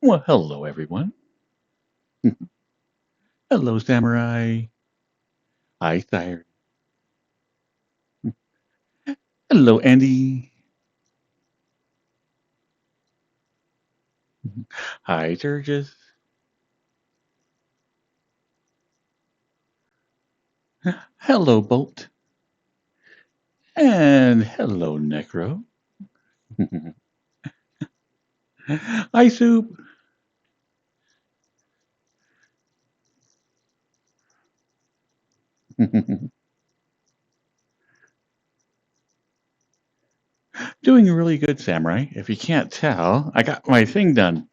Well, hello, everyone. Hello, Samurai. Hi, Sire. Hello, Andy. Hi, Sturgis. Hello, Bolt. And hello, Necro. Hi, Soup. Doing really good, Samurai. If you can't tell, I got my thing done.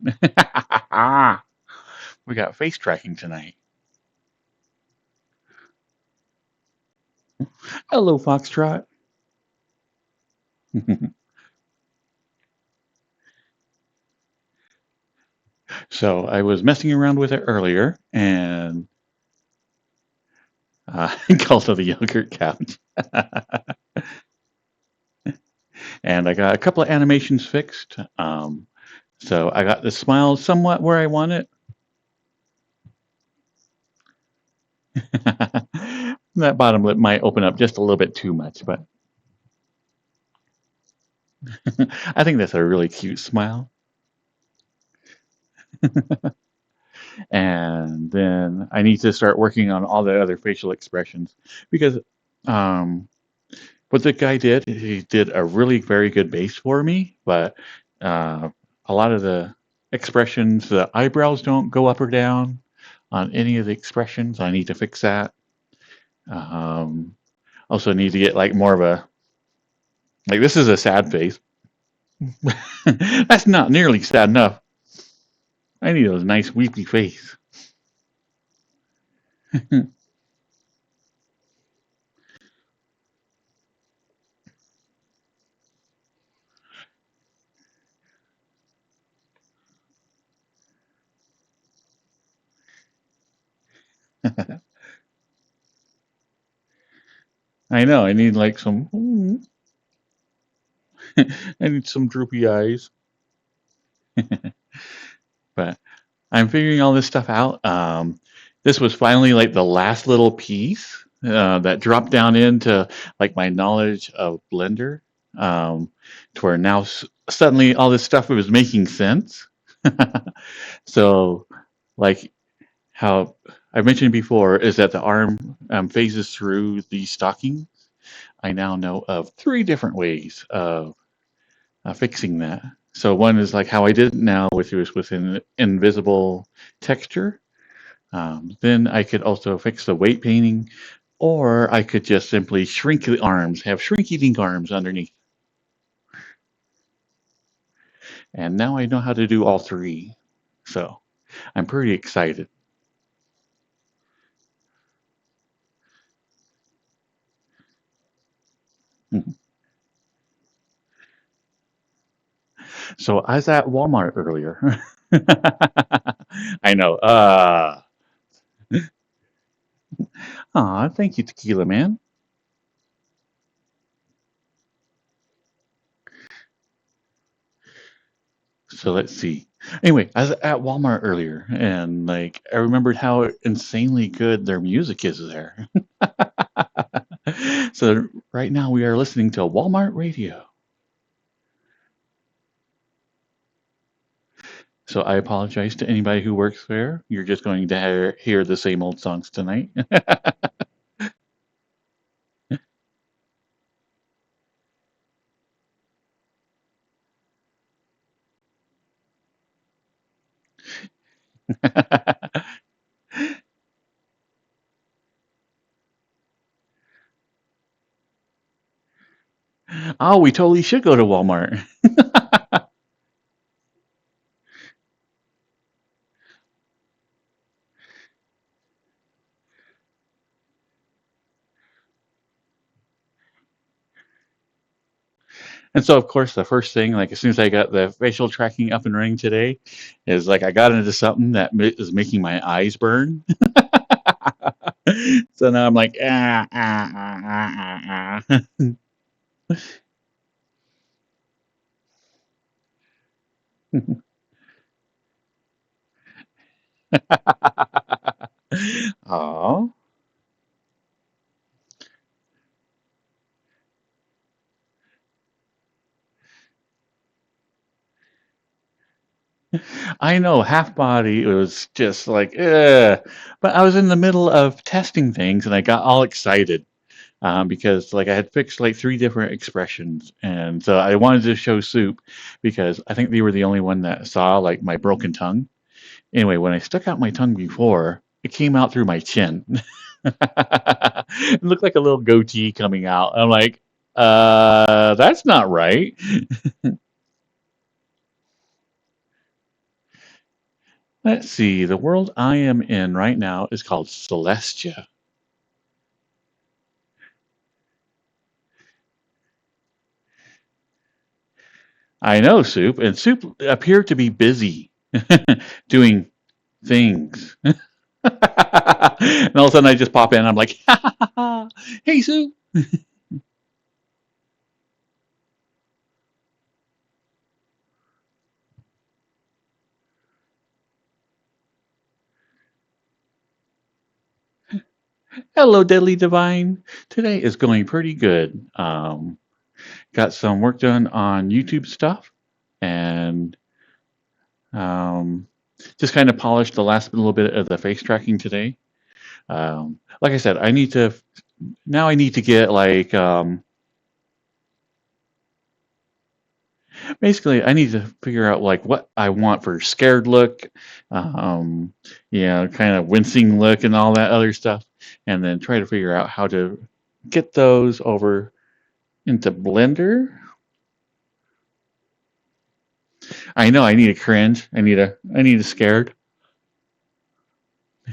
We got face tracking tonight. Hello, Foxtrot. So I was messing around with it earlier and cult of the yogurt couch. And I got a couple of animations fixed. So I got the smile somewhat where I want it. That bottom lip might open up just a little bit too much, but I think that's a really cute smile. And then I need to start working on all the other facial expressions because um, what the guy did, he did a really very good base for me, but uh, a lot of the expressions, the eyebrows don't go up or down on any of the expressions. I need to fix that. Um, Also need to get like more of a like this is a sad face. That's not nearly sad enough. I need a nice weepy face. I know. I need like some. I need some droopy eyes. But I'm figuring all this stuff out. This was finally like the last little piece that dropped down into like my knowledge of Blender, to where now suddenly all this stuff was making sense. So, like how I mentioned before, is that the arm phases through the stocking. I now know of three different ways of fixing that. So one is like how I did it now, which was with an invisible texture. Then I could also fix the weight painting, or I could just simply shrink the arms, have shrink-eating arms underneath. And now I know how to do all three. So I'm pretty excited. So I was at Walmart earlier. I know. Aw, thank you, Tequila Man. So let's see. Anyway, I was at Walmart earlier, and like I remembered how insanely good their music is there. So right now we are listening to Walmart Radio. So I apologize to anybody who works there. You're just going to hear the same old songs tonight. Oh, we totally should go to Walmart. And so, of course, the first thing, like as soon as I got the facial tracking up and running today, is like I got into something that is making my eyes burn. So now I'm like, ah. Oh, I know half body it was just like, but I was in the middle of testing things and I got all excited because like I had fixed like three different expressions, and so I wanted to show Soup because I think they were the only one that saw like my broken tongue. Anyway, when I stuck out my tongue before, it came out through my chin. It looked like a little goatee coming out. I'm like, that's not right. Let's see. The world I am in right now is called Celestia. I know Soup, and Soup appeared to be busy doing things. And all of a sudden I just pop in. I'm like, hey, Soup. Hello, Deadly Divine. Today is going pretty good. Got some work done on YouTube stuff and um, just kind of polished the last little bit of the face tracking today. Like I said, I need to get like, basically, I need to figure out like what I want for scared look, um, kind of wincing look and all that other stuff, and then try to figure out how to get those over into Blender. I know I need a cringe. I need a scared,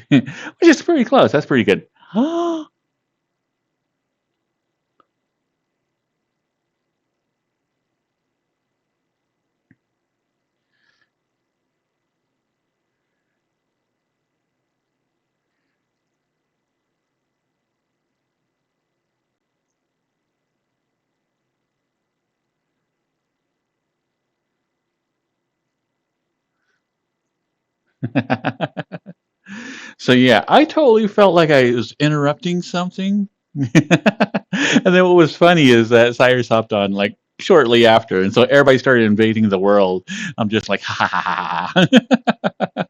which is pretty close. That's pretty good. So yeah, I totally felt like I was interrupting something. And then what was funny is that Cyrus hopped on like shortly after, and so everybody started invading the world. I'm just like, ha ha ha ha.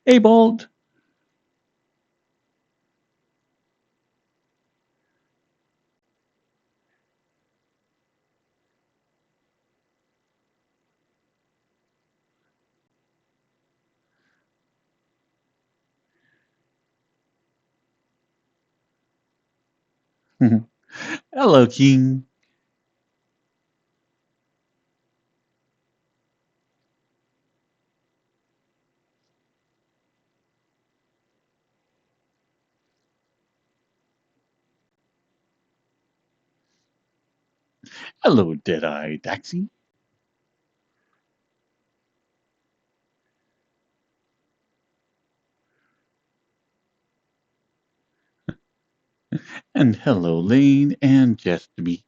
Hey, Bolt. Hello, King. Hello, Deadeye Daxi. And hello, Lane and Just Me.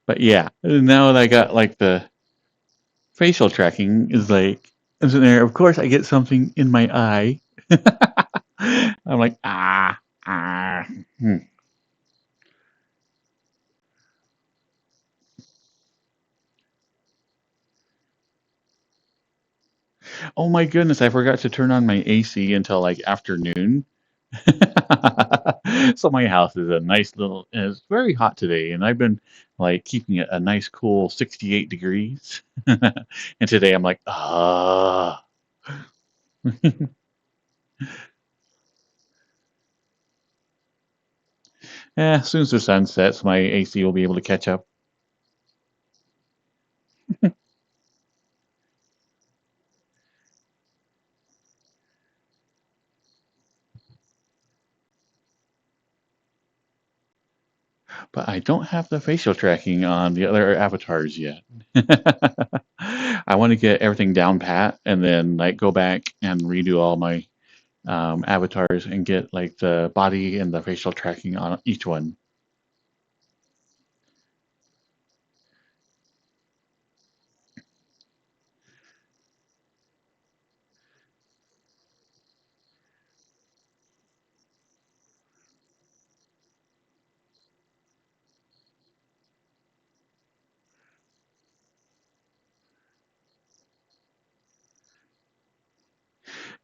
But yeah, now that I got like the facial tracking is like, I'm sitting there. Of course, I get something in my eye. I'm like, ah, ah. Hmm. Oh my goodness, I forgot to turn on my AC until like afternoon. So my house is a nice little, and it's very hot today, and I've been like keeping it a nice cool 68 degrees. And today I'm like, ah. Yeah, as soon as the sun sets, my AC will be able to catch up. But I don't have the facial tracking on the other avatars yet. I want to get everything down pat and then like go back and redo all my avatars and get like the body and the facial tracking on each one.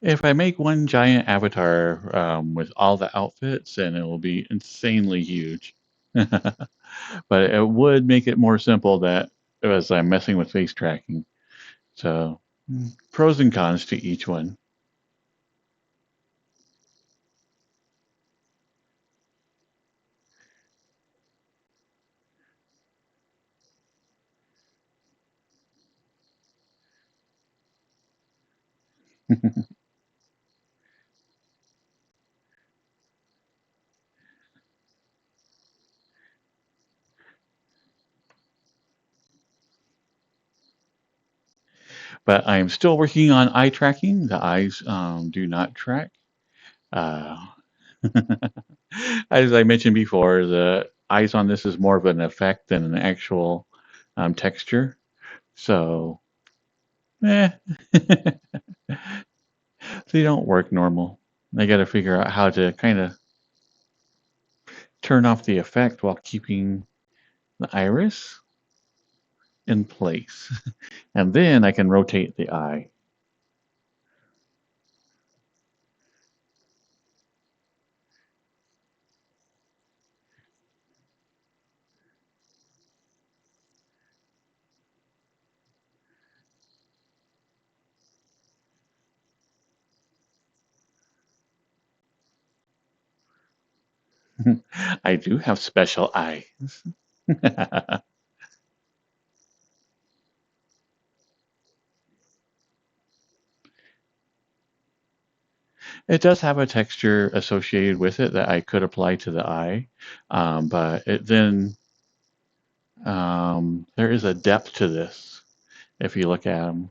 If I make one giant avatar with all the outfits, then it will be insanely huge. But it would make it more simple that as I'm messing with face tracking. So pros and cons to each one. But I'm still working on eye tracking. The eyes do not track. Uh, as I mentioned before, the eyes on this is more of an effect than an actual texture. So, eh, they don't work normal. I got to figure out how to kind of turn off the effect while keeping the iris in place. And then I can rotate the eye. I do have special eyes. It does have a texture associated with it that I could apply to the eye, but there is a depth to this. If you look at them,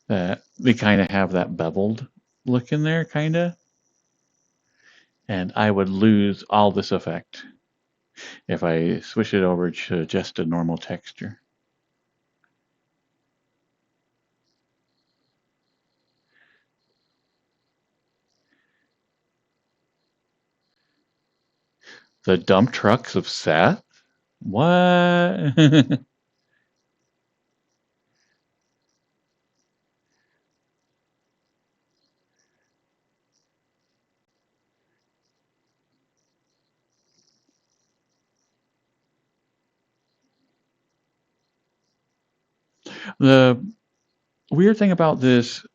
that they kind of have that beveled look in there, kind of, and I would lose all this effect if I switch it over to just a normal texture. The dump trucks of Seth? What? The weird thing about this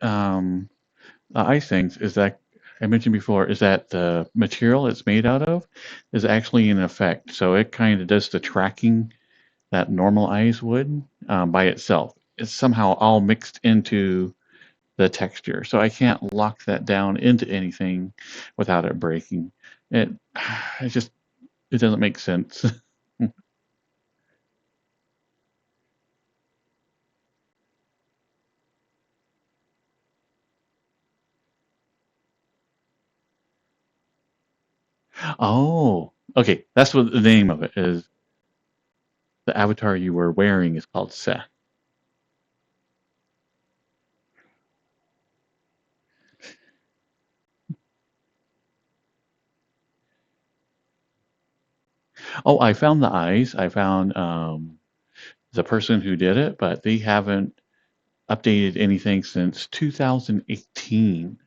um, ice things is that I mentioned before is that the material it's made out of is actually an effect. So it kind of does the tracking that normal ice would by itself. It's somehow all mixed into the texture. So I can't lock that down into anything without it breaking. It it just it doesn't make sense. Oh, okay. That's what the name of it is. The avatar you were wearing is called Seth. Oh, I found the eyes. I found the person who did it, but they haven't updated anything since 2018.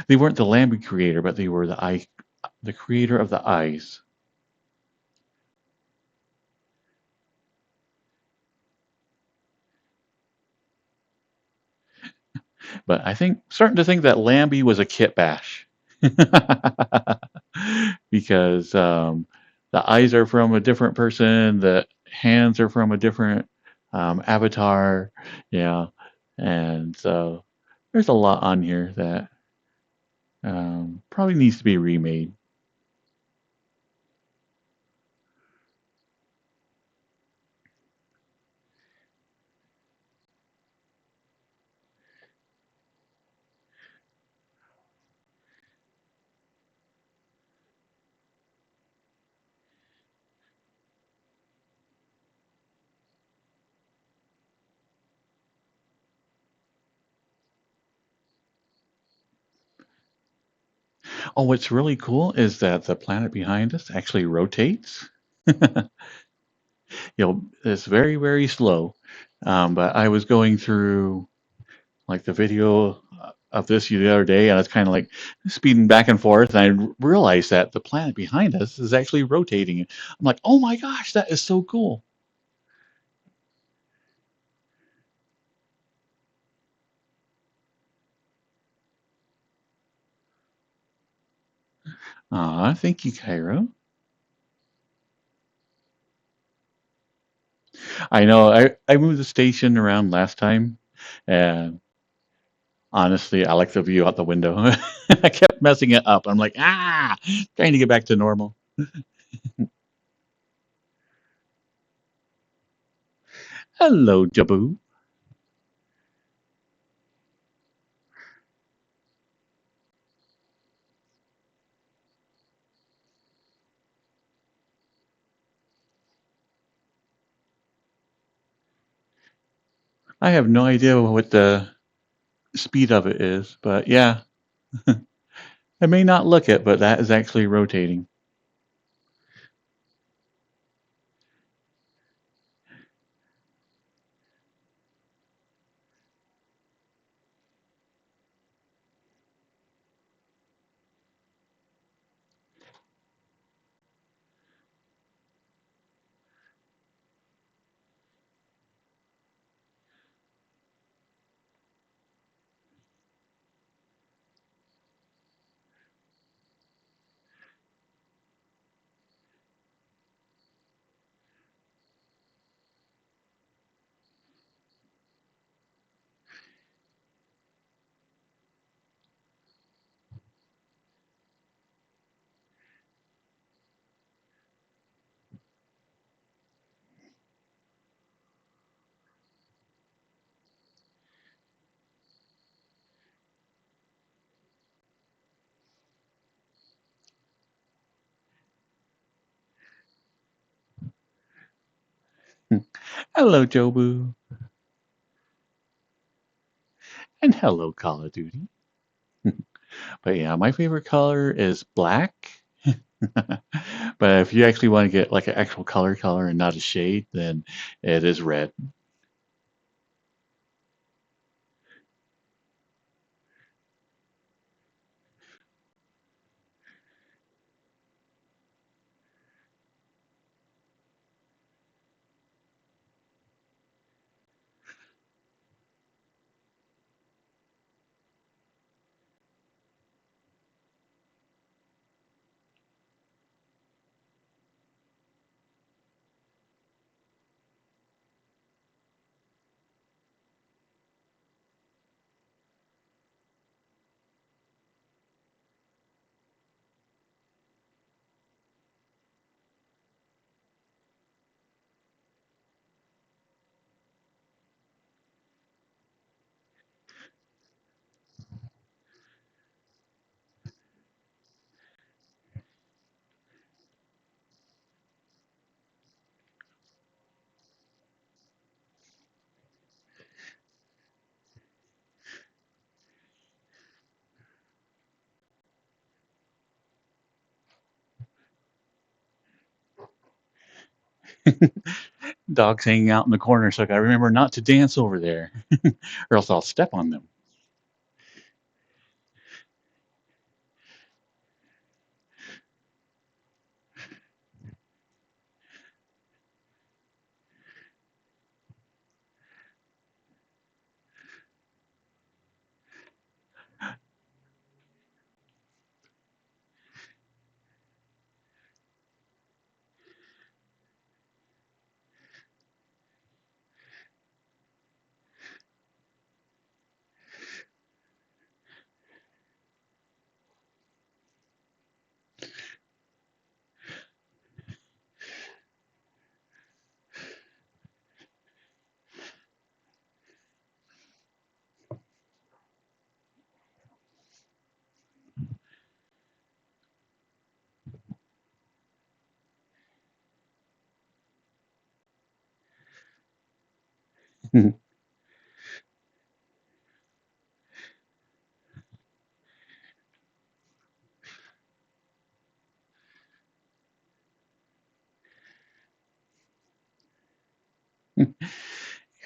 They weren't the Lambie creator, but they were the creator of the eyes. But I think starting to think that Lambie was a kit bash because the eyes are from a different person, the hands are from a different avatar, yeah, and so there's a lot on here that probably needs to be remade. Oh, what's really cool is that the planet behind us actually rotates. It's very, very slow. But I was going through like the video of this the other day, and I was kind of like speeding back and forth, and I realized that the planet behind us is actually rotating. I'm like, oh my gosh, that is so cool. Thank you, Cairo. I know I moved the station around last time, and honestly, I like the view out the window. I kept messing it up. I'm like, trying to get back to normal. Hello, Jabu. I have no idea what the speed of it is, but yeah, I may not look it, but that is actually rotating. Hello, Jobu, and hello, Call of Duty. But yeah, my favorite color is black. But if you actually want to get like an actual color and not a shade, then it is red. Dogs hanging out in the corner, so I gotta remember not to dance over there, or else I'll step on them.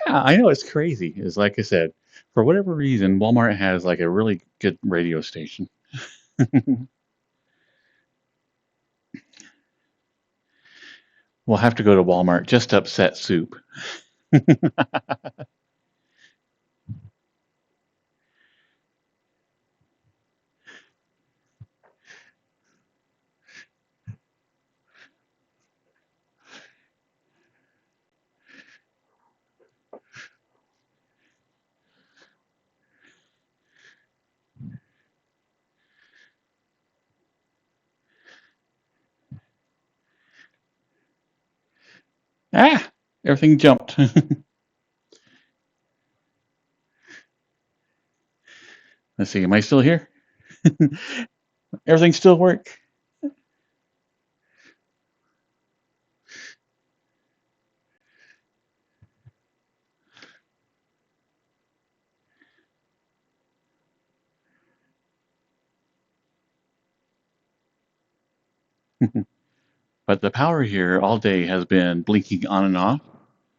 Yeah, I know it's crazy. It's like I said, for whatever reason, Walmart has like a really good radio station. We'll have to go to Walmart just to upset Soup. Ah, everything jumped. Let's see, am I still here? Everything still work? But the power here all day has been blinking on and off.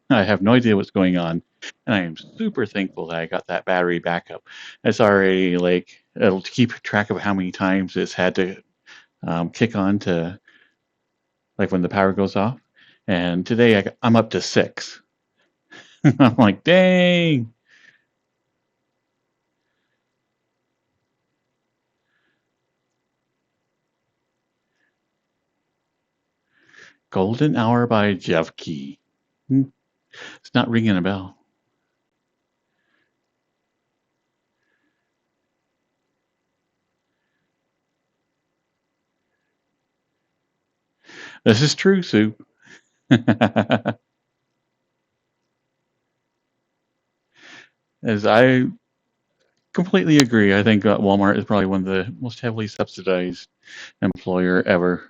I have no idea what's going on, and I am super thankful that I got that battery backup. It's already like it'll keep track of how many times it's had to kick on to like when the power goes off. And today I'm up to 6. I'm like, dang, Golden Hour by Jeff Key. It's not ringing a bell. This is true, Sue. As I completely agree. I think Walmart is probably one of the most heavily subsidized employer ever.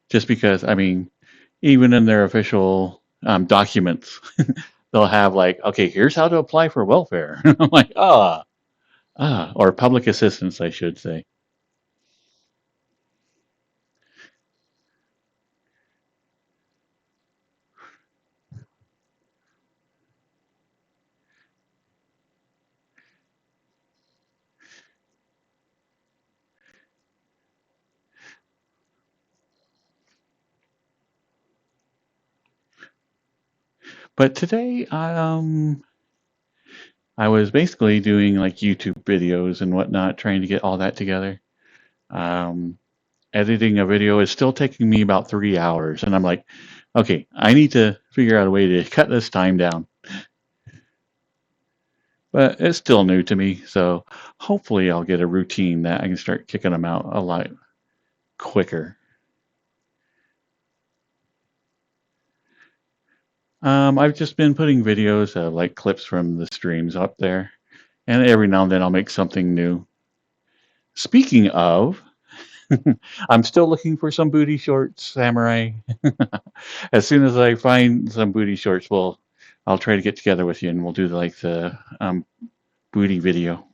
Just because, I mean, even in their official documents, they'll have like, okay, here's how to apply for welfare. I'm like, or public assistance, I should say. But today, I was basically doing like YouTube videos and whatnot, trying to get all that together. Um, Editing a video is still taking me about 3 hours, and I'm like, okay, I need to figure out a way to cut this time down. But it's still new to me, so hopefully I'll get a routine that I can start kicking them out a lot quicker. I've just been putting videos, like clips from the streams up there, and every now and then I'll make something new. Speaking of, I'm still looking for some booty shorts, Samurai. As soon as I find some booty shorts, I'll try to get together with you and we'll do like the booty video.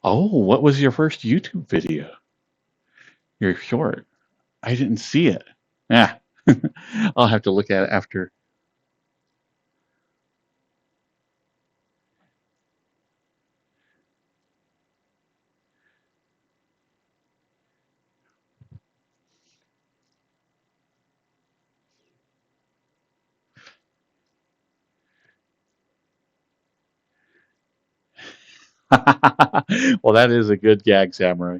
Oh, what was your first YouTube video? Your short. I didn't see it. Yeah. I'll have to look at it after. Well, that is a good gag, Samurai.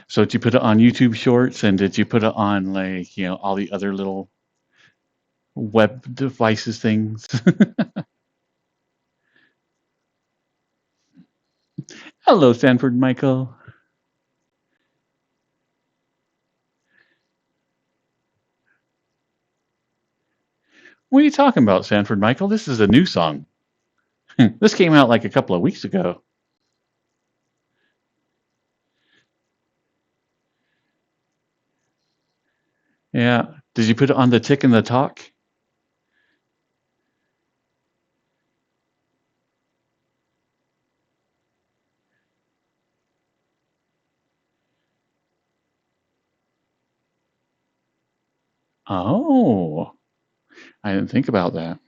So did you put it on YouTube Shorts and did you put it on like, all the other little web devices things? Hello, Sanford Michael. What are you talking about, Sanford Michael? This is a new song. This came out like a couple of weeks ago. Yeah. Did you put it on the Tick and the Talk? Oh, I didn't think about that.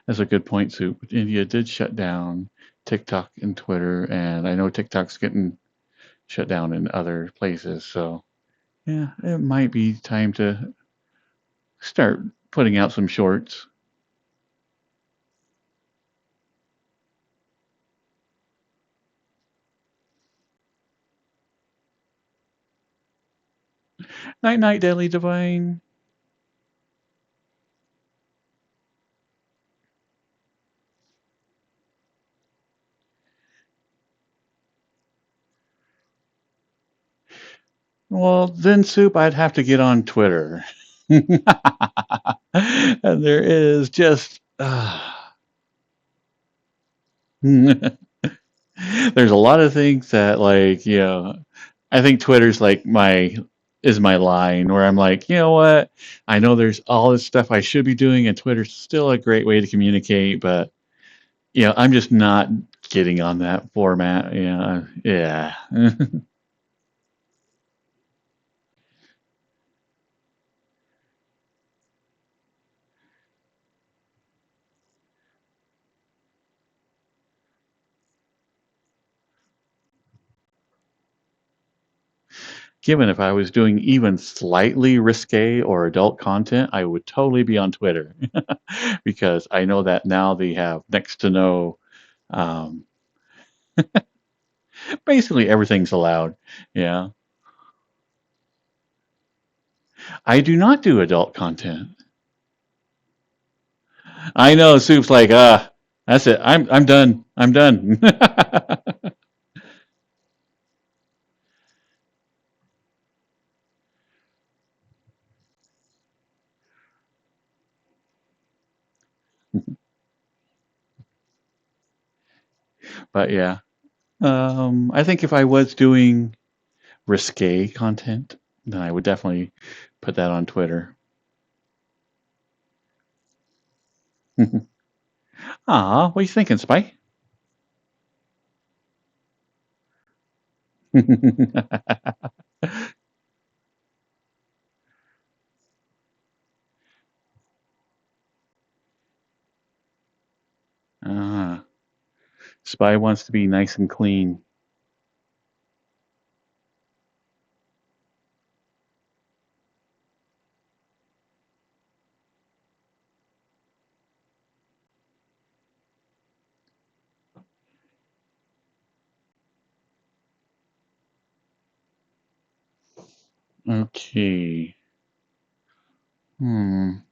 That's a good point, Soup. India did shut down TikTok and Twitter, and I know TikTok's getting shut down in other places. So, yeah, it might be time to start putting out some shorts. Night, night, Deadly Divine. Well, then, Soup, I'd have to get on Twitter. And there is just. There's a lot of things that, like, I think Twitter's like my line where I'm like, you know what? I know there's all this stuff I should be doing, and Twitter's still a great way to communicate, but I'm just not getting on that format. Yeah. Given if I was doing even slightly risque or adult content, I would totally be on Twitter because I know that now they have next to no, um, basically everything's allowed. Yeah. I do not do adult content. I know Soup's like, that's it. I'm done. I'm done. But yeah. I think if I was doing risque content, then I would definitely put that on Twitter. Ah, what are you thinking, Spy? Ah, Spy wants to be nice and clean. Okay. Hmm.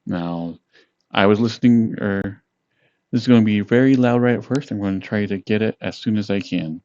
Now, I was listening, or this is going to be very loud right at first. I'm going to try to get it as soon as I can.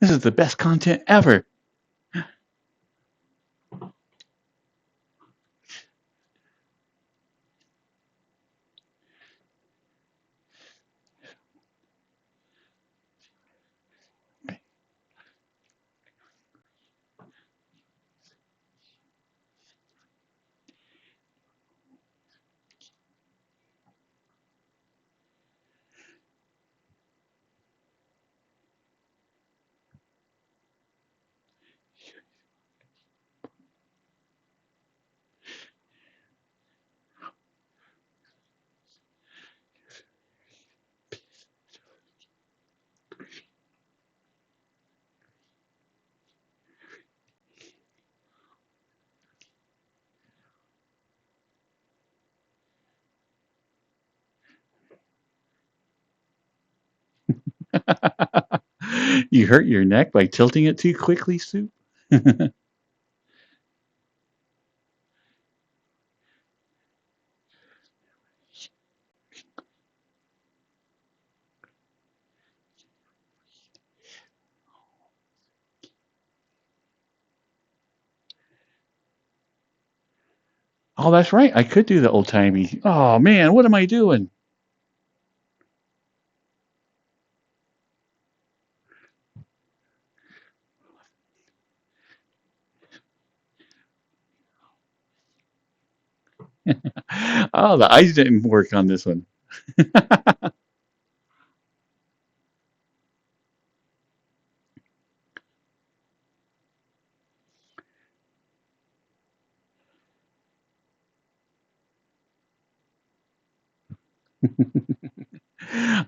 This is the best content ever. You hurt your neck by tilting it too quickly, Soup? Oh, that's right. I could do the old timey. Oh man, what am I doing? Oh, the eyes didn't work on this one.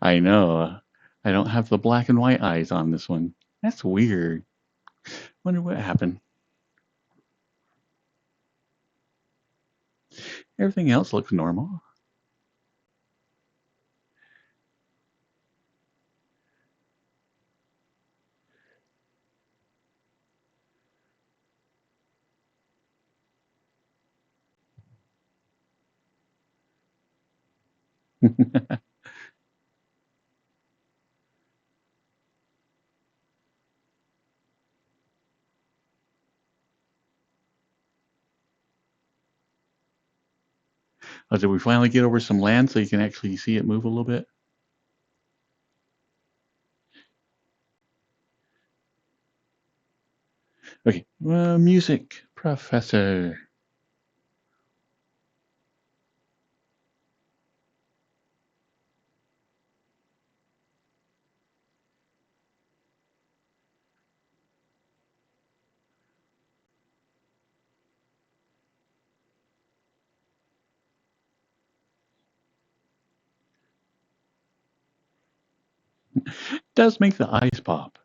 I know. I don't have the black and white eyes on this one. That's weird. Wonder what happened. Everything else looks normal. Oh, did we finally get over some land so you can actually see it move a little bit? Okay. Music, Professor. Does make the eyes pop.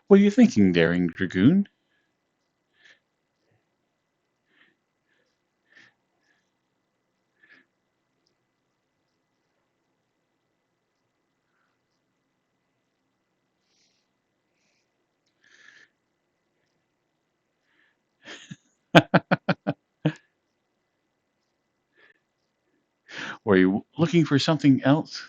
What are you thinking, Daring Dragoon? Were you looking for something else?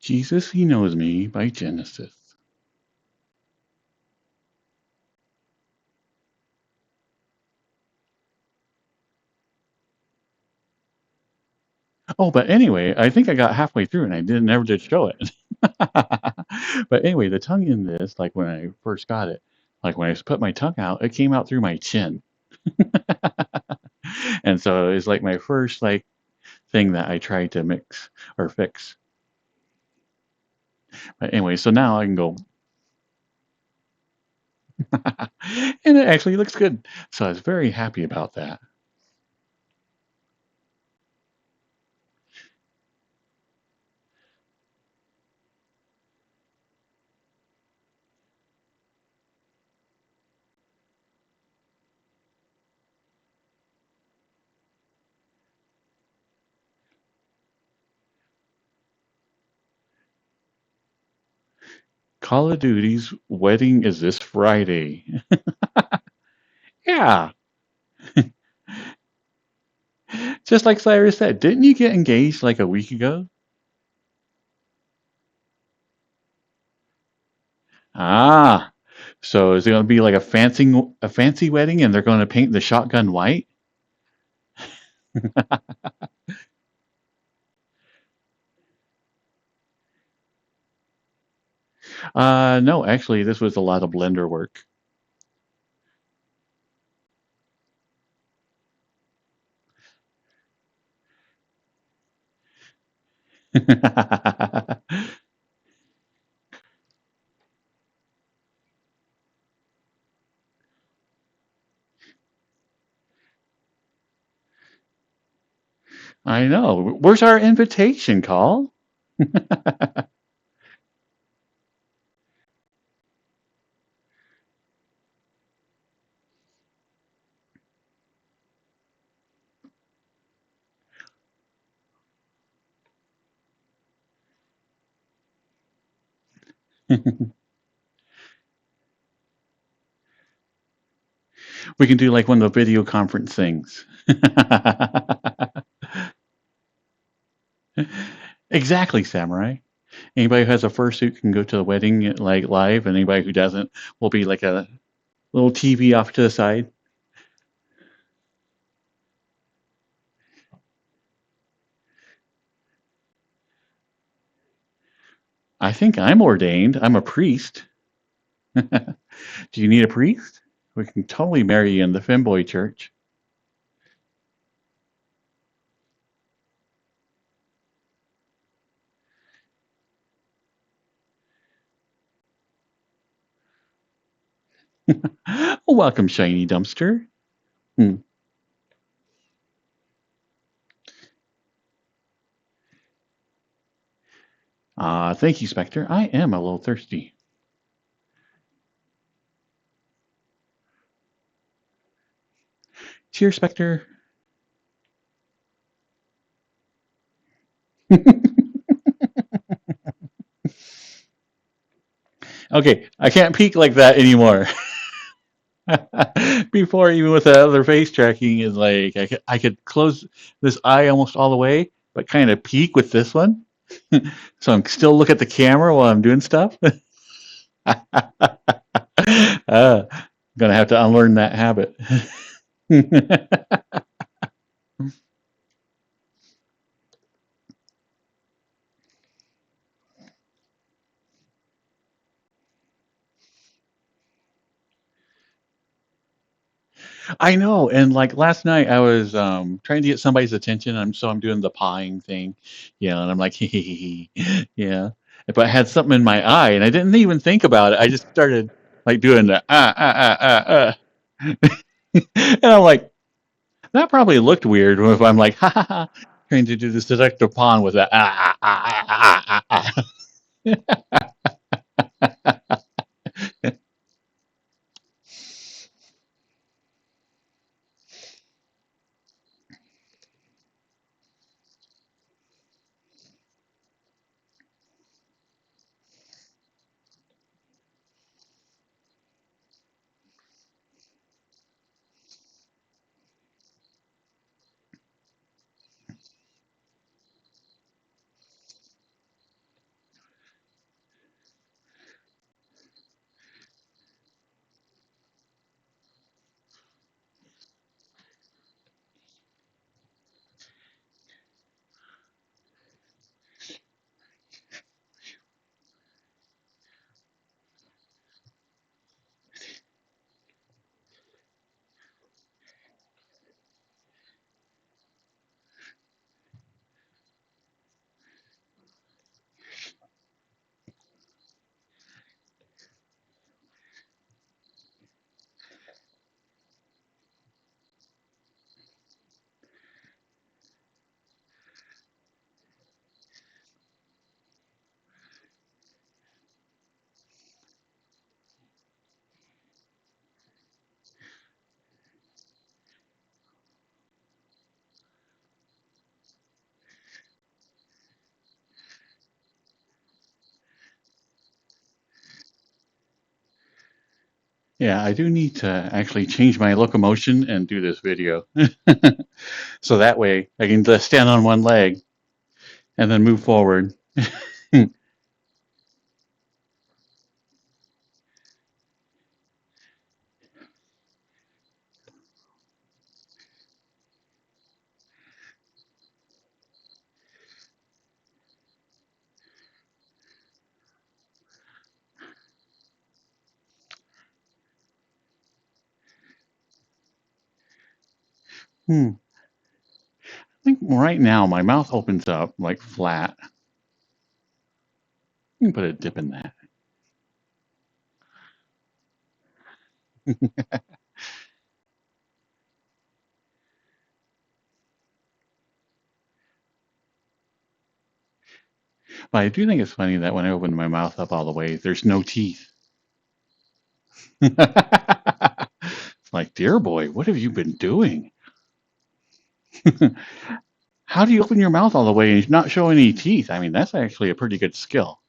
Jesus, He Knows Me by Genesis. Oh, but anyway, I think I got halfway through and I didn't never did show it. But anyway, the tongue in this, like when I first got it, like when I put my tongue out, it came out through my chin. And so it's like my first like thing that I tried to mix or fix. But anyway, so now I can go and it actually looks good. So I was very happy about that. Call of Duty's wedding is this Friday. Yeah, just like Cyrus said, didn't you get engaged like a week ago? Ah, so is it going to be like a fancy wedding and they're going to paint the shotgun white? No, actually, this was a lot of blender work. I know. Where's our invitation, Call? We can do like one of the video conference things. Exactly, Samurai. Anybody who has a fursuit can go to the wedding like live, and anybody who doesn't will be like a little TV off to the side. I think I'm ordained. I'm a priest. Do you need a priest? We can totally marry you in the Femboy Church. Welcome, Shiny Dumpster. Hmm. Thank you, Spectre. I am a little thirsty. Cheers, Spectre. Okay, I can't peek like that anymore. Before, even with the other face tracking, is like I could close this eye almost all the way, but kind of peek with this one. So I'm still look at the camera while I'm doing stuff. Gonna have to unlearn that habit. I know, and like last night, I was trying to get somebody's attention. I'm doing the pawing thing, and I'm like, yeah. But I had something in my eye, and I didn't even think about it. I just started like doing the and I'm like, that probably looked weird if I'm like, ha ha ha, trying to do this seductive pawn with that Yeah, I do need to actually change my locomotion and do this video. So that way I can just stand on one leg and then move forward. I think right now my mouth opens up like flat. You can put a dip in that. But I do think it's funny that when I open my mouth up all the way, there's no teeth. It's like, dear boy, what have you been doing? How do you open your mouth all the way and not show any teeth? I mean, that's actually a pretty good skill.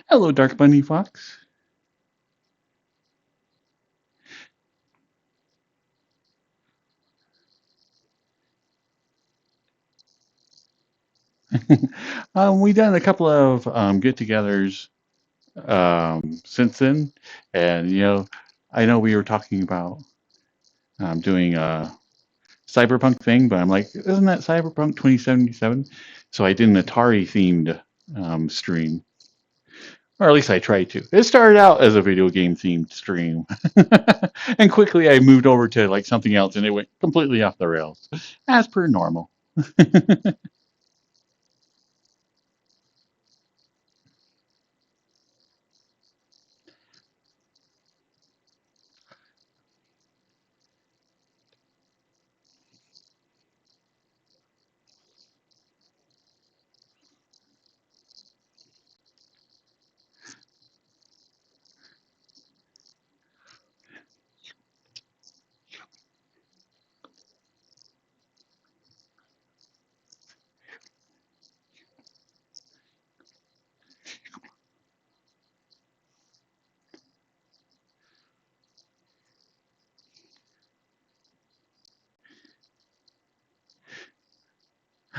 Hello, Dark Bunny Fox. We've done a couple of get-togethers since then, and I know we were talking about doing a cyberpunk thing, but I'm like, isn't that Cyberpunk 2077? So I did an Atari themed stream, or at least I tried to. It started out as a video game themed stream, and quickly I moved over to like something else, and it went completely off the rails, as per normal.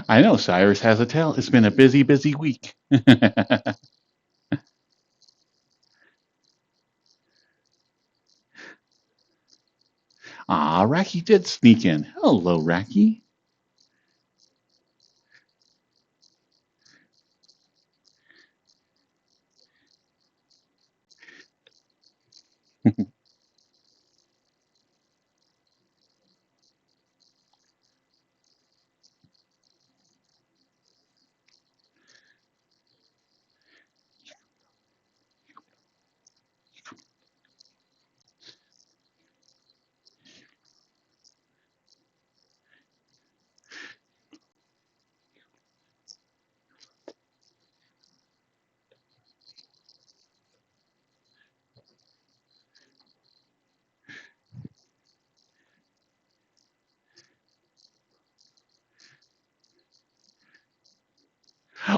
I know Cyrus has a tale. It's been a busy, busy week. Ah, Racky did sneak in. Hello, Racky.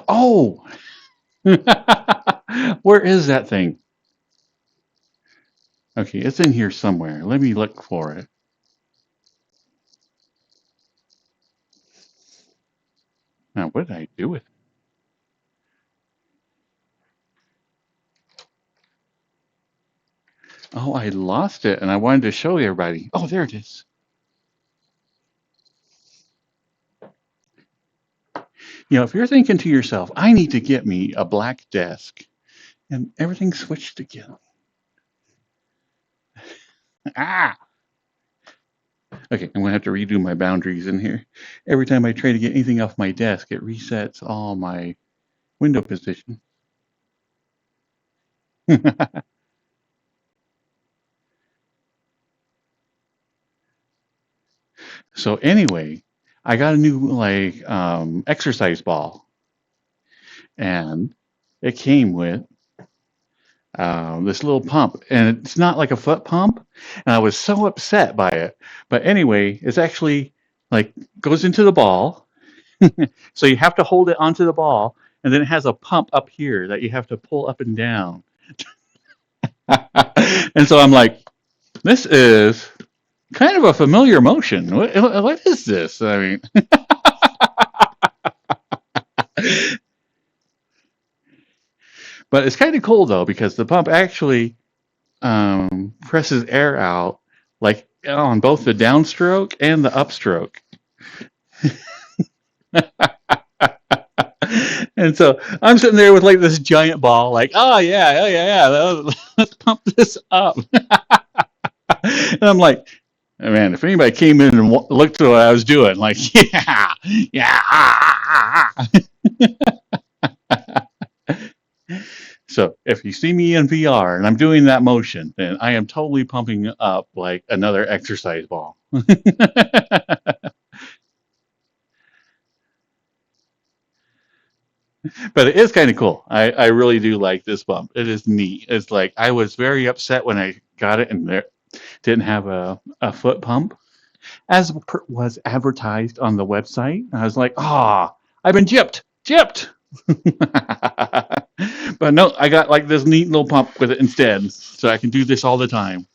Oh, where is that thing? Okay, it's in here somewhere. Let me look for it. Now, what did I do with it? Oh, I lost it, and I wanted to show everybody. Oh, there it is. If you're thinking to yourself, I need to get me a black desk, and everything switched again. Ah! Okay, I'm gonna have to redo my boundaries in here. Every time I try to get anything off my desk, it resets all my window position. So anyway, I got a new like exercise ball, and it came with this little pump, and it's not like a foot pump, and I was so upset by it. But anyway, it's actually like goes into the ball, so you have to hold it onto the ball, and then it has a pump up here that you have to pull up and down. And so I'm like, this is kind of a familiar motion. What is this? I mean, but it's kind of cool though because the pump actually presses air out like on both the downstroke and the upstroke. And so I'm sitting there with like this giant ball, like, yeah, let's pump this up. And I'm like, man, if anybody came in and looked at what I was doing, like, yeah, yeah. So if you see me in VR and I'm doing that motion, then I am totally pumping up like another exercise ball. But it is kind of cool. I really do like this bump. It is neat. It's like I was very upset when I got it and there didn't have a foot pump. as was advertised on the website. I was like, ah, I've been gypped, gypped. But no, I got like this neat little pump with it instead, so I can do this all the time.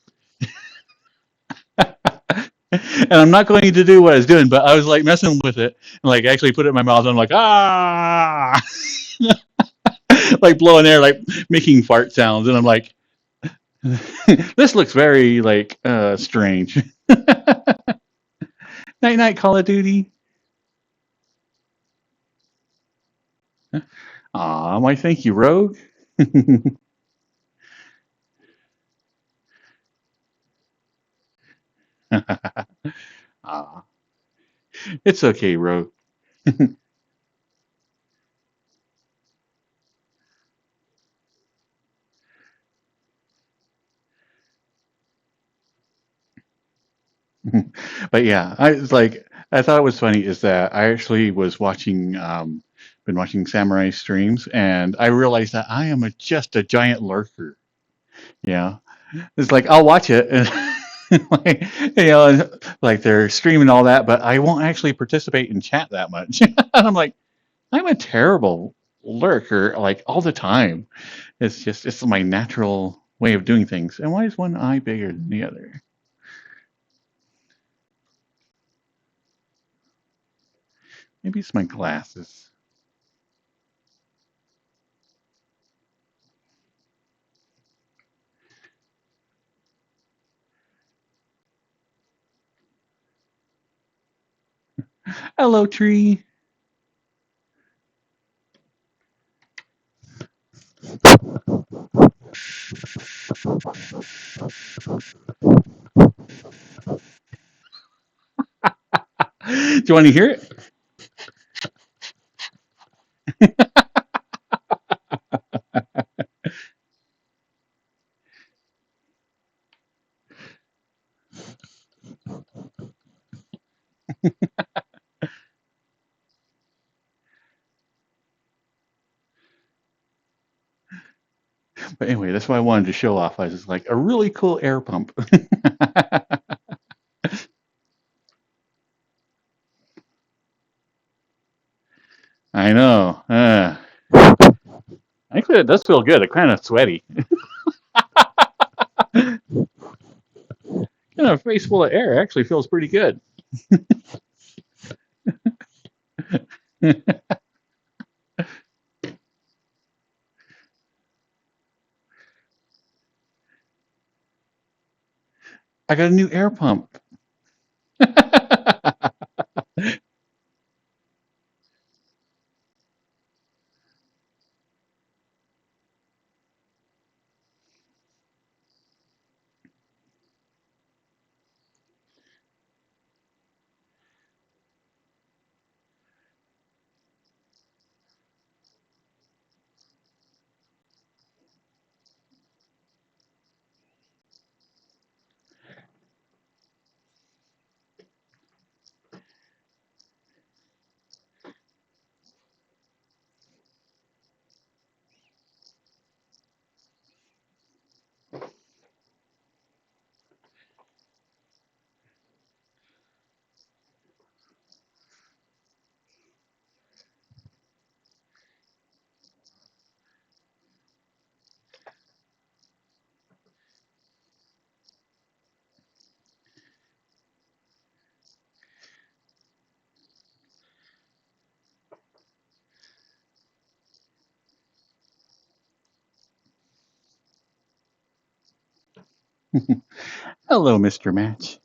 And I'm not going to do what I was doing, but I was like messing with it and like actually put it in my mouth. And I'm like, ah, like blowing air, like making fart sounds. And I'm like, this looks very like strange. Night night, Call of Duty. Aw, why thank you, Rogue. Aw, it's okay, Rogue. But yeah, I was like, I thought it was funny is that I actually was watching, been watching samurai streams, and I realized that I am just a giant lurker. Yeah, it's like I'll watch it, and like, like they're streaming all that, but I won't actually participate in chat that much. And I'm like, I'm a terrible lurker, like all the time. It's my natural way of doing things. And why is one eye bigger than the other? Maybe it's my glasses. Hello, tree. Do you want to hear it? But anyway, that's why I wanted to show off. I was just like a really cool air pump. I know. Actually, it does feel good. It's kind of sweaty. You know, a face full of air actually feels pretty good. I got a new air pump. Hello, Mr. Match.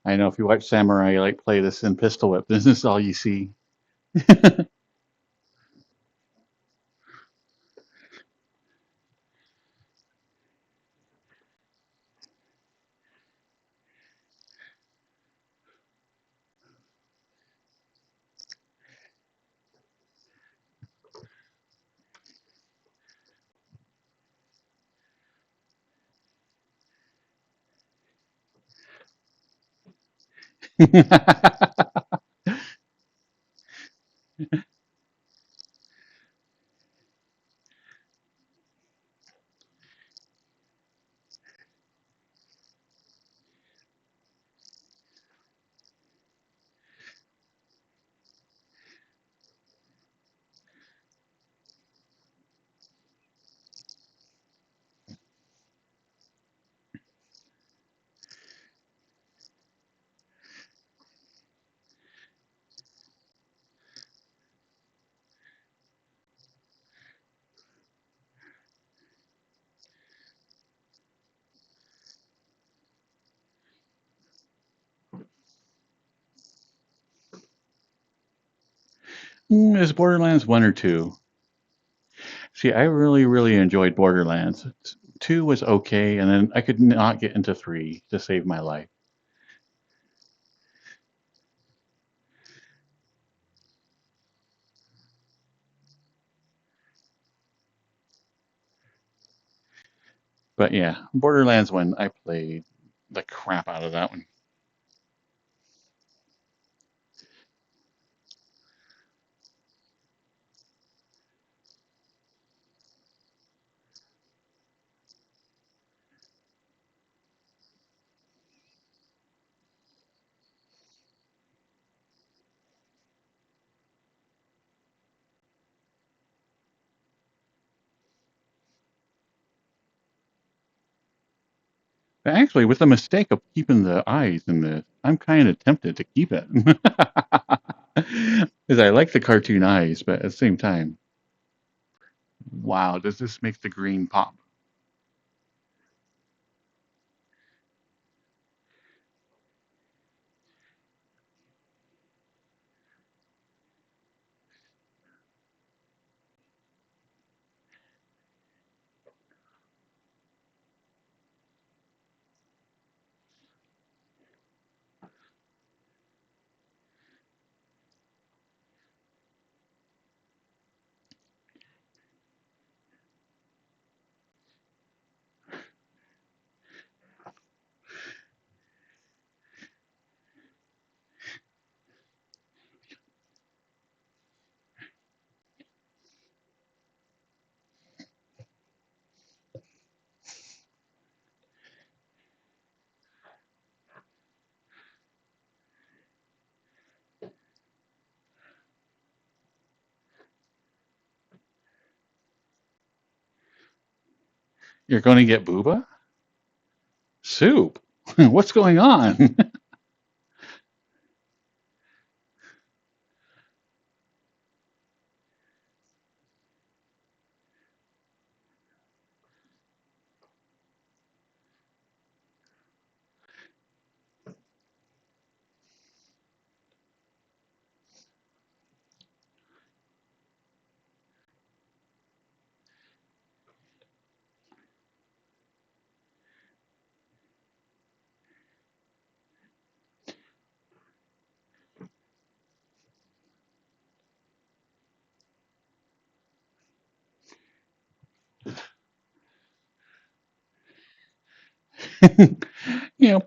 I know if you watch Samurai like play this in Pistol Whip, this is all you see. Is Borderlands 1 or 2? See, I really, really enjoyed Borderlands. 2 was okay, and then I could not get into 3 to save my life. But yeah, Borderlands 1, I played the crap out of that one. Actually, with the mistake of keeping the eyes in the, I'm kind of tempted to keep it. Because I like the cartoon eyes, but at the same time, wow, does this make the green pop? You're going to get booba? Soup? What's going on?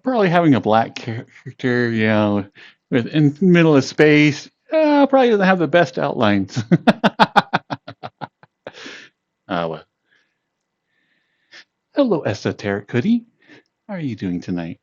Probably having a black character, with in the middle of space, probably doesn't have the best outlines. Well, hello, Esoteric Hoodie. How are you doing tonight?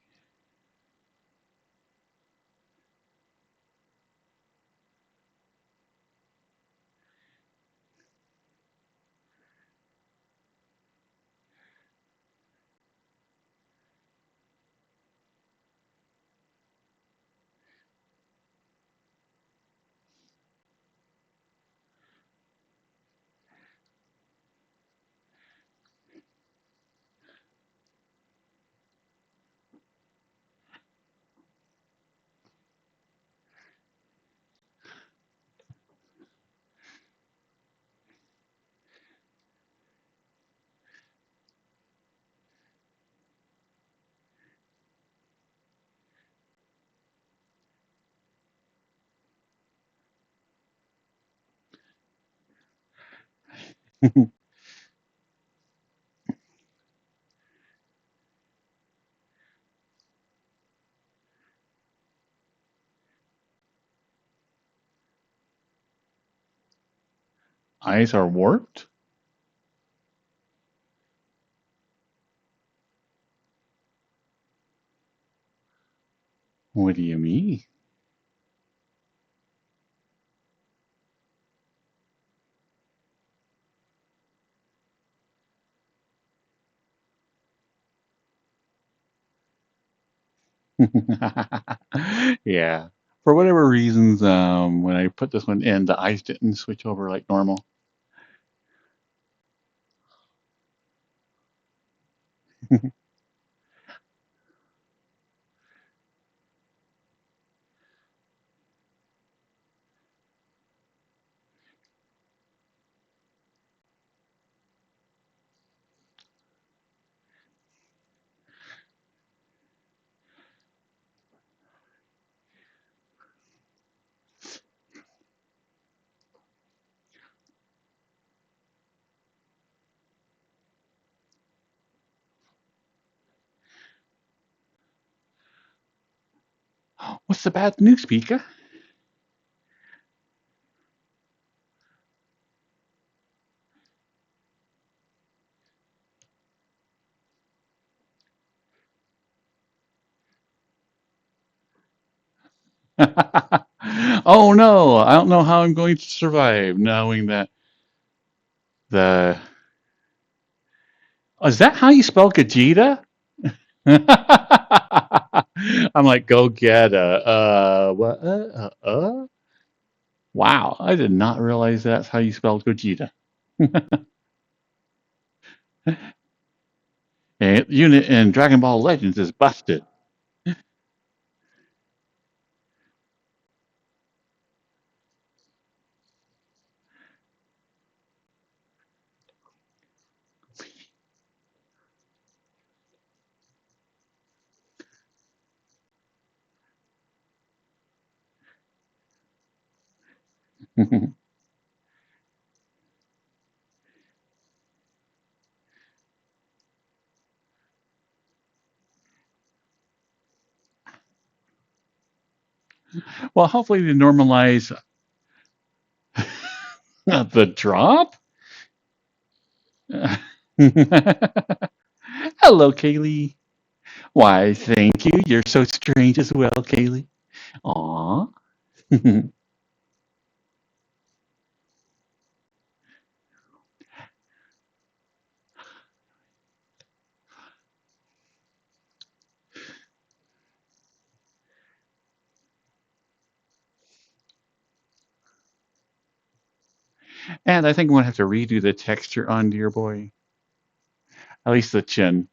Eyes are warped? What do you mean? Yeah. For whatever reasons, when I put this one in, the eyes didn't switch over like normal. What's the bad news, Pika? Oh no, I don't know how I'm going to survive knowing that the. Oh, is that how you spell Gogeta? I'm like, go get a, what, wow, I did not realize that's how you spell Gogeta. And unit in Dragon Ball Legends is busted. Well, hopefully they normalize the drop. Hello, Kaylee. Why, thank you. You're so strange as well, Kaylee. Aw. And I think I'm going to have to redo the texture on Dear Boy. At least the chin.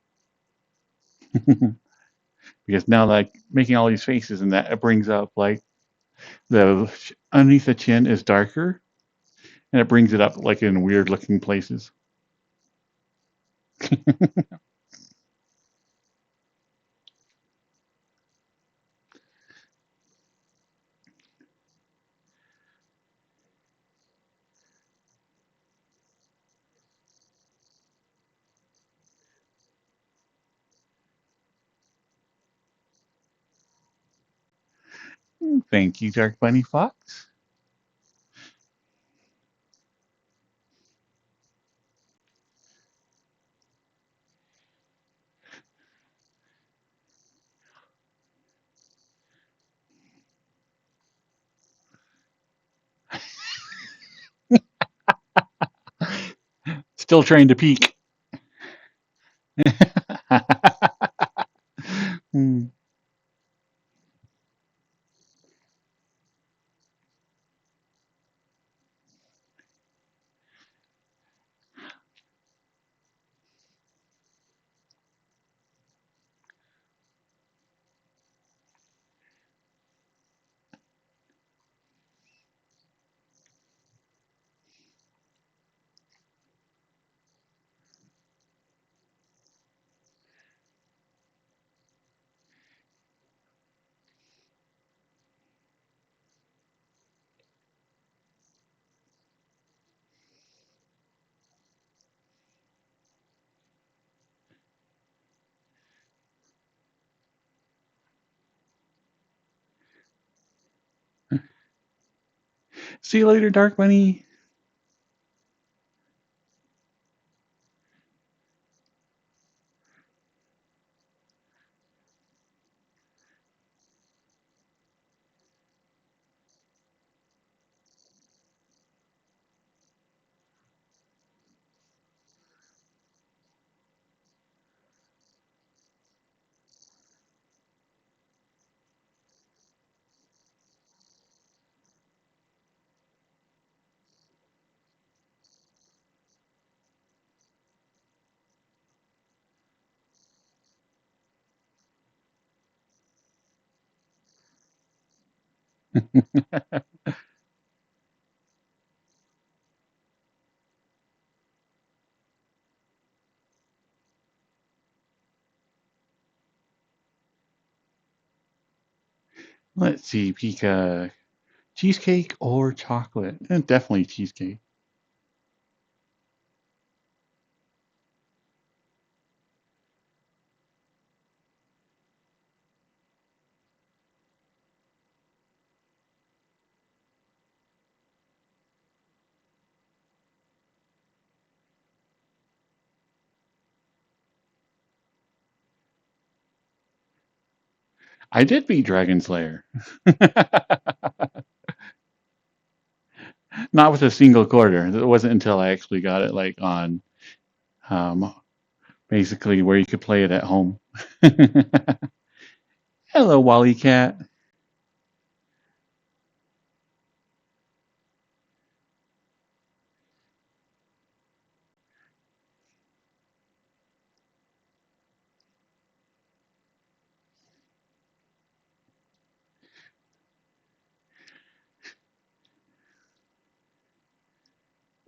Because now, like, making all these faces and that, it brings up, like, the underneath the chin is darker, and it brings it up, like, in weird looking places. Thank you, Dark Bunny Fox. Still trying to peek. Hmm. See you later, Dark Bunny. Let's see, Pika. Cheesecake or chocolate? Definitely cheesecake. I did beat Dragon Slayer. Not with a single quarter. It wasn't until I actually got it like on um, basically where you could play it at home. Hello, Wally Cat.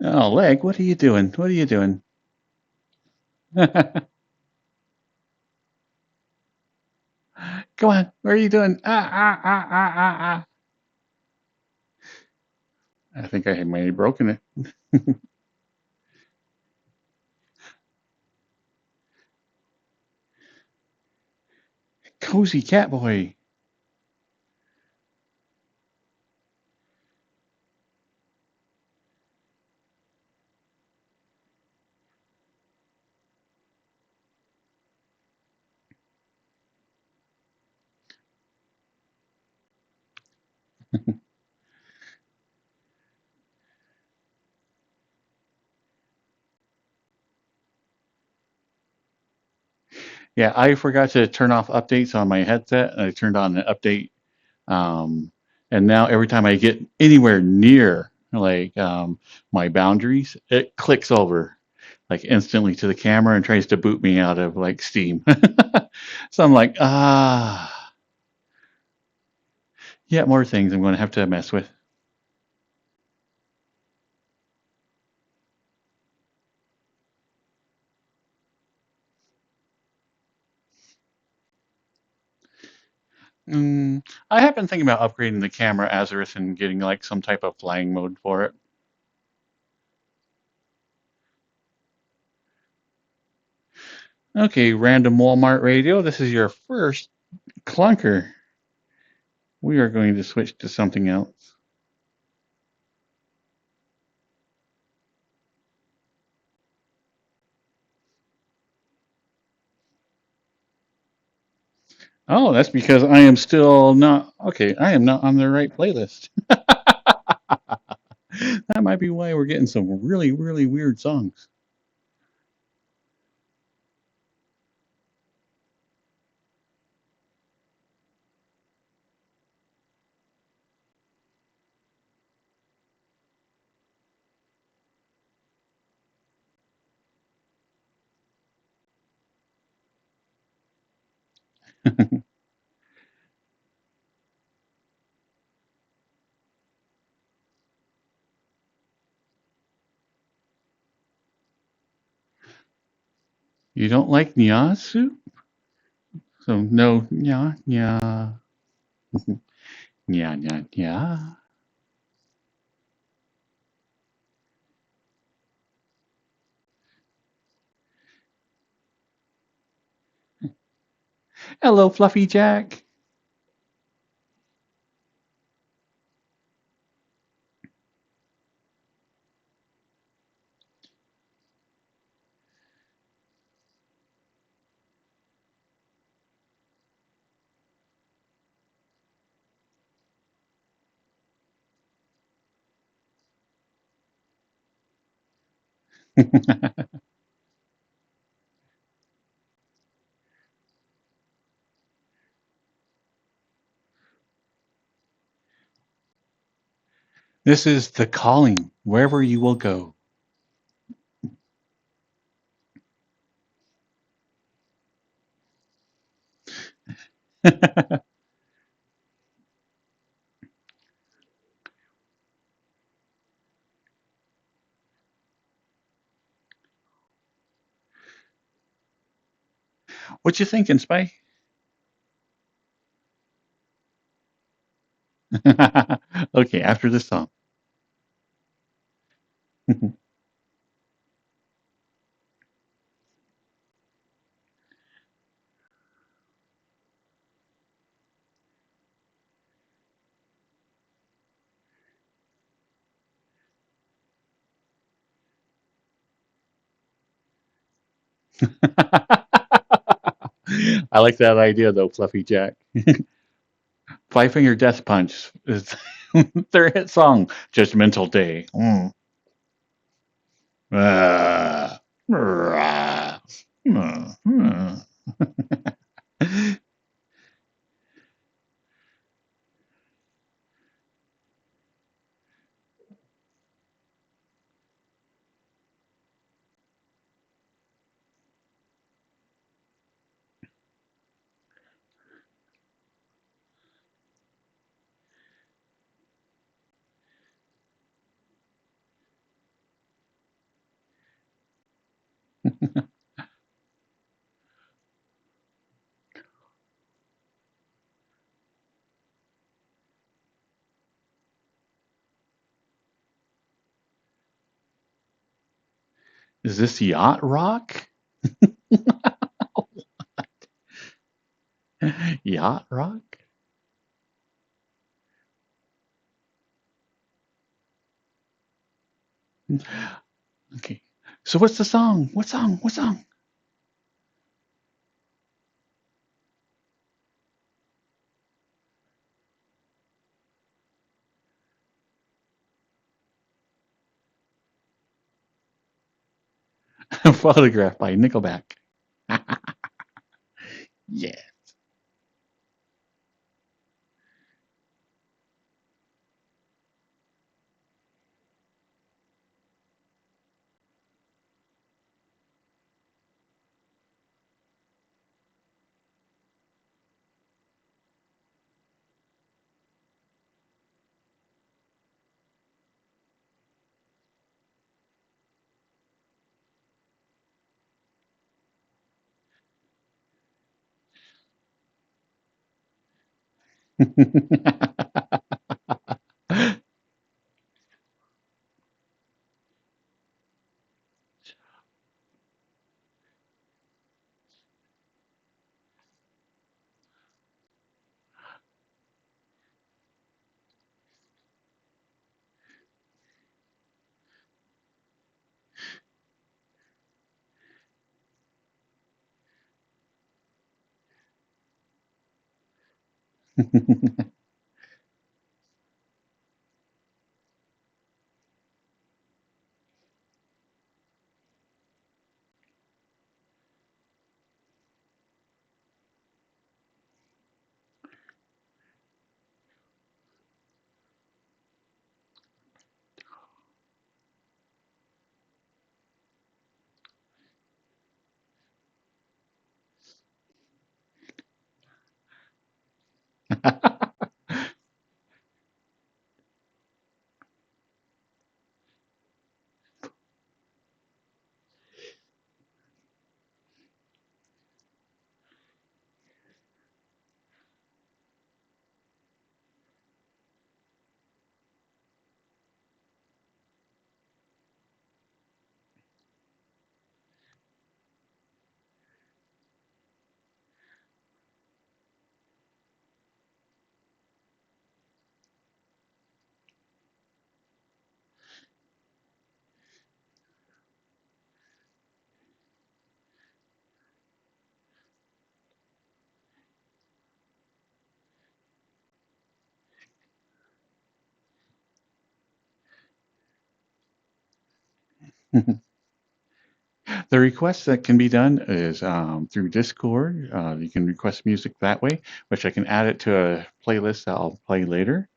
Oh, Leg, what are you doing? What are you doing? Come on, what are you doing? I think I had maybe broken it. Cozy Cat Boy. Yeah, I forgot to turn off updates on my headset, and I turned on an update. Um, and now every time I get anywhere near like my boundaries, it clicks over like instantly to the camera and tries to boot me out of like Steam. So I'm like, yeah, more things I'm going to have to mess with. I have been thinking about upgrading the camera Azurus and getting like some type of flying mode for it. Okay, random Walmart radio. This is your first clunker. We are going to switch to something else. Oh, that's because I am still not okay. I am not on the right playlist. That might be why we're getting some really, really weird songs. You don't like Nya soup? So no Nya Nya Nya Nya Nya. Hello, Fluffy Jack. This is the calling, wherever you will go. What you thinking, Spy? Okay, after this song. I like that idea though, Fluffy Jack. Five Finger Death Punch is their hit song, Judgmental Day. Mm. Ah, rah, mm. Is this yacht rock? Yacht rock? Okay. So what's the song? What song? What song? Photograph by Nickelback. Yeah. The request that can be done is through Discord. You can request music that way, which I can add it to a playlist that I'll play later.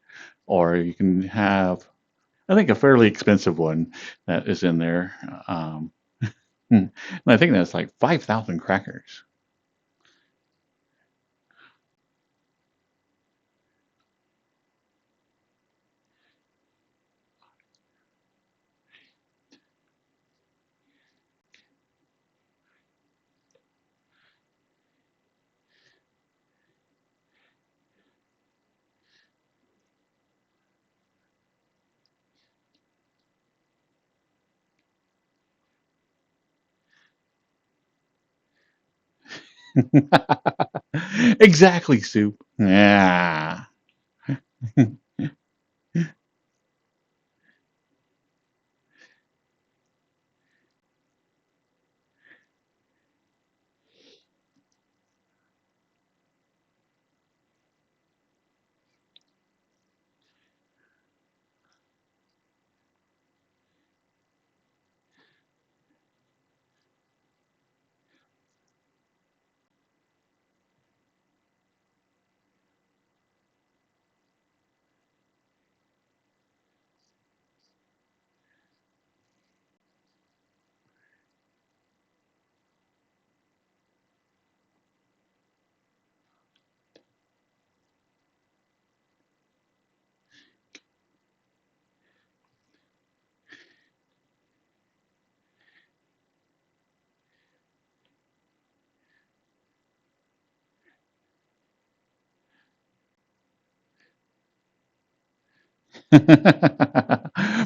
Or you can have, I think, a fairly expensive one that is in there. And I think that's like 5,000 crackers. Exactly, Soup. Yeah.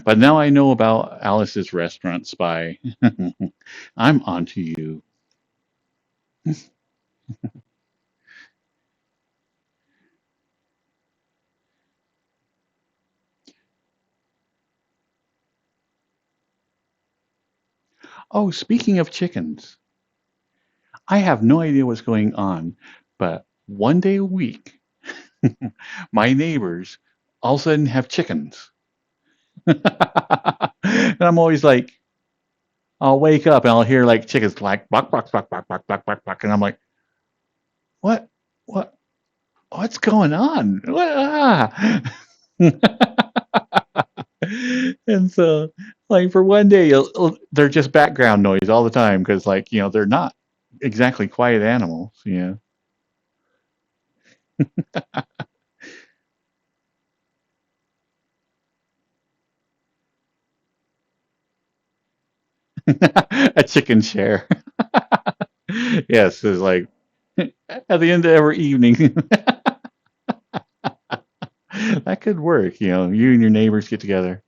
But now I know about Alice's Restaurant Spy. I'm onto you. Oh, speaking of chickens, I have no idea what's going on, but one day a week, my neighbors all of a sudden have chickens. And I'm always like, I'll wake up and I'll hear like chickens like buck, buck, buck, buck, buck, buck, buck, buck. And I'm like, what, what, what's going on? What, ah. And so, like, for one day, they're just background noise all the time because, like, they're not exactly quiet animals, A chicken share. Yes, it's like at the end of every evening. That could work, you and your neighbors get together.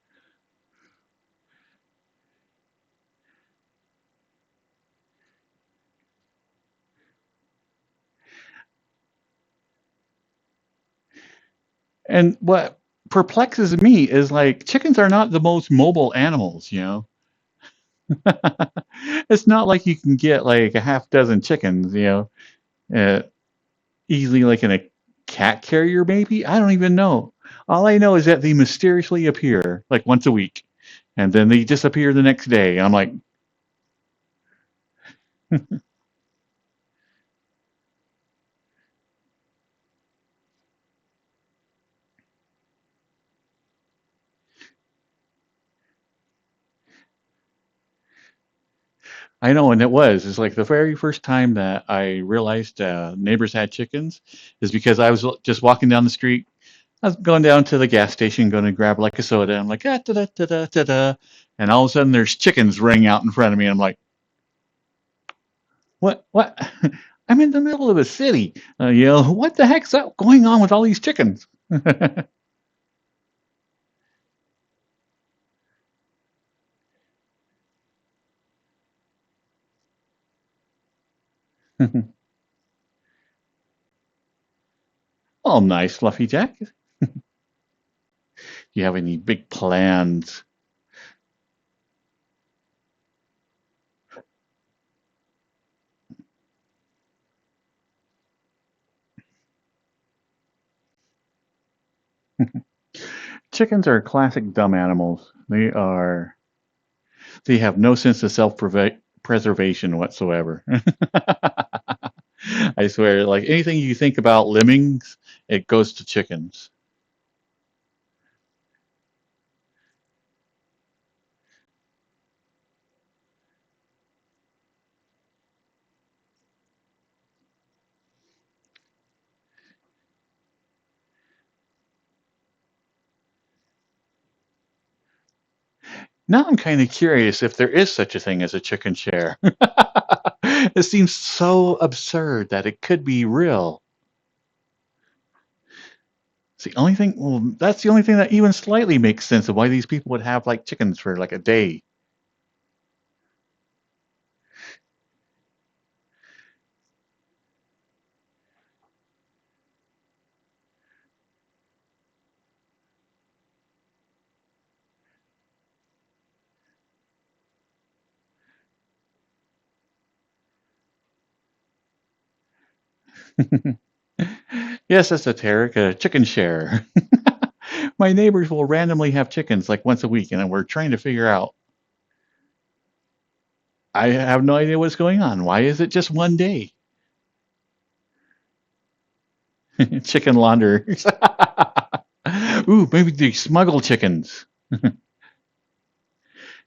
And what perplexes me is like chickens are not the most mobile animals, It's not like you can get like a half dozen chickens, uh, easily like in a cat carrier, maybe? I don't even know. All I know is that they mysteriously appear like once a week and then they disappear the next day. I'm like, I know, and it was. It's like the very first time that I realized neighbors had chickens is because I was just walking down the street. I was going down to the gas station, going to grab like a soda. I'm like, da da da da da da, and all of a sudden there's chickens ringing out in front of me. I'm like, what? What? I'm in the middle of a city. What the heck's going on with all these chickens? Oh, nice, Fluffy Jack. Do you have any big plans? Chickens are classic dumb animals. They have no sense of preservation whatsoever. I swear, like anything you think about lemmings, it goes to chickens. Now I'm kind of curious if there is such a thing as a chicken share. It seems so absurd that it could be real. It's the only thing, well, that's the only thing that even slightly makes sense of why these people would have like chickens for like a day. Yes, esoteric, a chicken share. My neighbors will randomly have chickens like once a week, and we're trying to figure out. I have no idea what's going on. Why is it just one day? Chicken launderers. Ooh, maybe they smuggle chickens.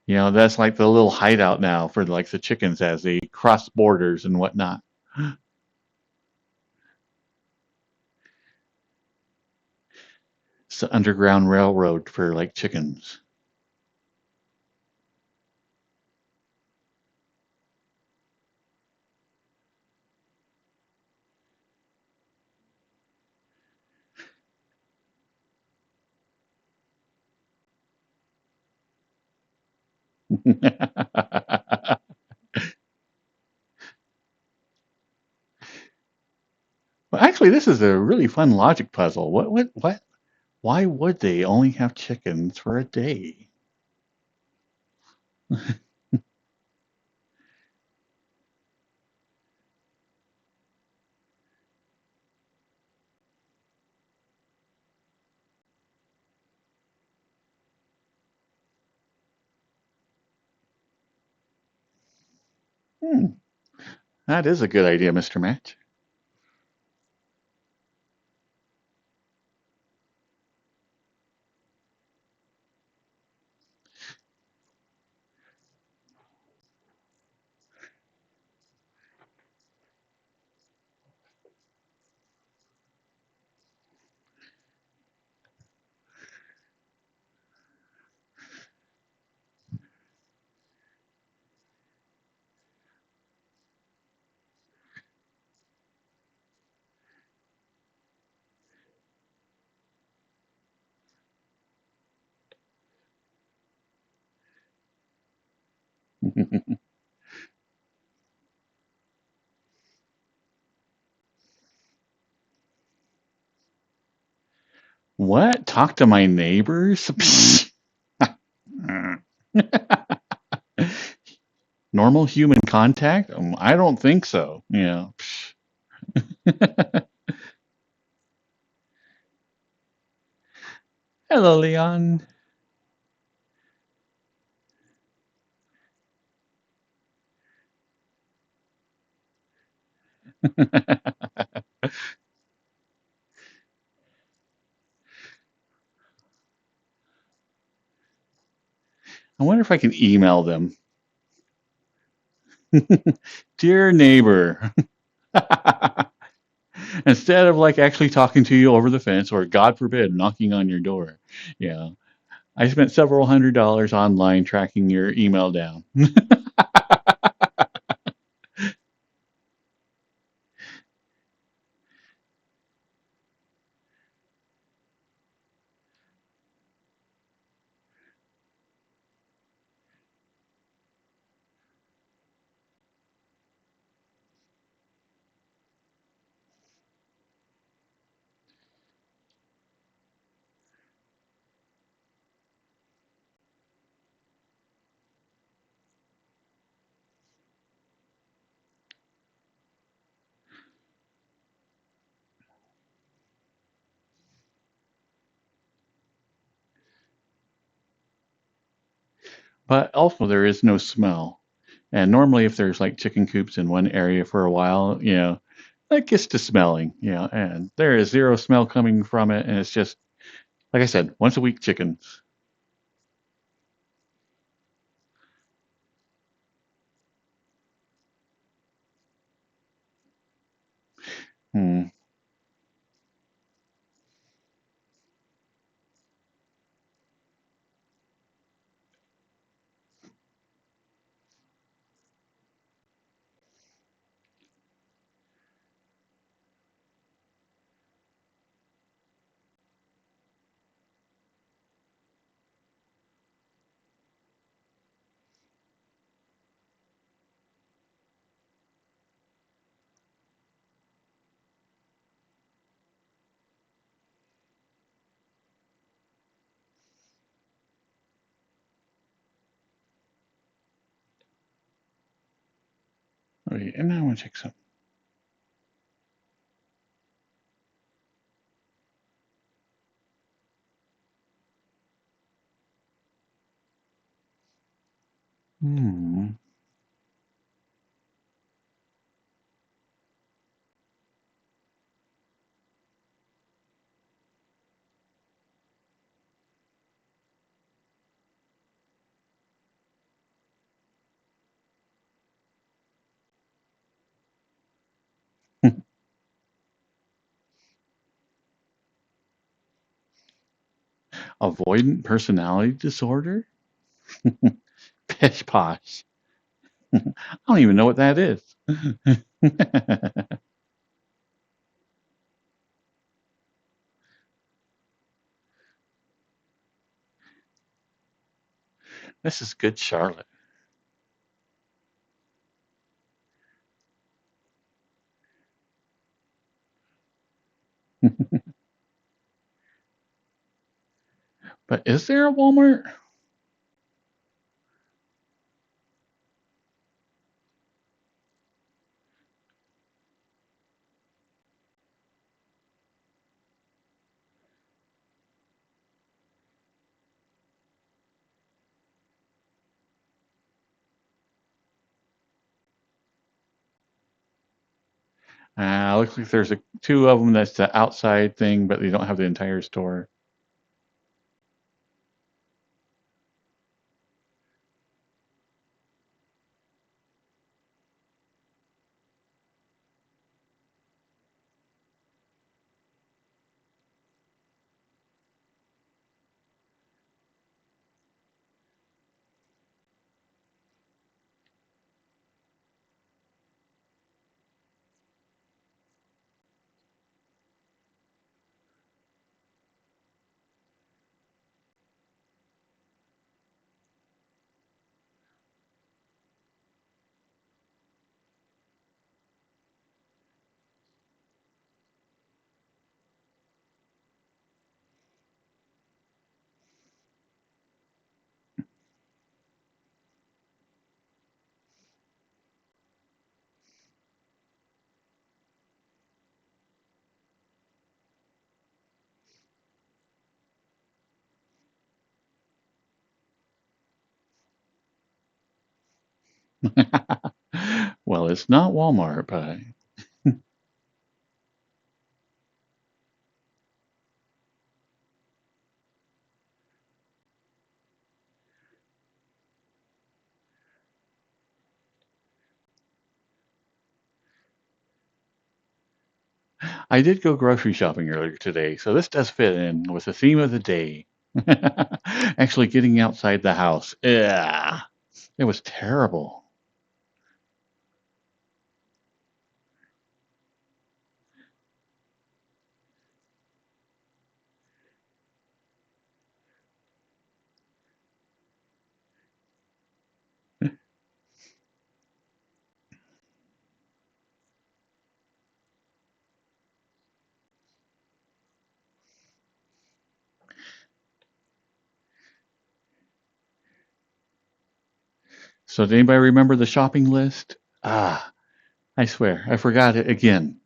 That's like the little hideout now for like the chickens as they cross borders and whatnot. It's the underground railroad for like chickens. Well, actually, this is a really fun logic puzzle. What? Why would they only have chickens for a day? Hmm, that is a good idea, Mr. Match. What? Talk to my neighbors? Normal human contact? I don't think so. Hello, Leon. I wonder if I can email them. Dear neighbor, instead of like actually talking to you over the fence or God forbid knocking on your door, yeah, I spent several $100s online tracking your email down. But also, there is no smell. And normally, if there's like chicken coops in one area for a while, it gets to smelling, and there is zero smell coming from it. And it's just, like I said, once a week chickens. Hmm. Okay, and now I want to check some. Hmm. Avoidant personality disorder? Pish posh. I don't even know what that is. This is good, Charlotte. But is there a Walmart? Looks like there's two of them that's the outside thing, but they don't have the entire store. Well, it's not Walmart, but I did go grocery shopping earlier today, so this does fit in with the theme of the day. Actually, getting outside the house. Yeah, it was terrible. So, did anybody remember the shopping list? I swear, I forgot it again.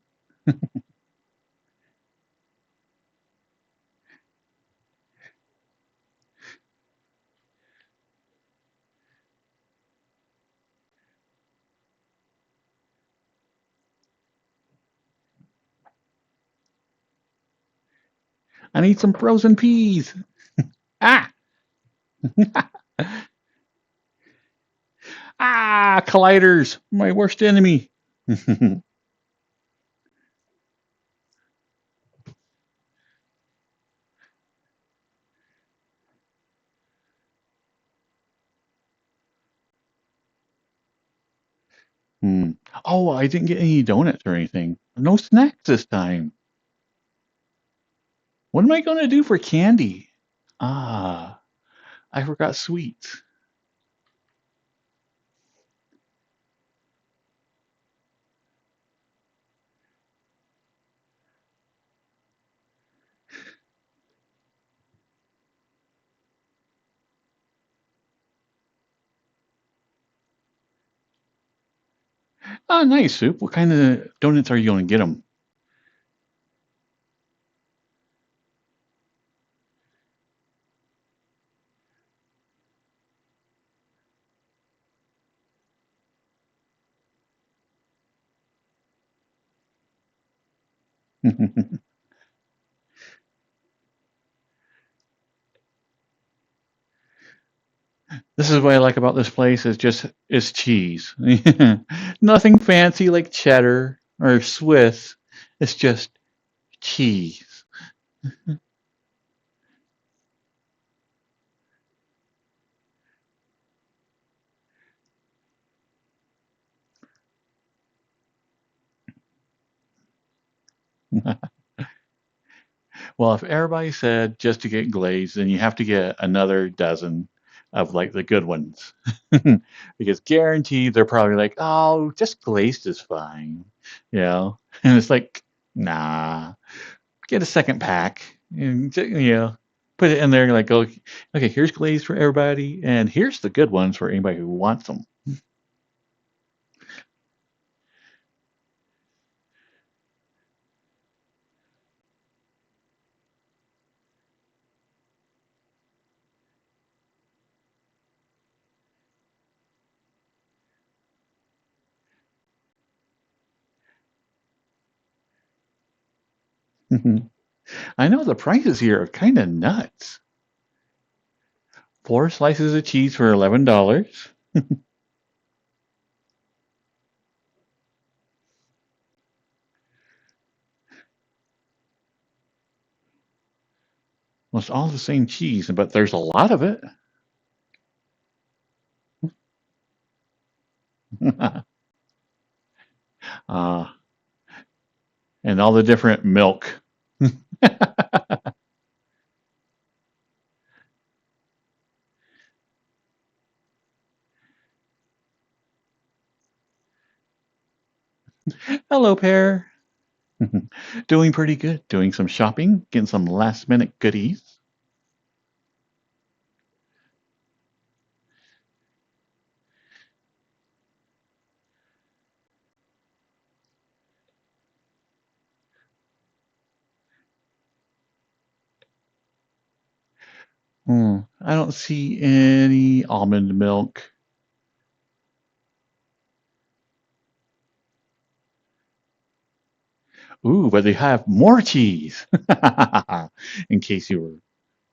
I need some frozen peas. Ah, colliders, my worst enemy. Hmm. Oh, I didn't get any donuts or anything. No snacks this time. What am I going to do for candy? Ah, I forgot sweets. Ah, nice soup. What kind of donuts are you going to get them? This is what I like about this place is just it's cheese. Nothing fancy like cheddar or Swiss. It's just cheese. Well, if everybody said just to get glazed, then you have to get another dozen of like the good ones. Because guaranteed they're probably like, oh, just glazed is fine. You know? And it's like, nah, get a second pack and put it in there like, okay, here's glazed for everybody, and here's the good ones for anybody who wants them. I know the prices here are kind of nuts. Four slices of cheese for $11. Well, it's all the same cheese, but there's a lot of it. uh, and all the different milk. Hello, Pear. Doing pretty good. Doing some shopping, getting some last minute goodies. I don't see any almond milk. Ooh, but they have more cheese. In case you were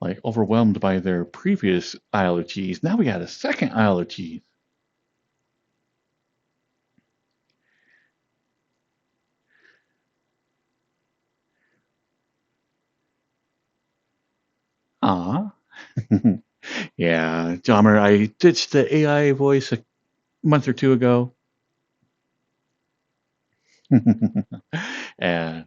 like overwhelmed by their previous aisle of cheese. Now we got a second aisle of cheese. Ah. Yeah, Jommer, I ditched the AI voice a month or two ago. And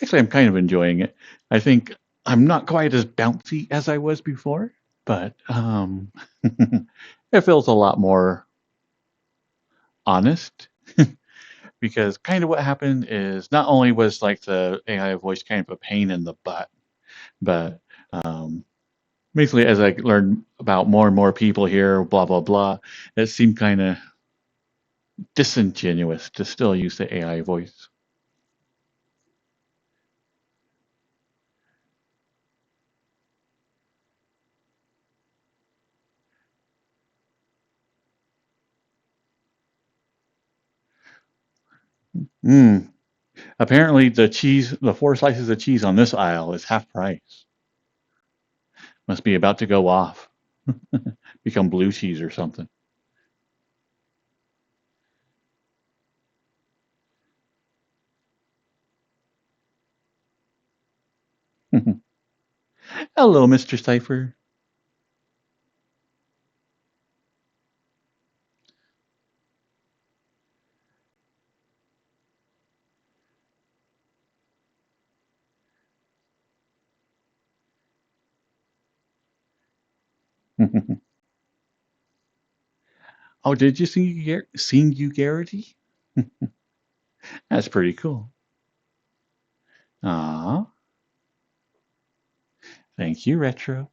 actually, I'm kind of enjoying it. I think I'm not quite as bouncy as I was before, but it feels a lot more honest because kind of what happened is not only was like the AI voice kind of a pain in the butt, but um, basically as I learned about more and more people here, blah blah blah, it seemed kind of disingenuous to still use the AI voice. Mm. Apparently, the 4 slices of cheese on this aisle is half price. Must be about to go off, become blue cheese or something. Hello, Mr. Cipher. Oh, did you Singularity? That's pretty cool. Ah, thank you, Retro.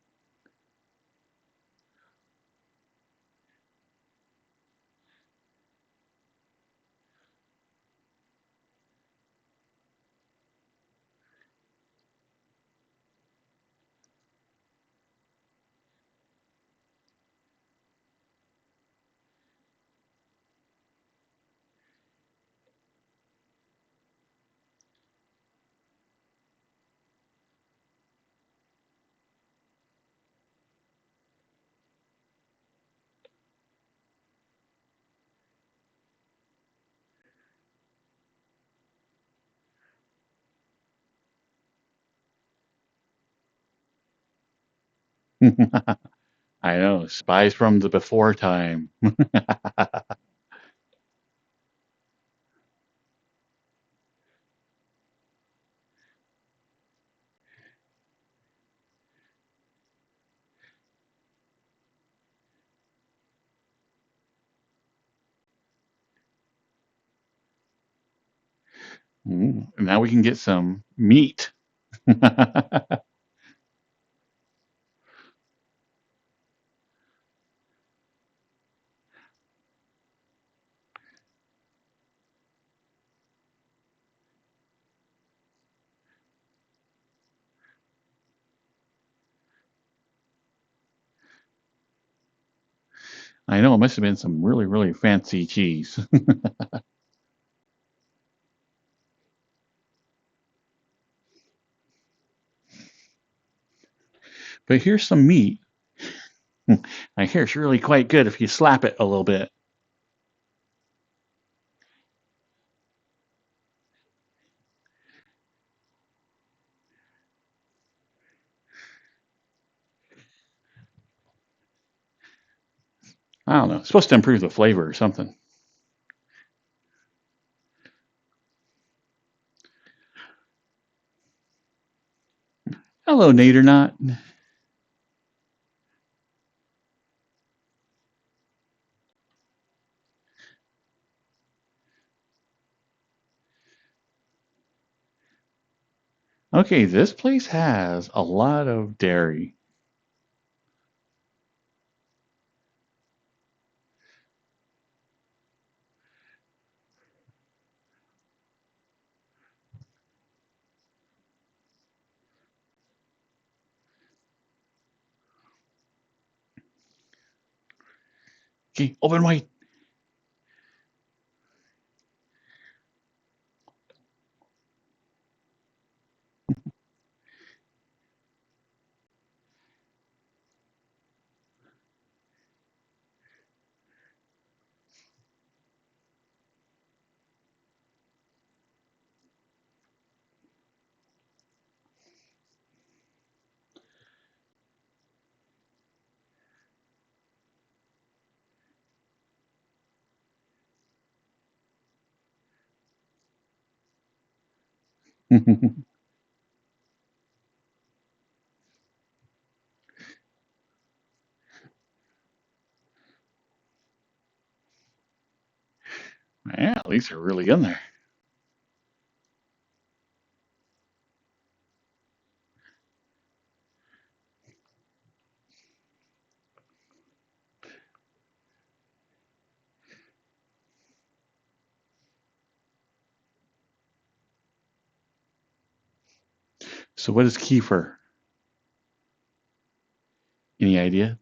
I know, spies from the before time. Now we can get some meat. I know it must have been some really, really fancy cheese. But here's some meat. I hear it's really quite good if you slap it a little bit. I don't know. It's supposed to improve the flavor or something. Hello, Nader Not. Okay, this place has a lot of dairy. Okay, open wide. Yeah, at least they're really in there. So what is kefir? Any idea?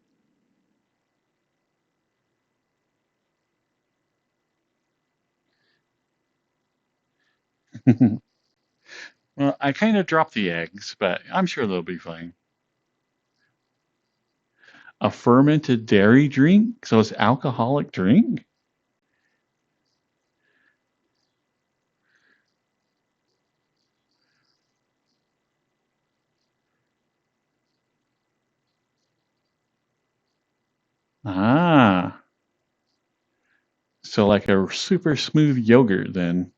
Well, I kind of dropped the eggs, but I'm sure they'll be fine. A fermented dairy drink, so it's alcoholic drink? Ah, so like a super smooth yogurt then.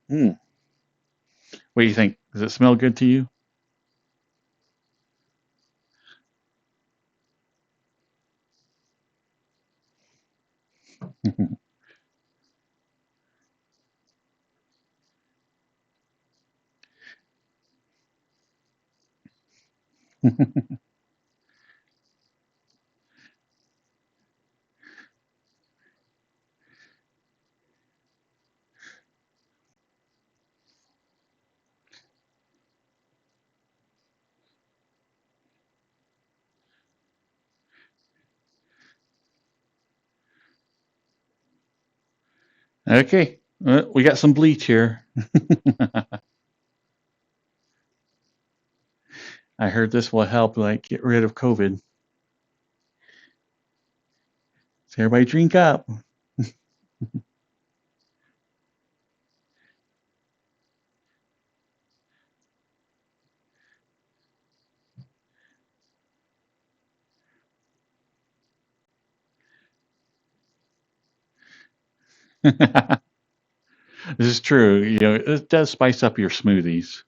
Hmm. What do you think? Does it smell good to you? Okay, we got some bleach here. I heard this will help like get rid of COVID. So everybody drink up. This is true. You know, it does spice up your smoothies.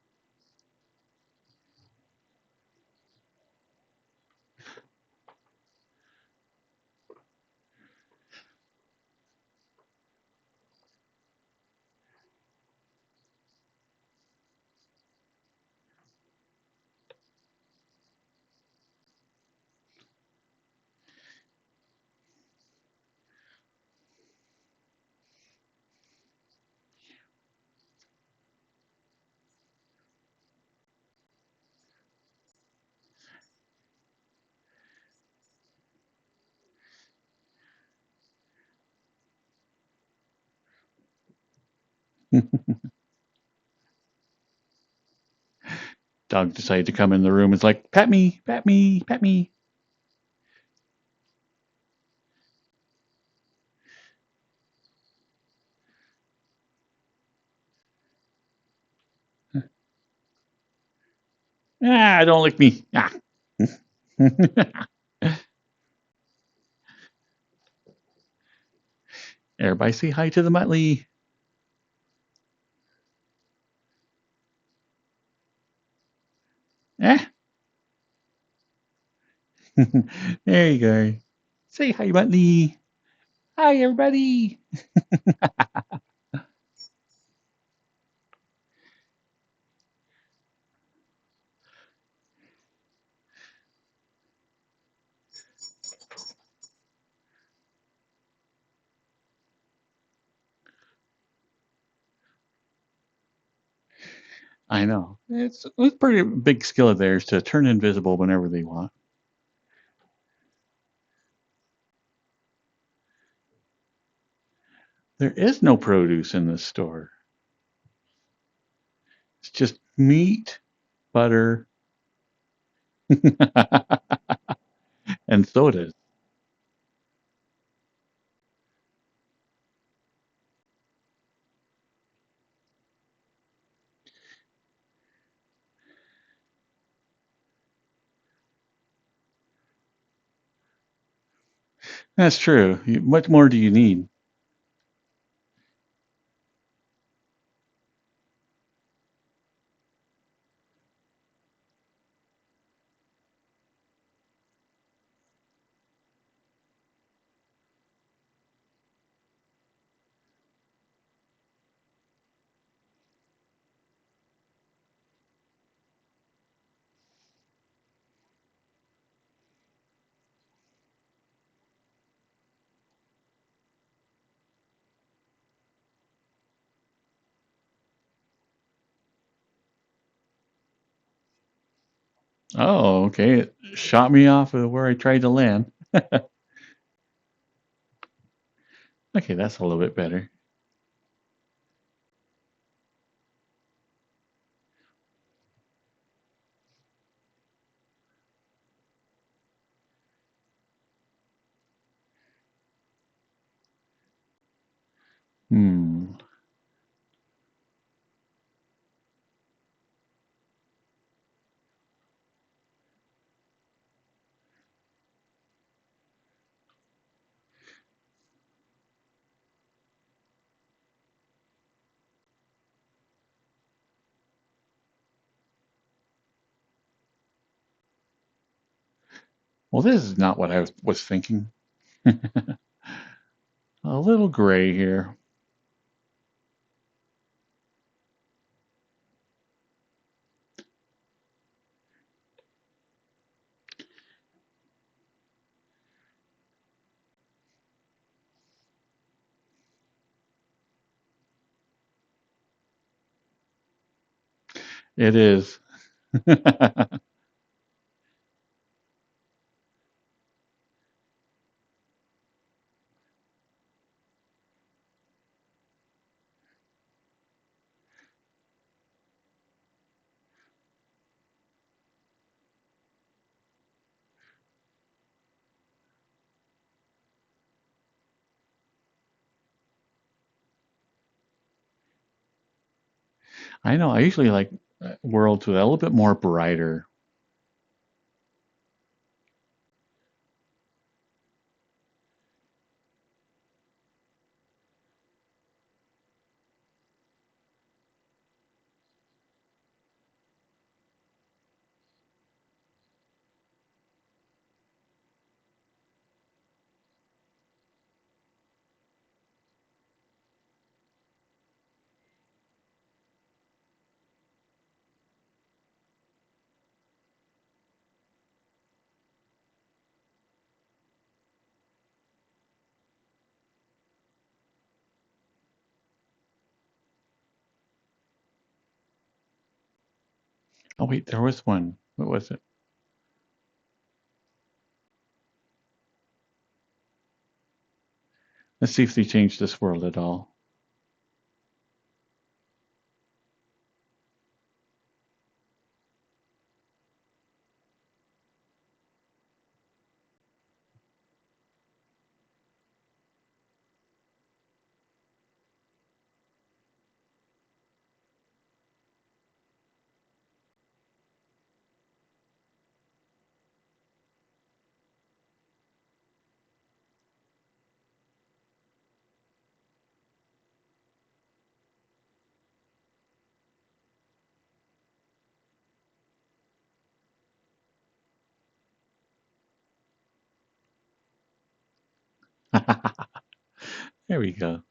Dog decided to come in the room. It's like, pet me, pet me, pet me. Ah, don't lick me. Ah. Everybody say hi to the Muttley. Eh? There you go. Say hi, Muttley. Hi, everybody. I know. It's pretty big skill of theirs to turn invisible whenever they want. There is no produce in this store. It's just meat, butter, and sodas. That's true. What more do you need? Oh, okay. It shot me off of where I tried to land. Okay, that's a little bit better. Hmm. Well, this is not what I was thinking. A little gray here. It is. I know. I usually like worlds with a little bit more brighter. Oh wait, there was one. What was it? Let's see if they changed this world at all. There we go.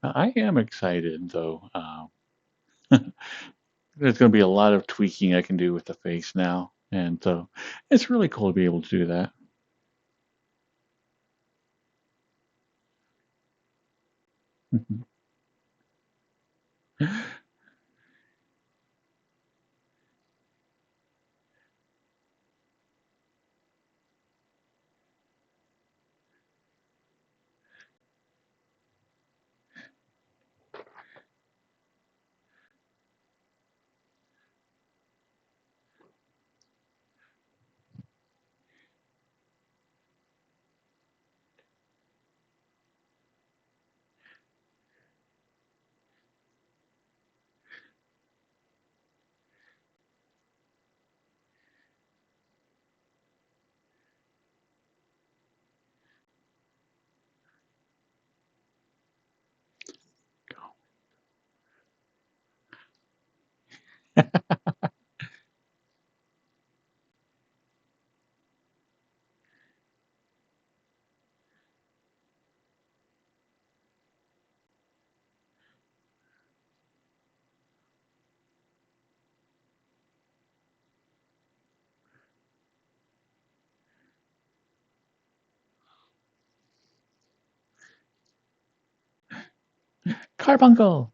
I am excited though. There's going to be a lot of tweaking I can do with the face now, and so it's really cool to be able to do that. Carbuncle.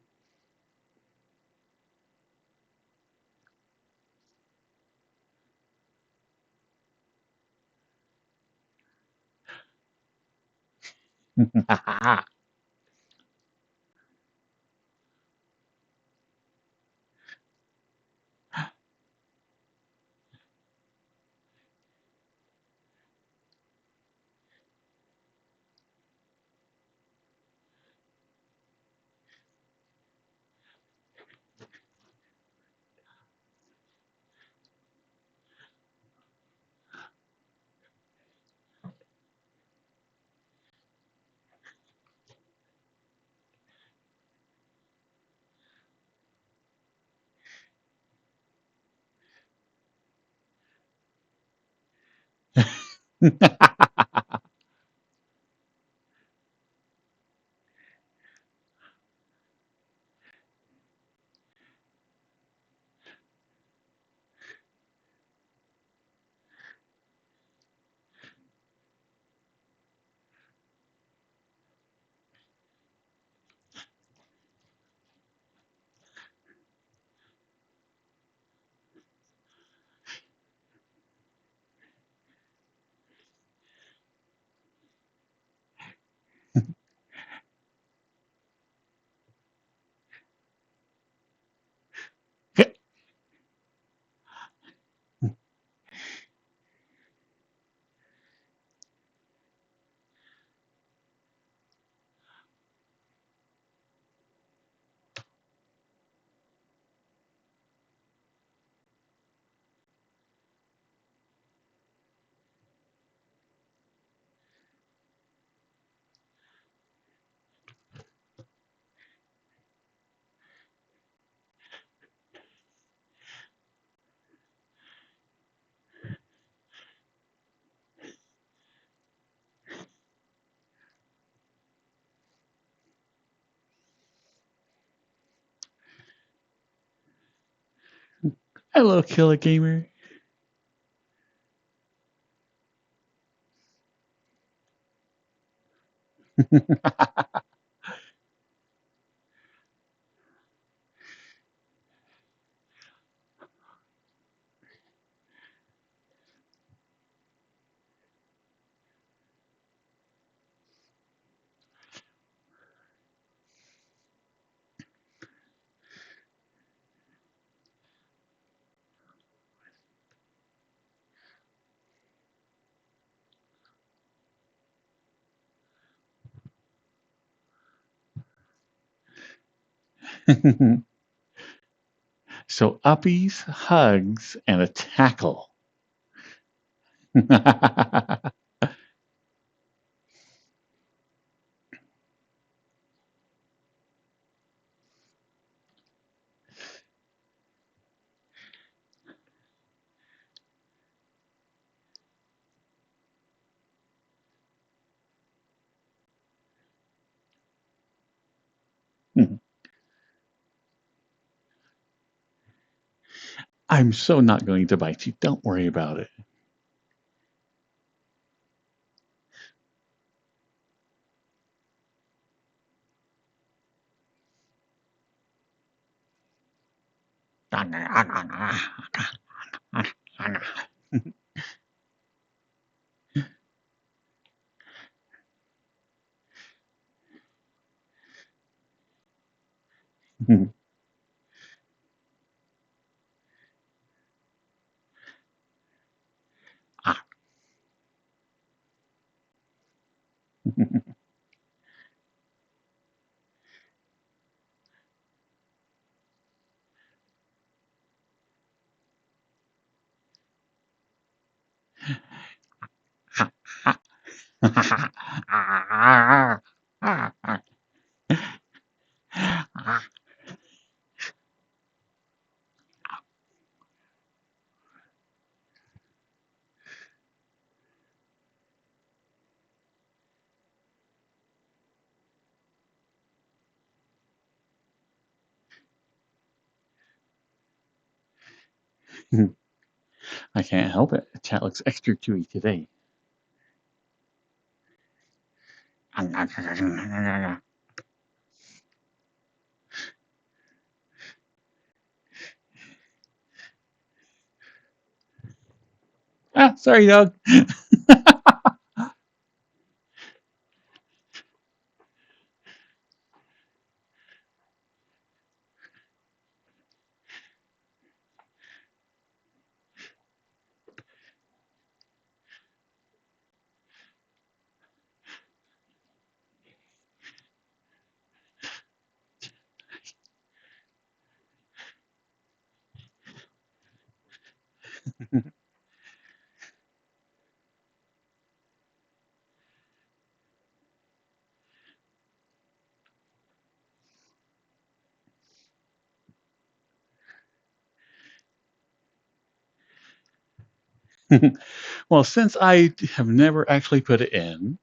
Hello, Killer Gamer. So uppies, hugs, and a tackle. I'm so not going to bite you. Don't worry about it. I can't help it. The chat looks extra chewy today. Ah, sorry, dog. Well, since I have never actually put it in,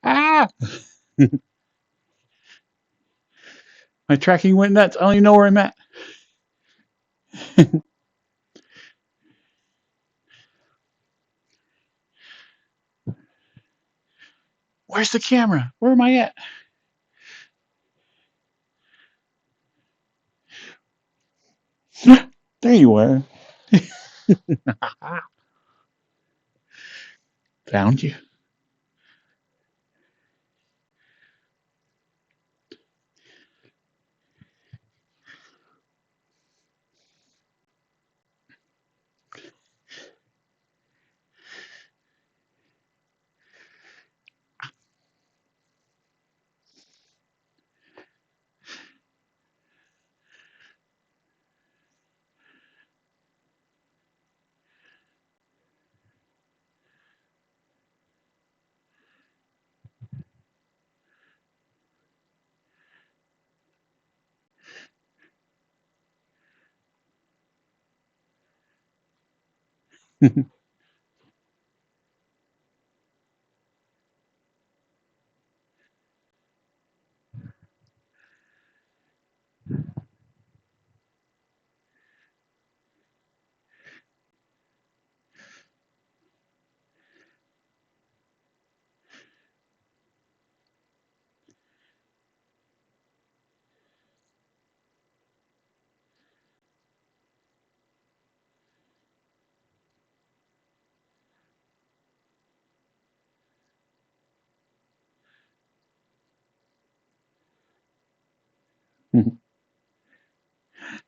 ah, my tracking went nuts. I don't even know where I'm at. Where's the camera? Where am I at? There you are. Found you.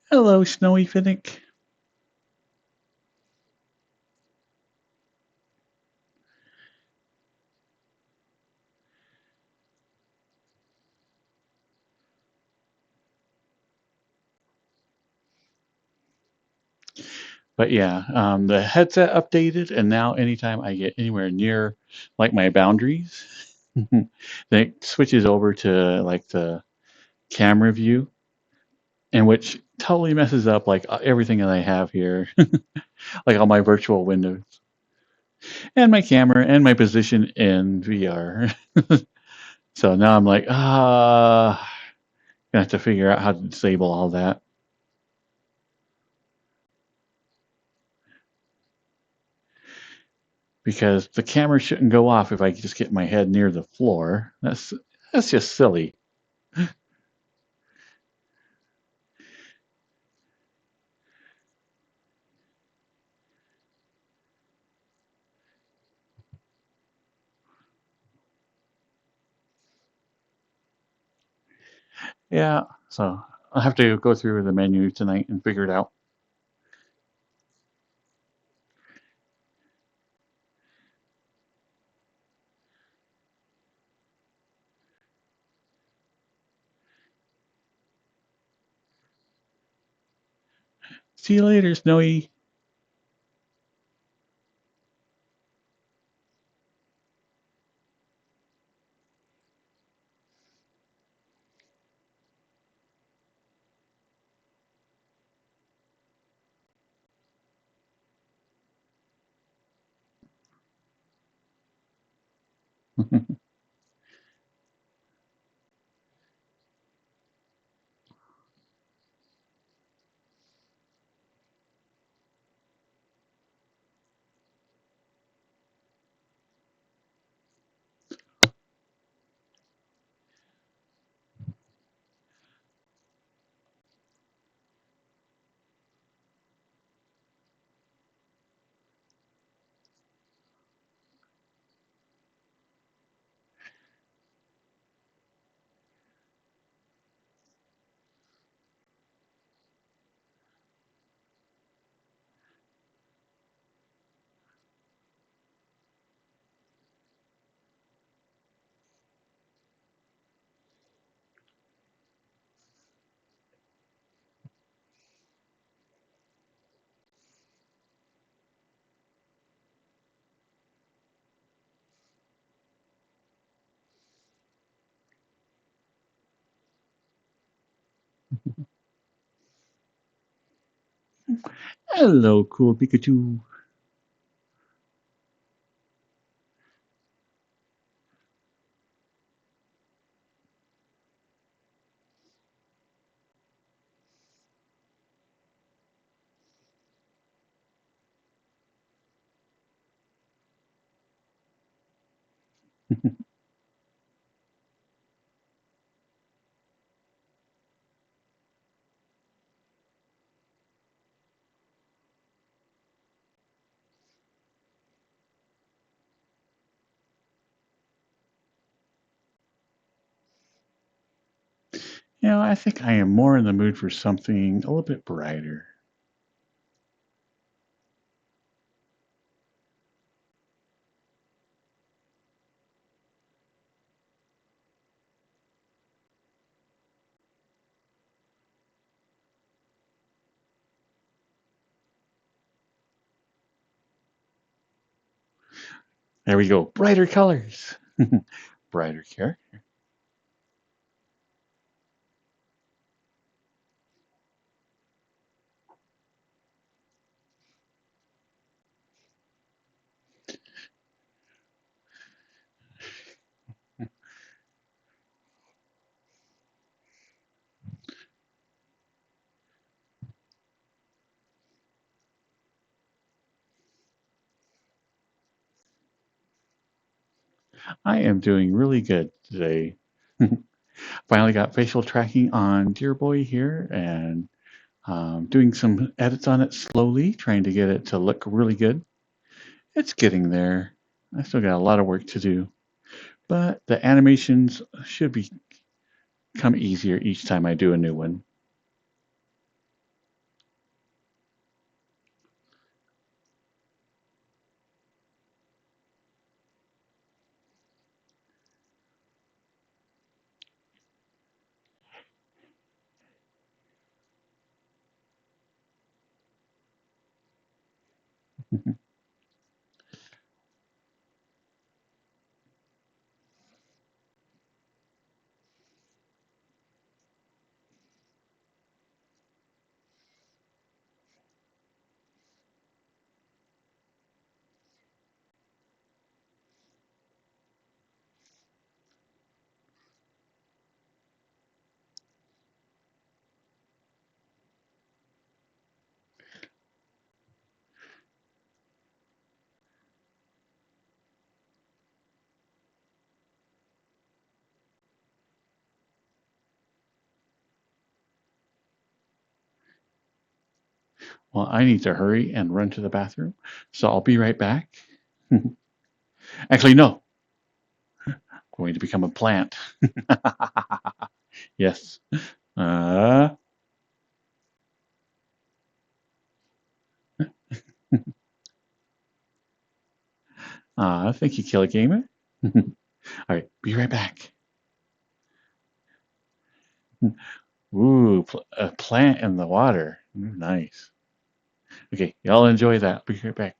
Hello, Snowy Finnick. But yeah, the headset updated, and now anytime I get anywhere near like my boundaries, then it switches over to like the camera view, and which totally messes up like everything that I have here, like all my virtual windows, and my camera, and my position in VR. So now I'm like, gonna have to figure out how to disable all that. Because the camera shouldn't go off if I just get my head near the floor. That's just silly. Yeah, so I'll have to go through the menu tonight and figure it out. See you later, Snowy. Hello, cool Pikachu. I think I am more in the mood for something a little bit brighter. There we go. Brighter colors. Brighter care. I am doing really good today. Finally got facial tracking on Dear Boy here and doing some edits on it slowly, trying to get it to look really good. It's getting there. I still got a lot of work to do, but the animations should become easier each time I do a new one. Well, I need to hurry and run to the bathroom, so I'll be right back. Actually, no, I'm going to become a plant. Yes. Uh, thank you, Killer Gamer. All right, be right back. Ooh, a plant in the water. Ooh, nice. Okay, y'all enjoy that. Be right back.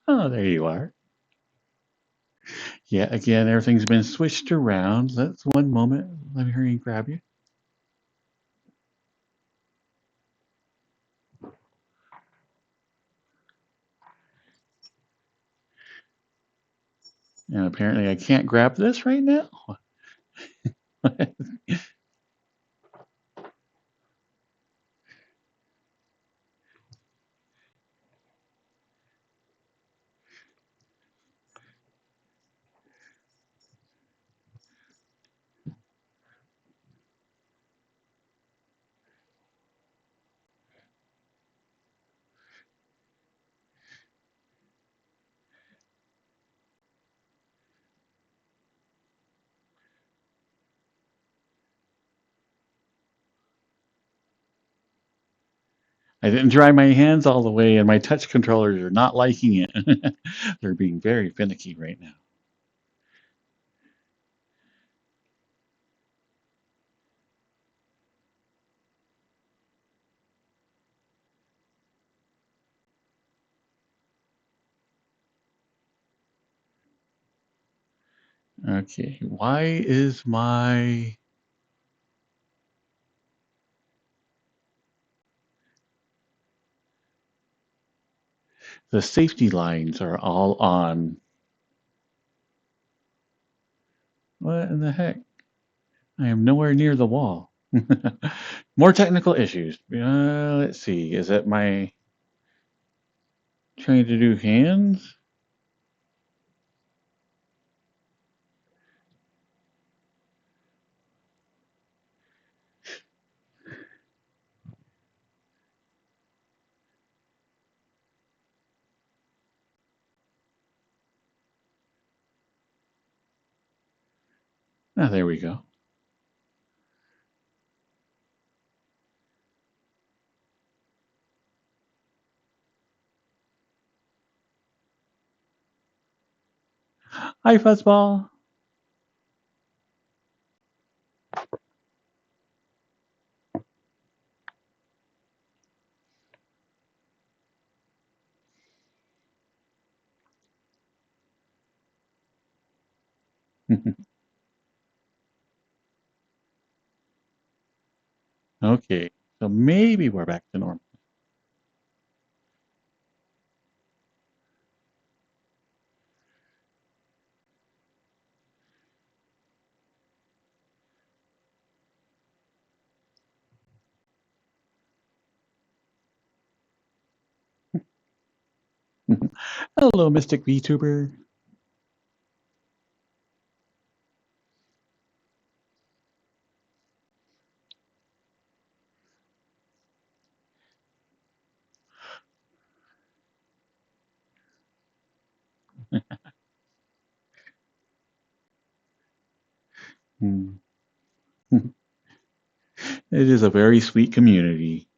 Oh, there you are. Yeah, again, everything's been switched around. Let's one moment. Let me hurry and grab you. And apparently I can't grab this right now. I didn't dry my hands all the way, and my touch controllers are not liking it. They're being very finicky right now. Okay, why is the safety lines are all on? What in the heck? I am nowhere near the wall. More technical issues. Let's see. Is it my trying to do hands? Ah, there we go. Hi, Fuzzball. Okay, so maybe we're back to normal. Hello, Mystic VTuber. Hmm. It is a very sweet community.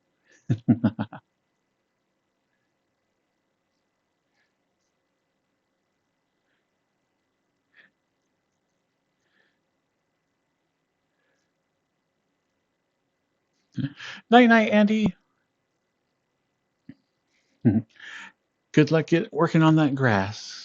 Night night, Andy. Good luck working on that grass.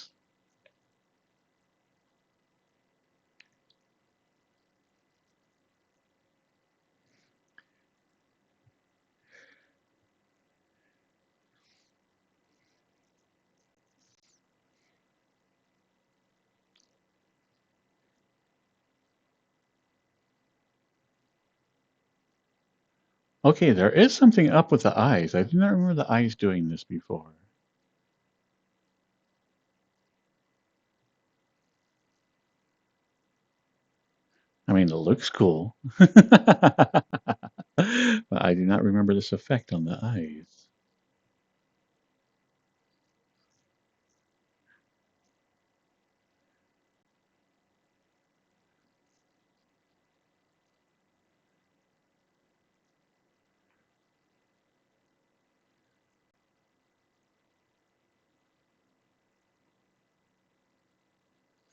Okay, there is something up with the eyes. I do not remember the eyes doing this before. I mean, it looks cool. But I do not remember this effect on the eyes.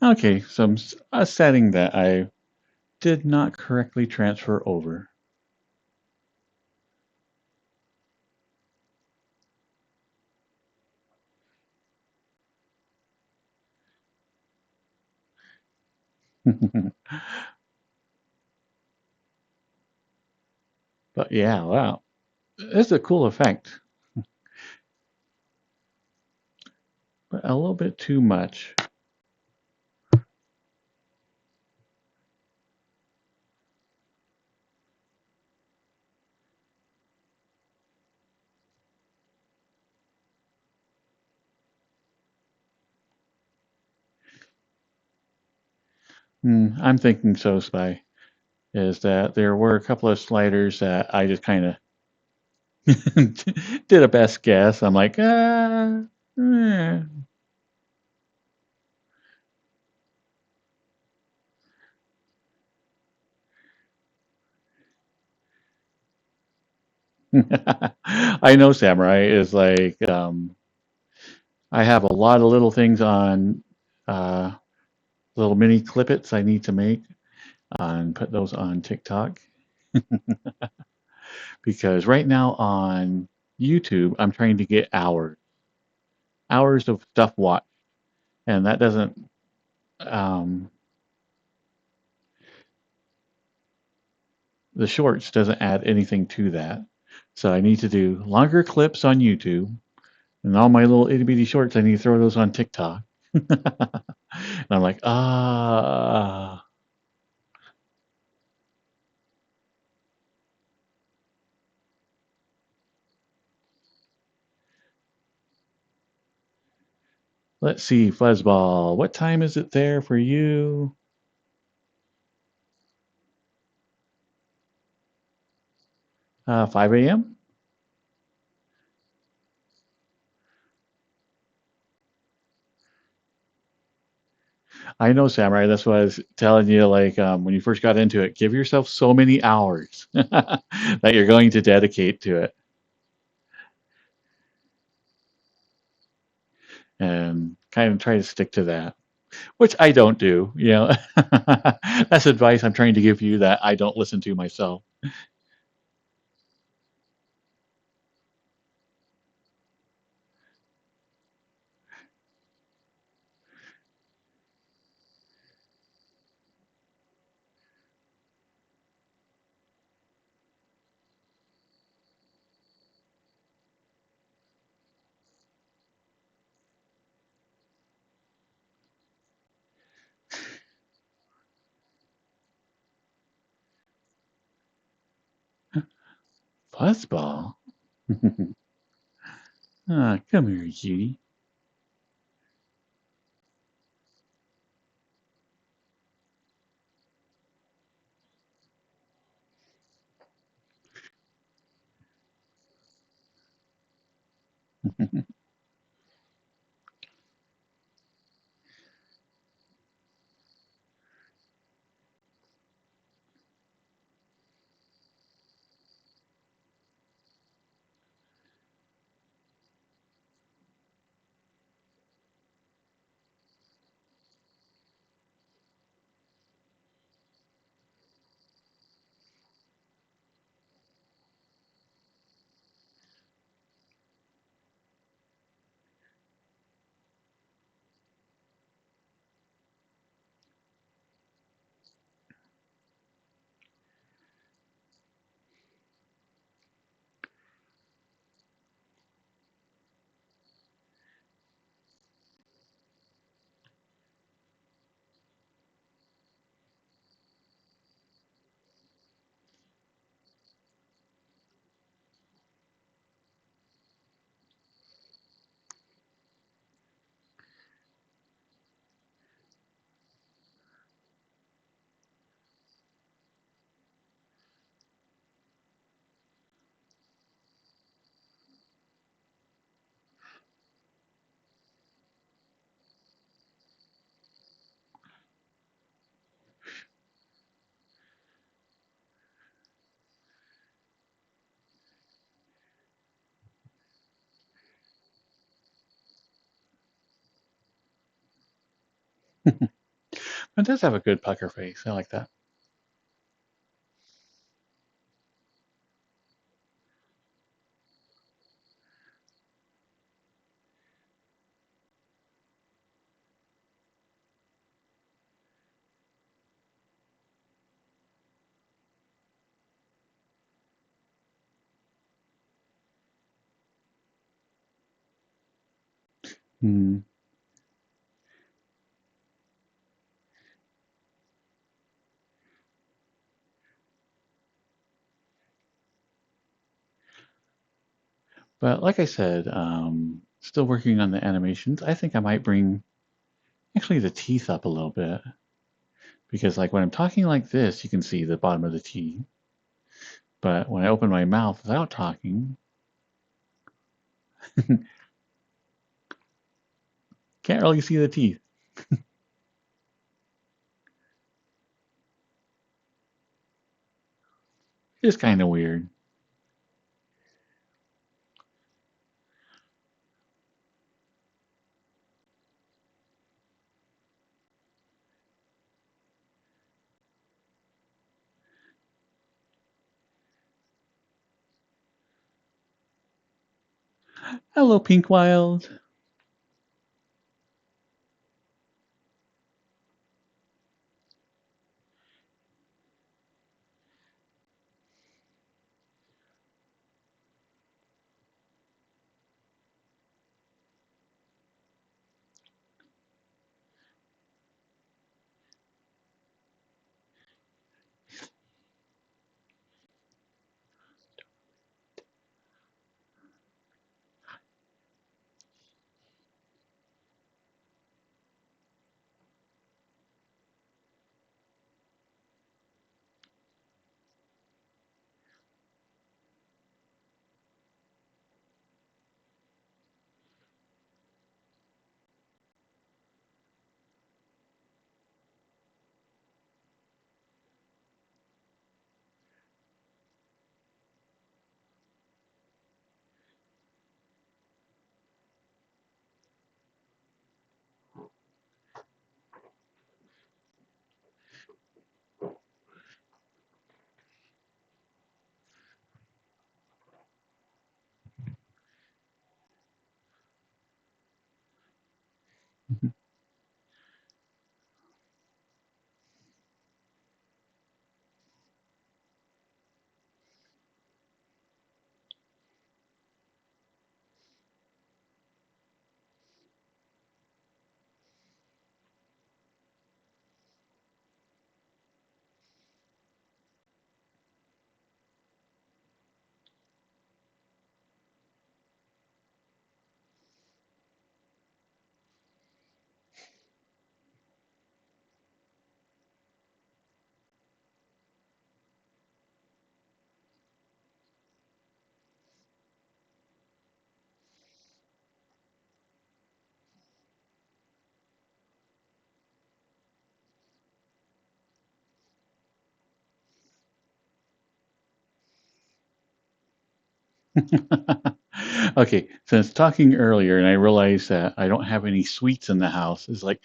Okay, so a setting that I did not correctly transfer over. But yeah, wow. It's a cool effect, but a little bit too much. I'm thinking so, Spy, is that there were a couple of sliders that I just kind of did a best guess. I'm like, eh. I know Samurai is like, I have a lot of little things on uh, little mini clippets I need to make and put those on TikTok because right now on YouTube, I'm trying to get hours of stuff watched, and that doesn't, um, the shorts doesn't add anything to that. So I need to do longer clips on YouTube, and all my little itty bitty shorts, I need to throw those on TikTok. And I'm like, let's see, Fuzzball, what time is it there for you? 5 a.m.? I know, Samurai. That's why I was telling you, like, when you first got into it, give yourself so many hours that you're going to dedicate to it, and kind of try to stick to that, which I don't do. That's advice I'm trying to give you that I don't listen to myself. Fuzzball? Come here, cutie. It does have a good pucker face. I like that. Hmm. But like I said, still working on the animations. I think I might bring actually the teeth up a little bit because like when I'm talking like this, you can see the bottom of the teeth. But when I open my mouth without talking, can't really see the teeth. It's kind of weird. Hello, Pink Wild. Okay, since talking earlier and I realized that I don't have any sweets in the house, it's like,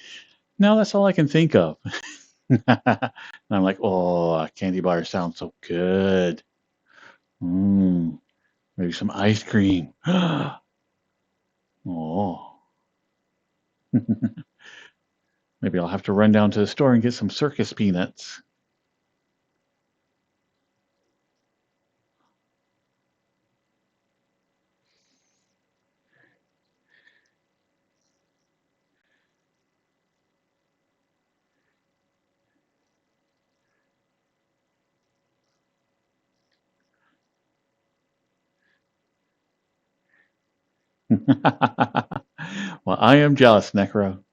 no, that's all I can think of. And I'm like, oh, a candy bar sounds so good. Mmm, maybe some ice cream. Oh, maybe I'll have to run down to the store and get some circus peanuts. Well, I am jealous, Necro.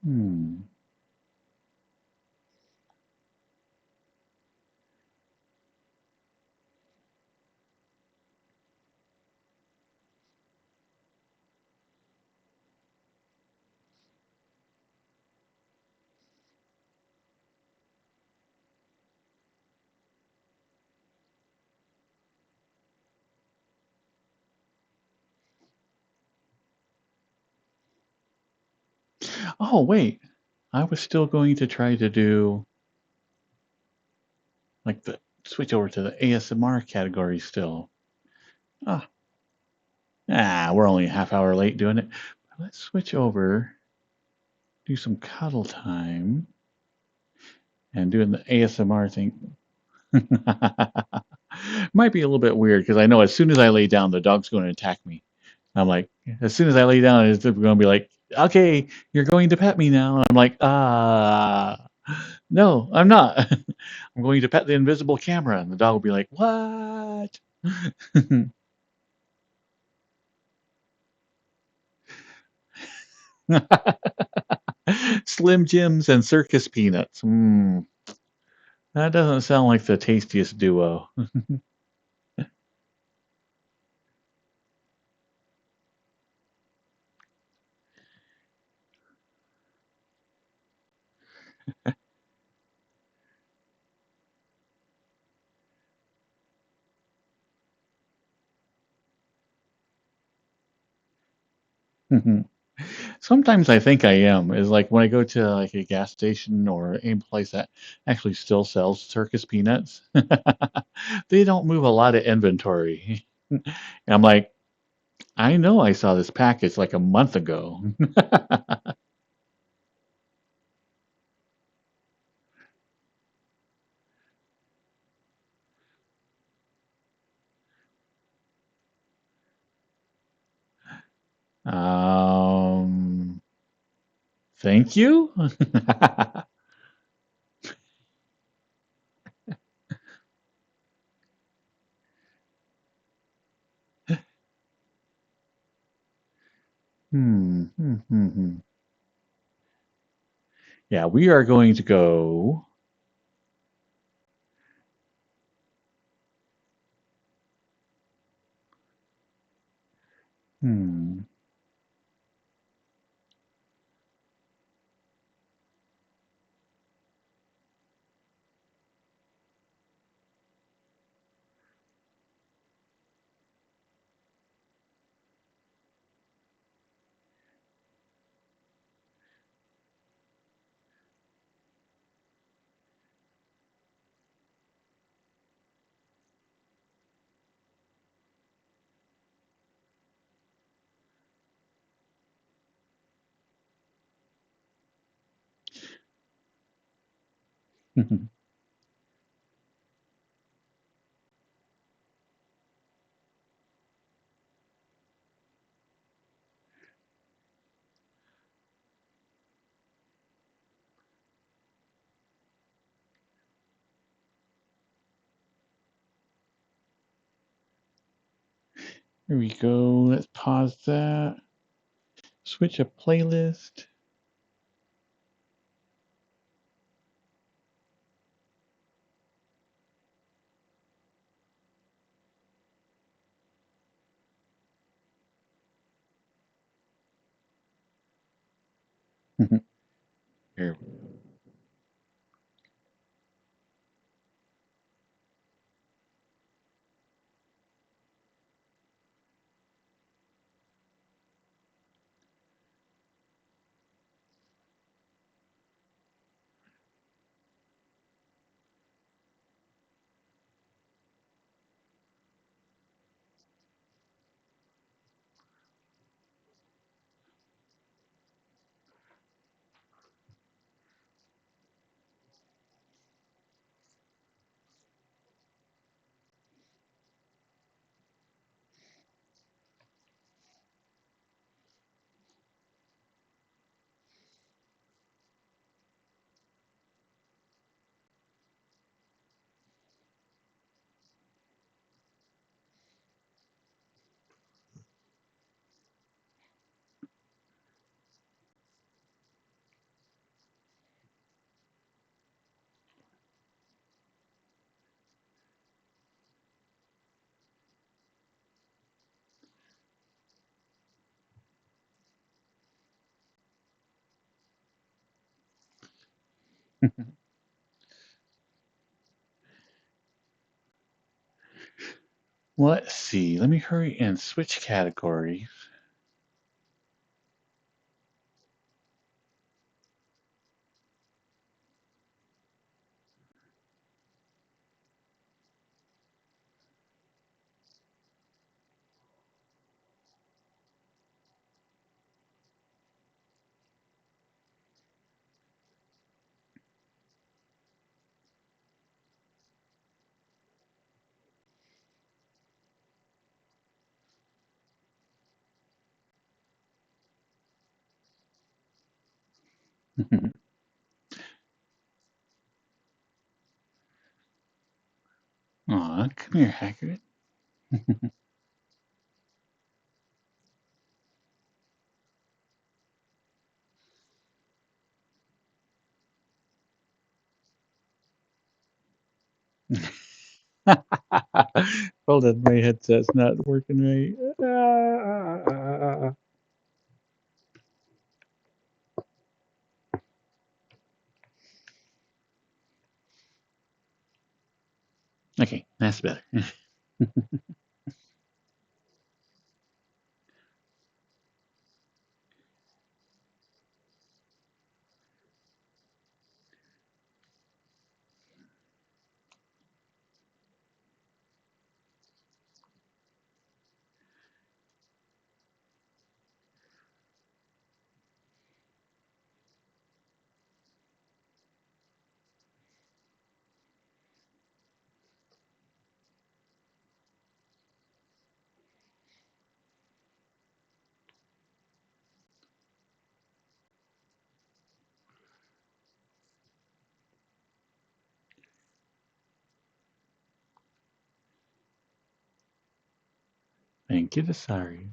Hmm. Oh, wait. I was still going to try to do like the switch over to the ASMR category still. Ah, we're only a half hour late doing it. Let's switch over, do some cuddle time, and doing the ASMR thing. Might be a little bit weird because I know as soon as I lay down, the dog's going to attack me. I'm like, as soon as I lay down, it's going to be like, okay, you're going to pet me now. I'm like, no, I'm not. I'm going to pet the invisible camera. And the dog will be like, what? Slim Jims and circus peanuts. That doesn't sound like the tastiest duo. Sometimes I think I am. Is like when I go to like a gas station or any place that actually still sells circus peanuts, they don't move a lot of inventory. And I'm like, I know I saw this package like a month ago. Um, thank you. Hmm. Yeah, we are going to go. Hmm. Here we go. Let's pause that. Switch a playlist. Here. Let's see. Let me hurry and switch categories. Aw, come here, Hagrid. Hold on, my headset's not working right. Okay, that's better. Thank you, sorry.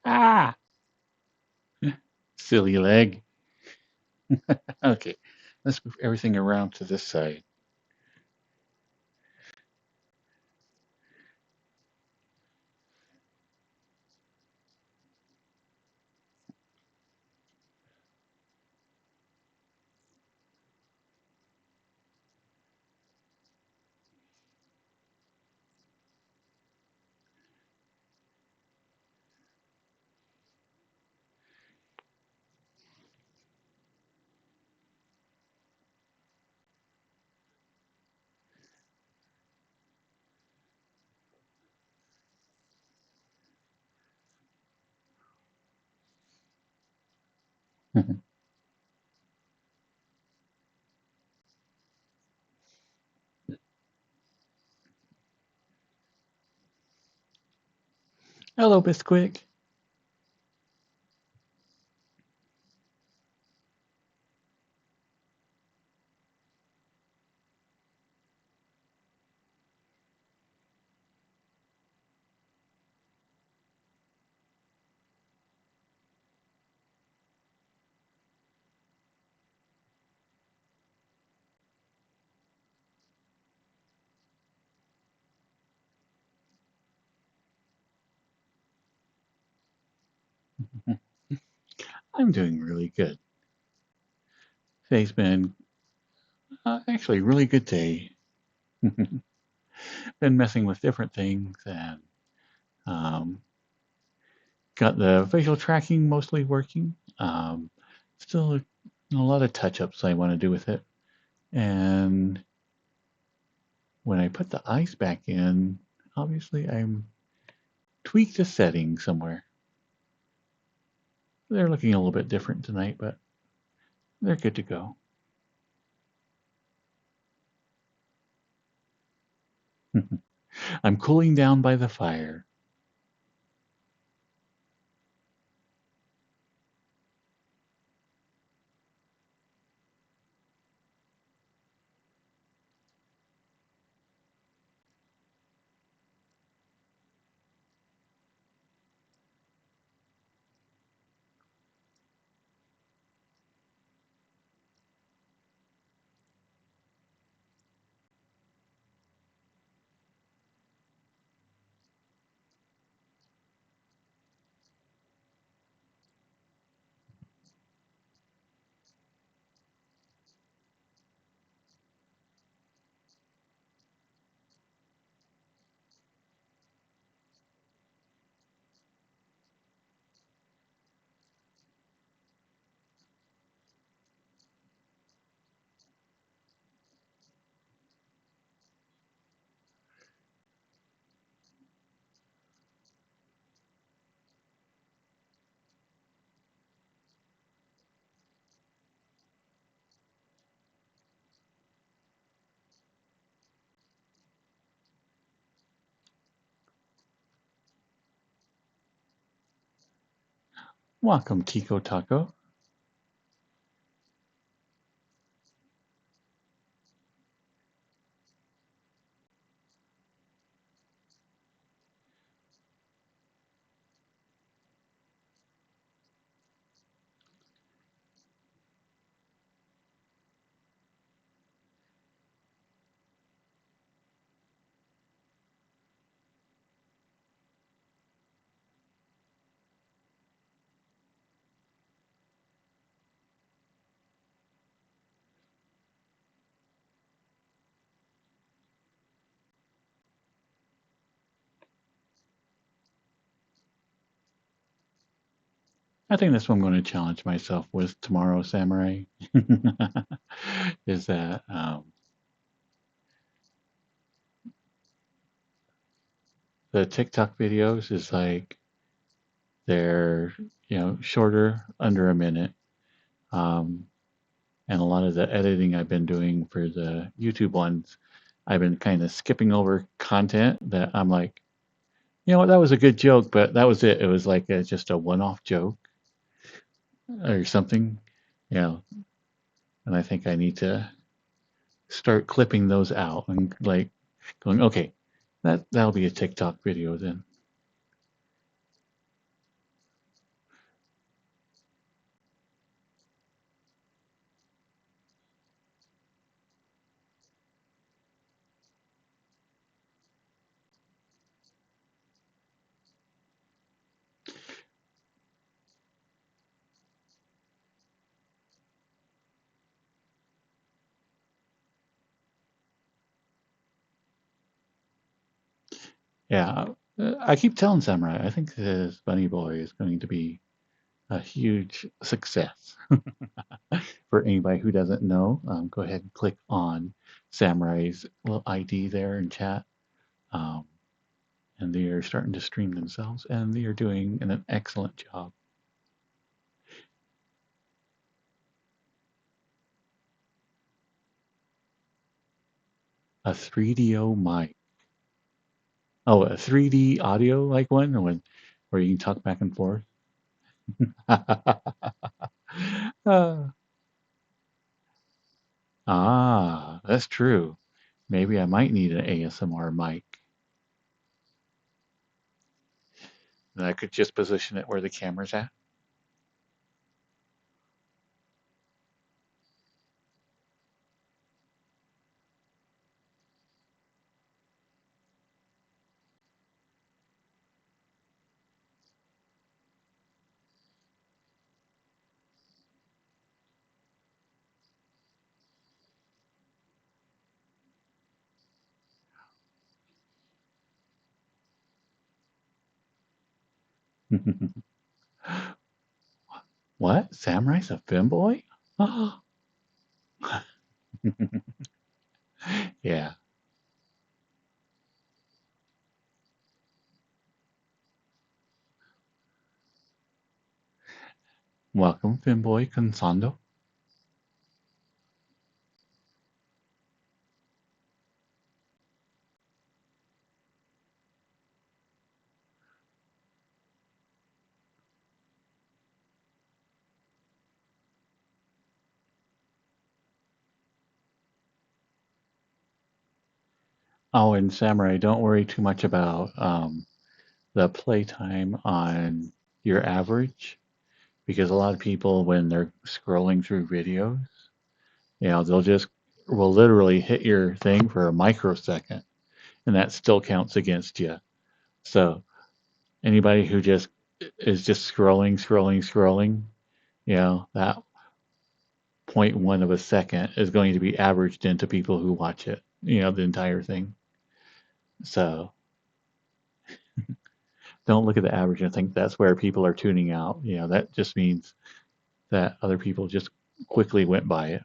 Ah, silly leg. Okay, let's move everything around to this side. Hello, Bisquick. I'm doing really good. Today's been actually a really good day. Been messing with different things and um, got the visual tracking mostly working. Still a lot of touch-ups I want to do with it. And when I put the ice back in, obviously I'm tweaked the setting somewhere. They're looking a little bit different tonight, but they're good to go. I'm cooling down by the fire. Welcome, Tico Taco. I think that's what I'm going to challenge myself with tomorrow, Samurai. Is that the TikTok videos is like they're shorter, under a minute, um, and a lot of the editing I've been doing for the YouTube ones, I've been kind of skipping over content that I'm like, you know what, that was a good joke, but that was it. It was like just a one-off joke or something, you know. And I think I need to start clipping those out and like going, okay, that'll be a TikTok video then. Yeah, I keep telling Samurai, I think this Bunny Boy is going to be a huge success. For anybody who doesn't know, go ahead and click on Samurai's little ID there in chat. Um, and they are starting to stream themselves, and they are doing an excellent job. A 3DO mic. Oh, a 3D audio like one, where you can talk back and forth. Uh, that's true. Maybe I might need an ASMR mic. And I could just position it where the camera's at. What? Samurai's a femboy? Yeah. Welcome, femboy Consando. Oh, and Samurai, don't worry too much about the playtime on your average, because a lot of people, when they're scrolling through videos, they'll just will literally hit your thing for a microsecond, and that still counts against you. So anybody who just is just scrolling, that point one of a second is going to be averaged into people who watch it, the entire thing. So don't look at the average and think that's where people are tuning out. That just means that other people just quickly went by it.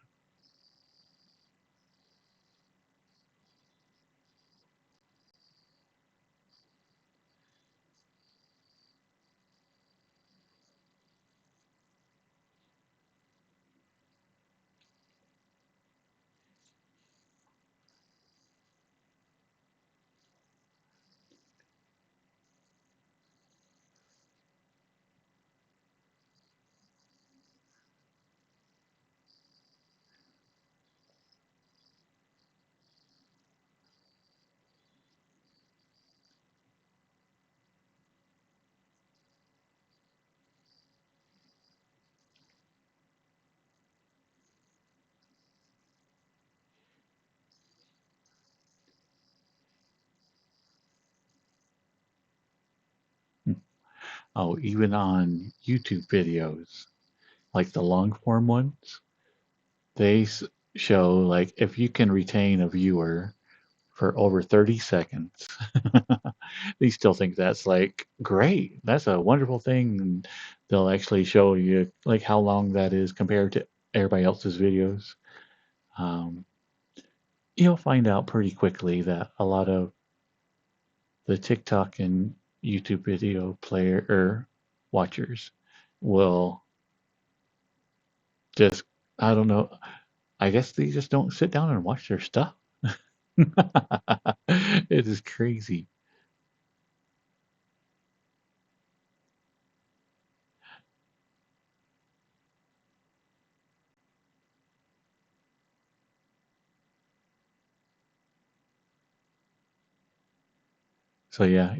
Oh, even on YouTube videos, like the long form ones, they show like if you can retain a viewer for over 30 seconds, they still think that's like great. That's a wonderful thing. And they'll actually show you like how long that is compared to everybody else's videos. Um, you'll find out pretty quickly that a lot of the TikTok and YouTube video player or watchers will just, I don't know, I guess they just don't sit down and watch their stuff. It is crazy. So yeah,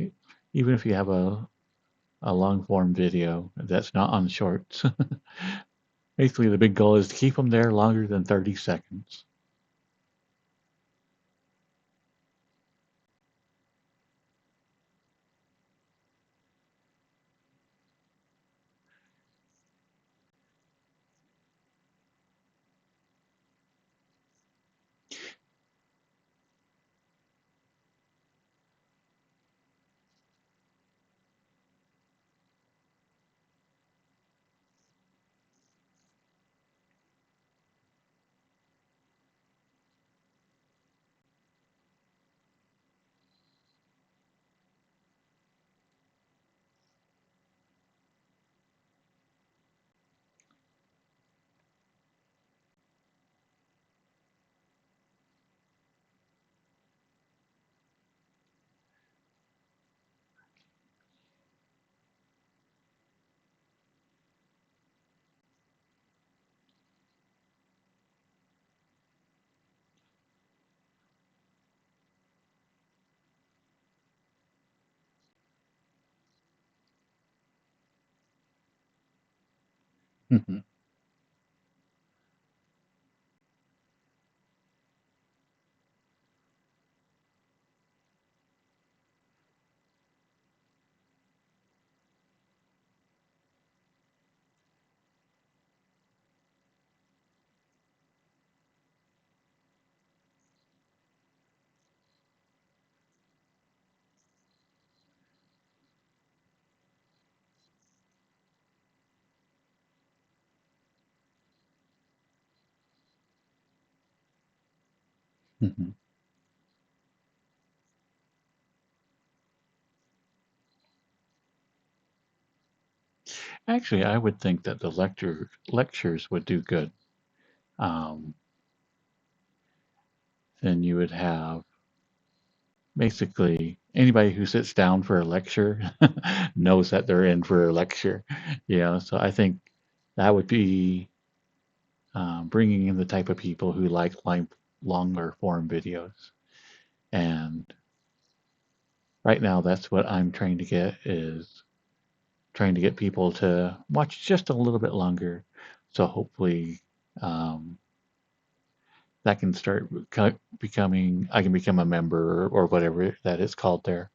even if you have a long form video that's not on shorts, basically the big goal is to keep them there longer than 30 seconds. Actually, I would think that the lectures would do good. Um, then you would have basically anybody who sits down for a lecture knows that they're in for a lecture. So I think that would be bringing in the type of people who like longer form videos. And right now, that's what I'm trying to get is trying to get people to watch just a little bit longer. So hopefully, um, that can start becoming, I can become a member or whatever that is called there.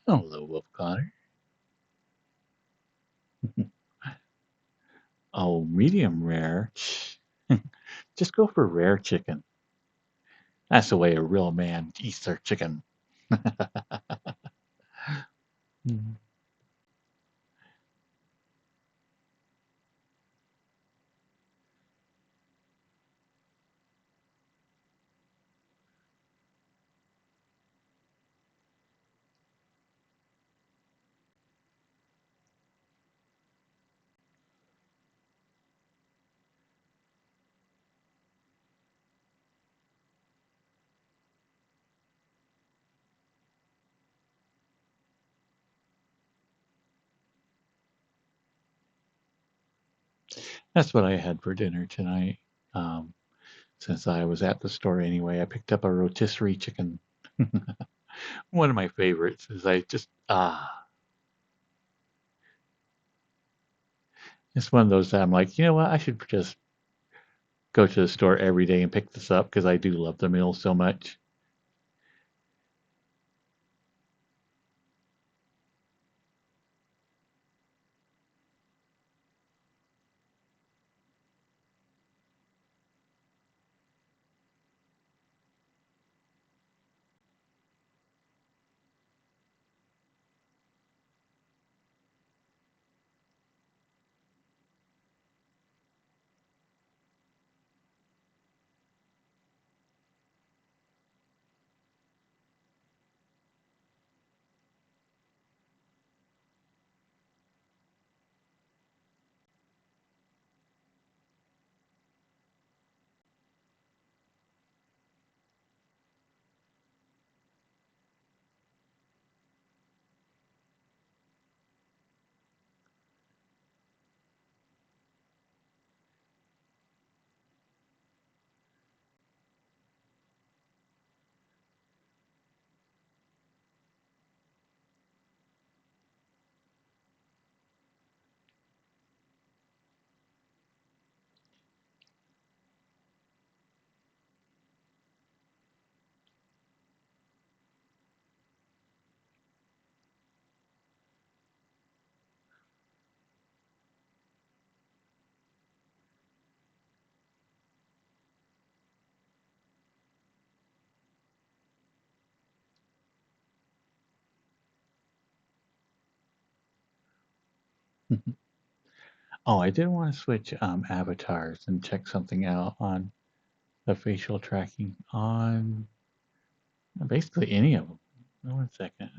Hello, Wolf Connor. Oh, medium rare. Just go for rare chicken. That's the way a real man eats their chicken. Mhm. That's what I had for dinner tonight. Um, since I was at the store anyway, I picked up a rotisserie chicken. One of my favorites is it's one of those that I'm like, you know what, I should just go to the store every day and pick this up because I do love the meal so much. Oh, I did want to switch avatars and check something out on the facial tracking on basically any of them. One second.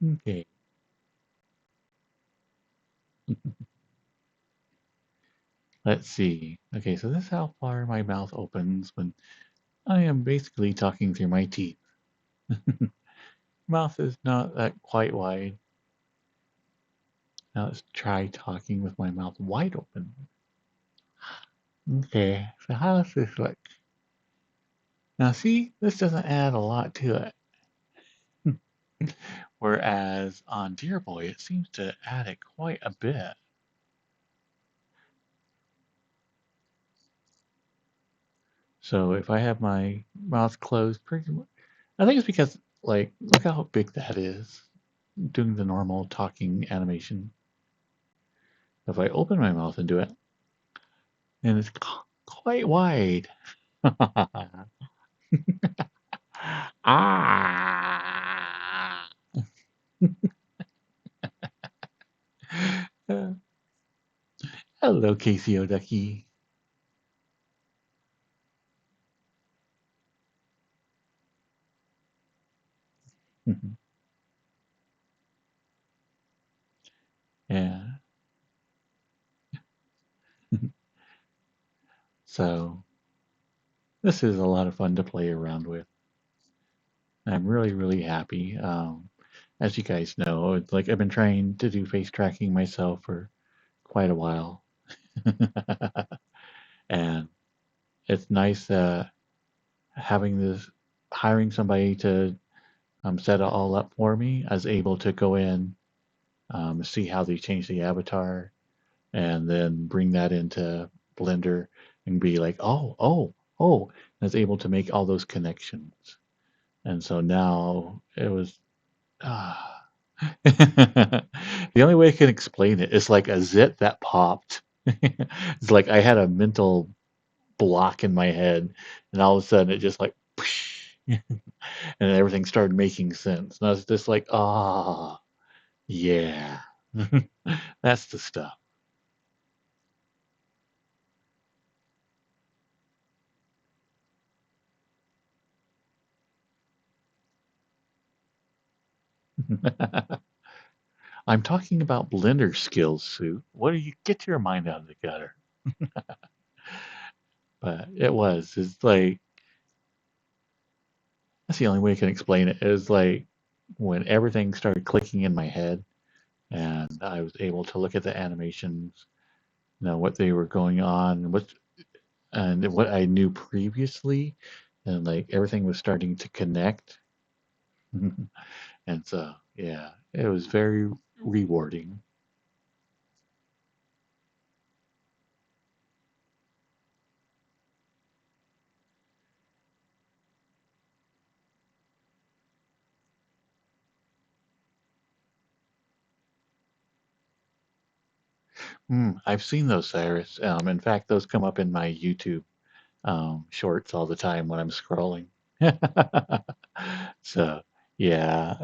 Okay. Let's see. Okay, so this is how far my mouth opens when I am basically talking through my teeth. Mouth is not that quite wide. Now let's try talking with my mouth wide open. Okay, so how does this look? Now see, this doesn't add a lot to it. Whereas on Dear Boy, it seems to add it quite a bit. So if I have my mouth closed, pretty much, I think it's because, like, look how big that is, doing the normal talking animation. If I open my mouth and do it, and it's quite wide. Ah. Hello, Casey O'Ducky. Yeah. So this is a lot of fun to play around with. I'm really, really happy. As you guys know, it's like I've been trying to do face tracking myself for quite a while. And it's nice having this, hiring somebody to set it all up for me. I was able to go in, see how they change the avatar, and then bring that into Blender and be like, oh, and I was able to make all those connections. And so now it was, ah. The only way I can explain it is like a zit that popped. It's like I had a mental block in my head, and all of a sudden it just like, and everything started making sense. And I was just like, ah, yeah, that's the stuff. I'm talking about Blender skills, Sue. What do you get your mind out of the gutter? But it was. It's like that's the only way I can explain it. It was like when everything started clicking in my head, and I was able to look at the animations, what they were going on, what I knew previously, and like everything was starting to connect. And so, yeah, it was very rewarding. I've seen those, Cyrus. In fact, those come up in my YouTube shorts all the time when I'm scrolling. So, yeah,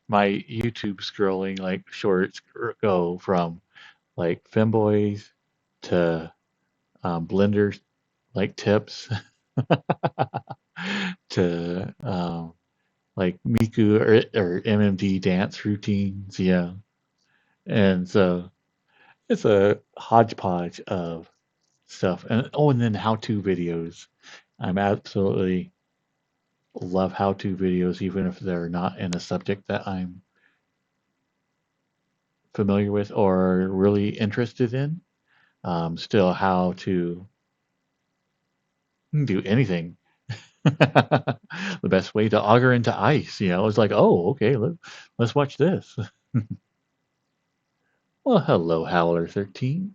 my YouTube scrolling like shorts go from like femboys to Blender like tips to like Miku or MMD dance routines. Yeah. And so it's a hodgepodge of stuff. And oh, and then how-to videos. I'm absolutely love how-to videos, even if they're not in a subject that I'm familiar with or really interested in. Still, how to do anything. The best way to auger into ice, it's like, oh, okay, let's watch this. Well, hello, Howler 13.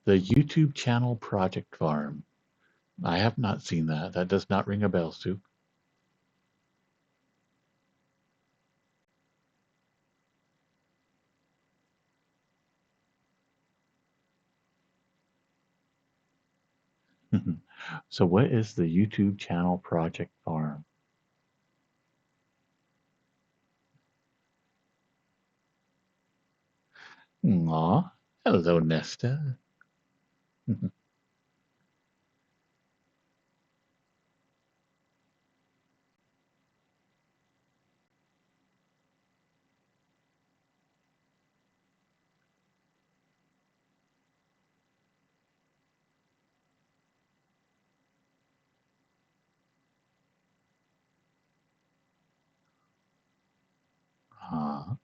The YouTube channel Project Farm. I have not seen that. That does not ring a bell, Sue. So, what is the YouTube channel Project Farm? Aw, hello, Nesta. Ah,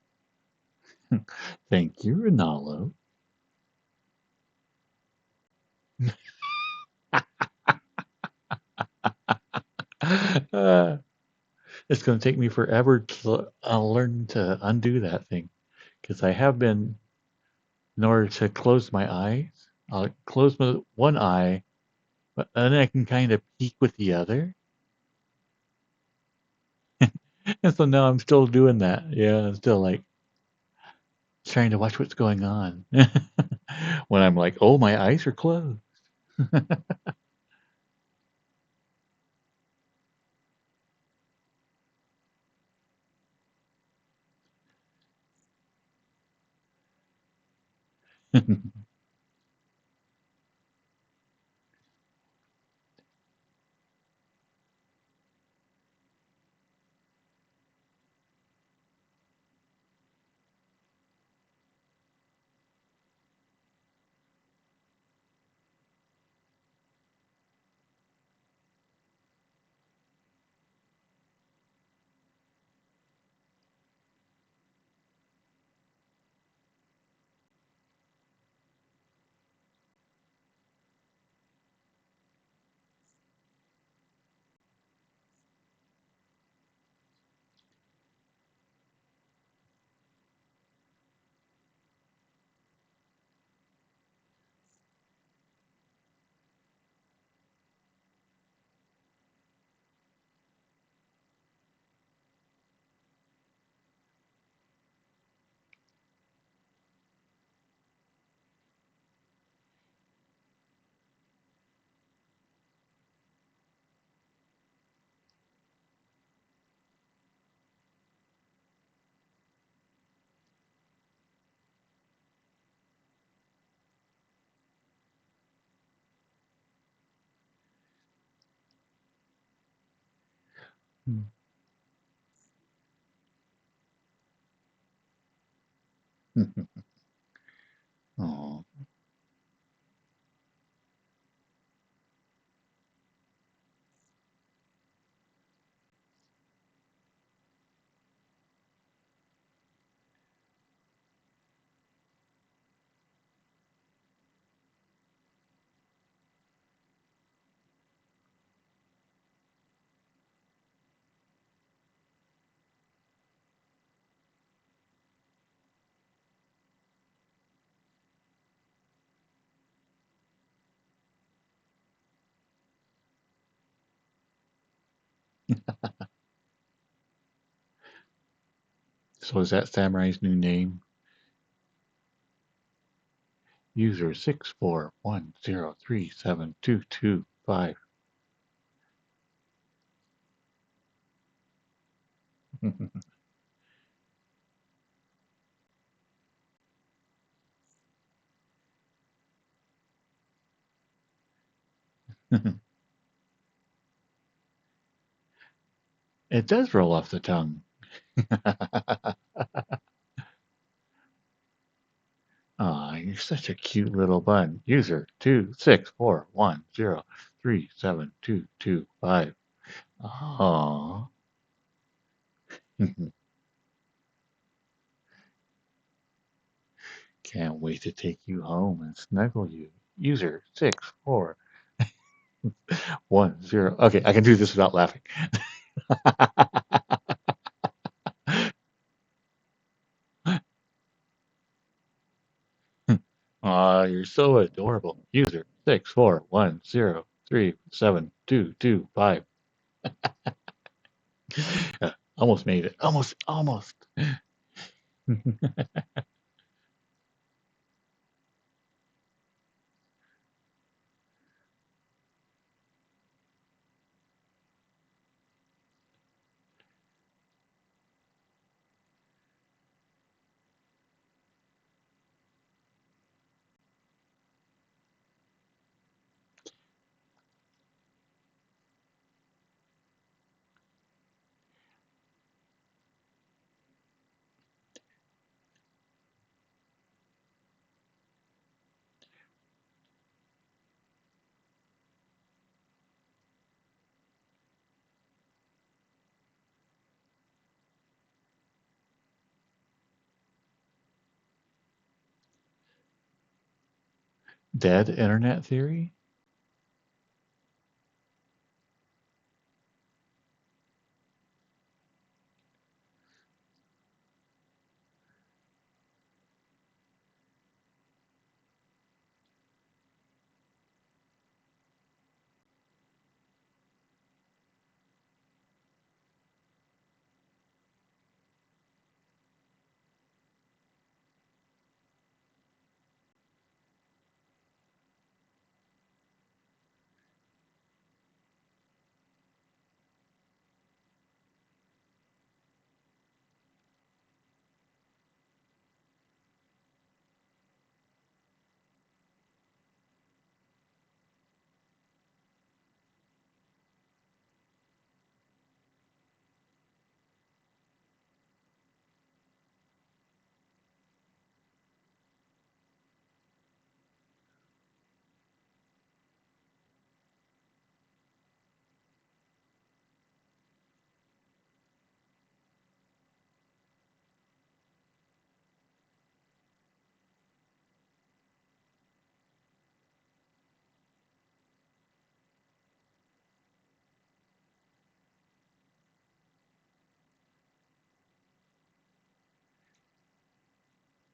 thank you, Ronaldo. It's going to take me forever to learn to undo that thing because I have been, in order to close my eyes, I'll close my one eye, but then I can kind of peek with the other. And so now I'm still doing that. Yeah, I'm still like trying to watch what's going on. When I'm like, oh, my eyes are closed. Oh, so is that Samurai's new name? User 641037225. It does roll off the tongue. Aw, you're such a cute little bun. User 26410372225. Aw. Can't wait to take you home and snuggle you. User 6410. Okay, I can do this without laughing. Aw, you're so adorable. User 641037225. Almost made it. Almost. Dead internet theory?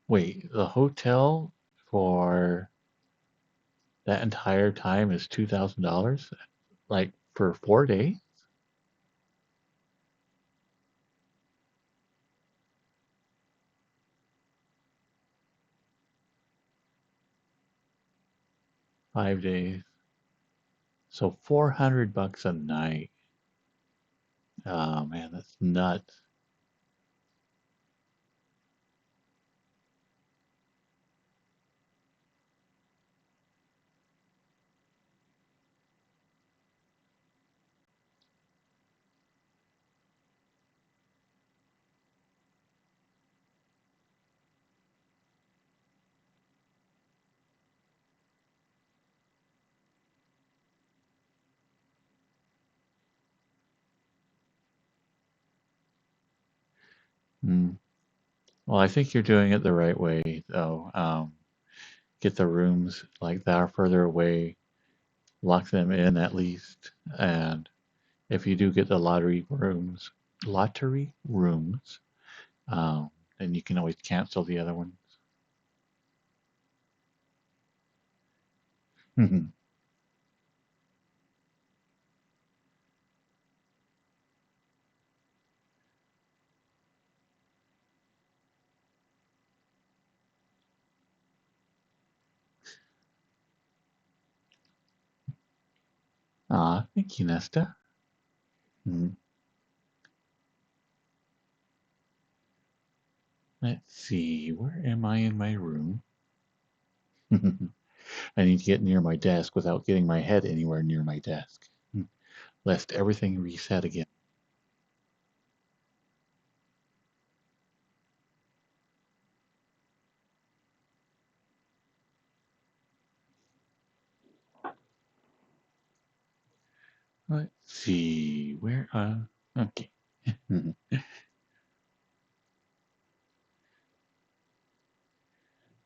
Wait, the hotel for that entire time is $2,000? Like for 4 days? 5 days. So $400 a night. Oh man, that's nuts. Hmm. Well, I think you're doing it the right way, though. Get the rooms like that are further away, lock them in at least, and if you do get the lottery rooms, um, then you can always cancel the other ones. Thank you, Nesta. Hmm. Let's see, where am I in my room? I need to get near my desk without getting my head anywhere near my desk, lest everything reset again. Let's see, okay.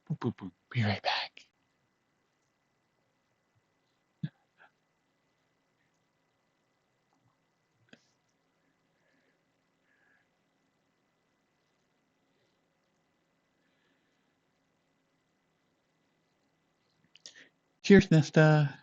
Boop, boop, boop. Be right back. Cheers, Nesta.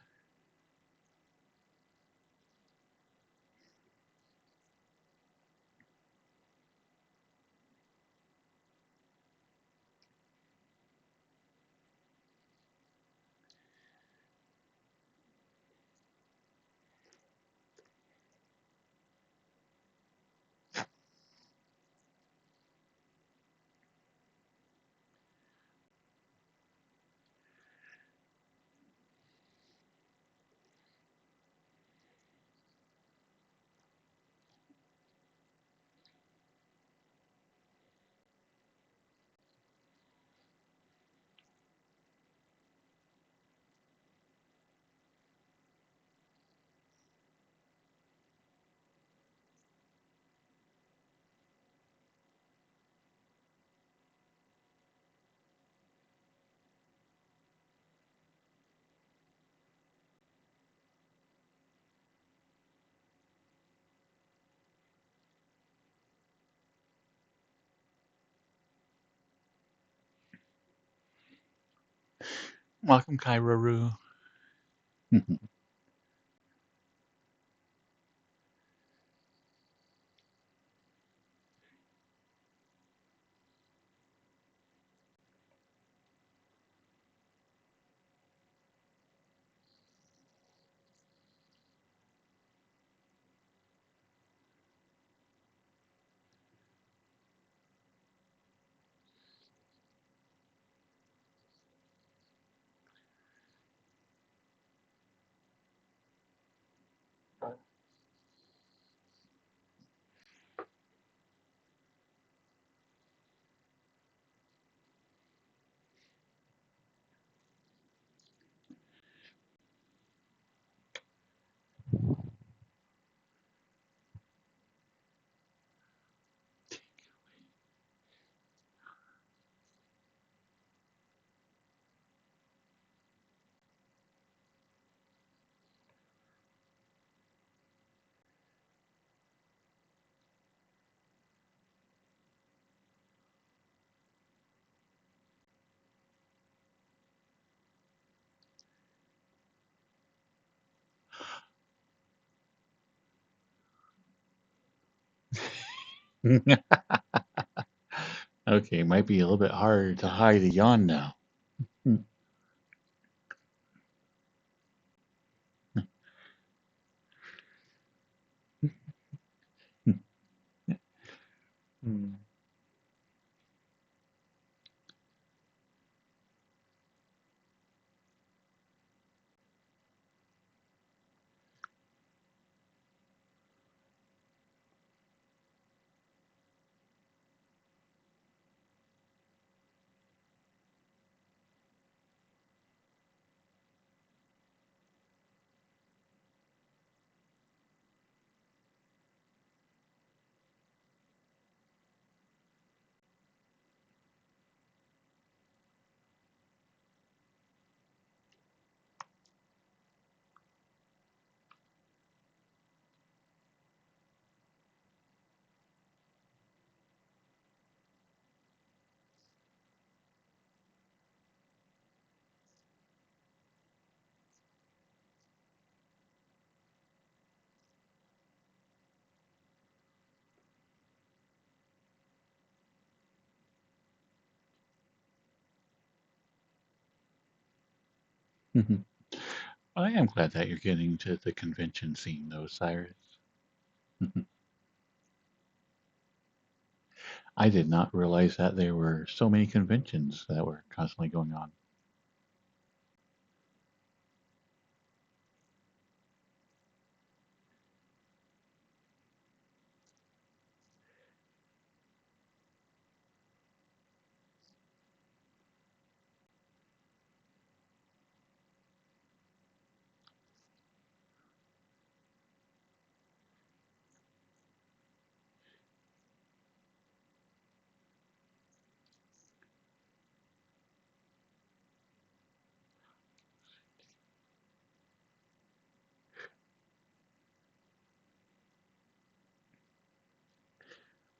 Welcome, Kairaru. Okay, might be a little bit harder to hide a yawn now. I am glad that you're getting to the convention scene, though, Cyrus. I did not realize that there were so many conventions that were constantly going on.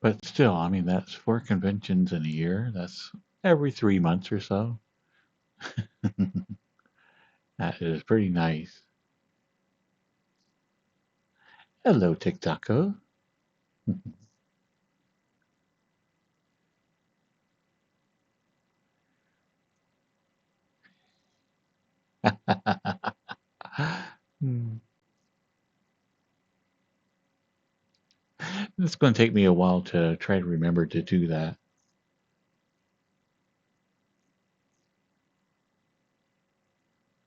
But still, I mean, that's 4 conventions in a year. That's every 3 months or so. That is pretty nice. Hello, TikToko. Hmm. It's going to take me a while to try to remember to do that.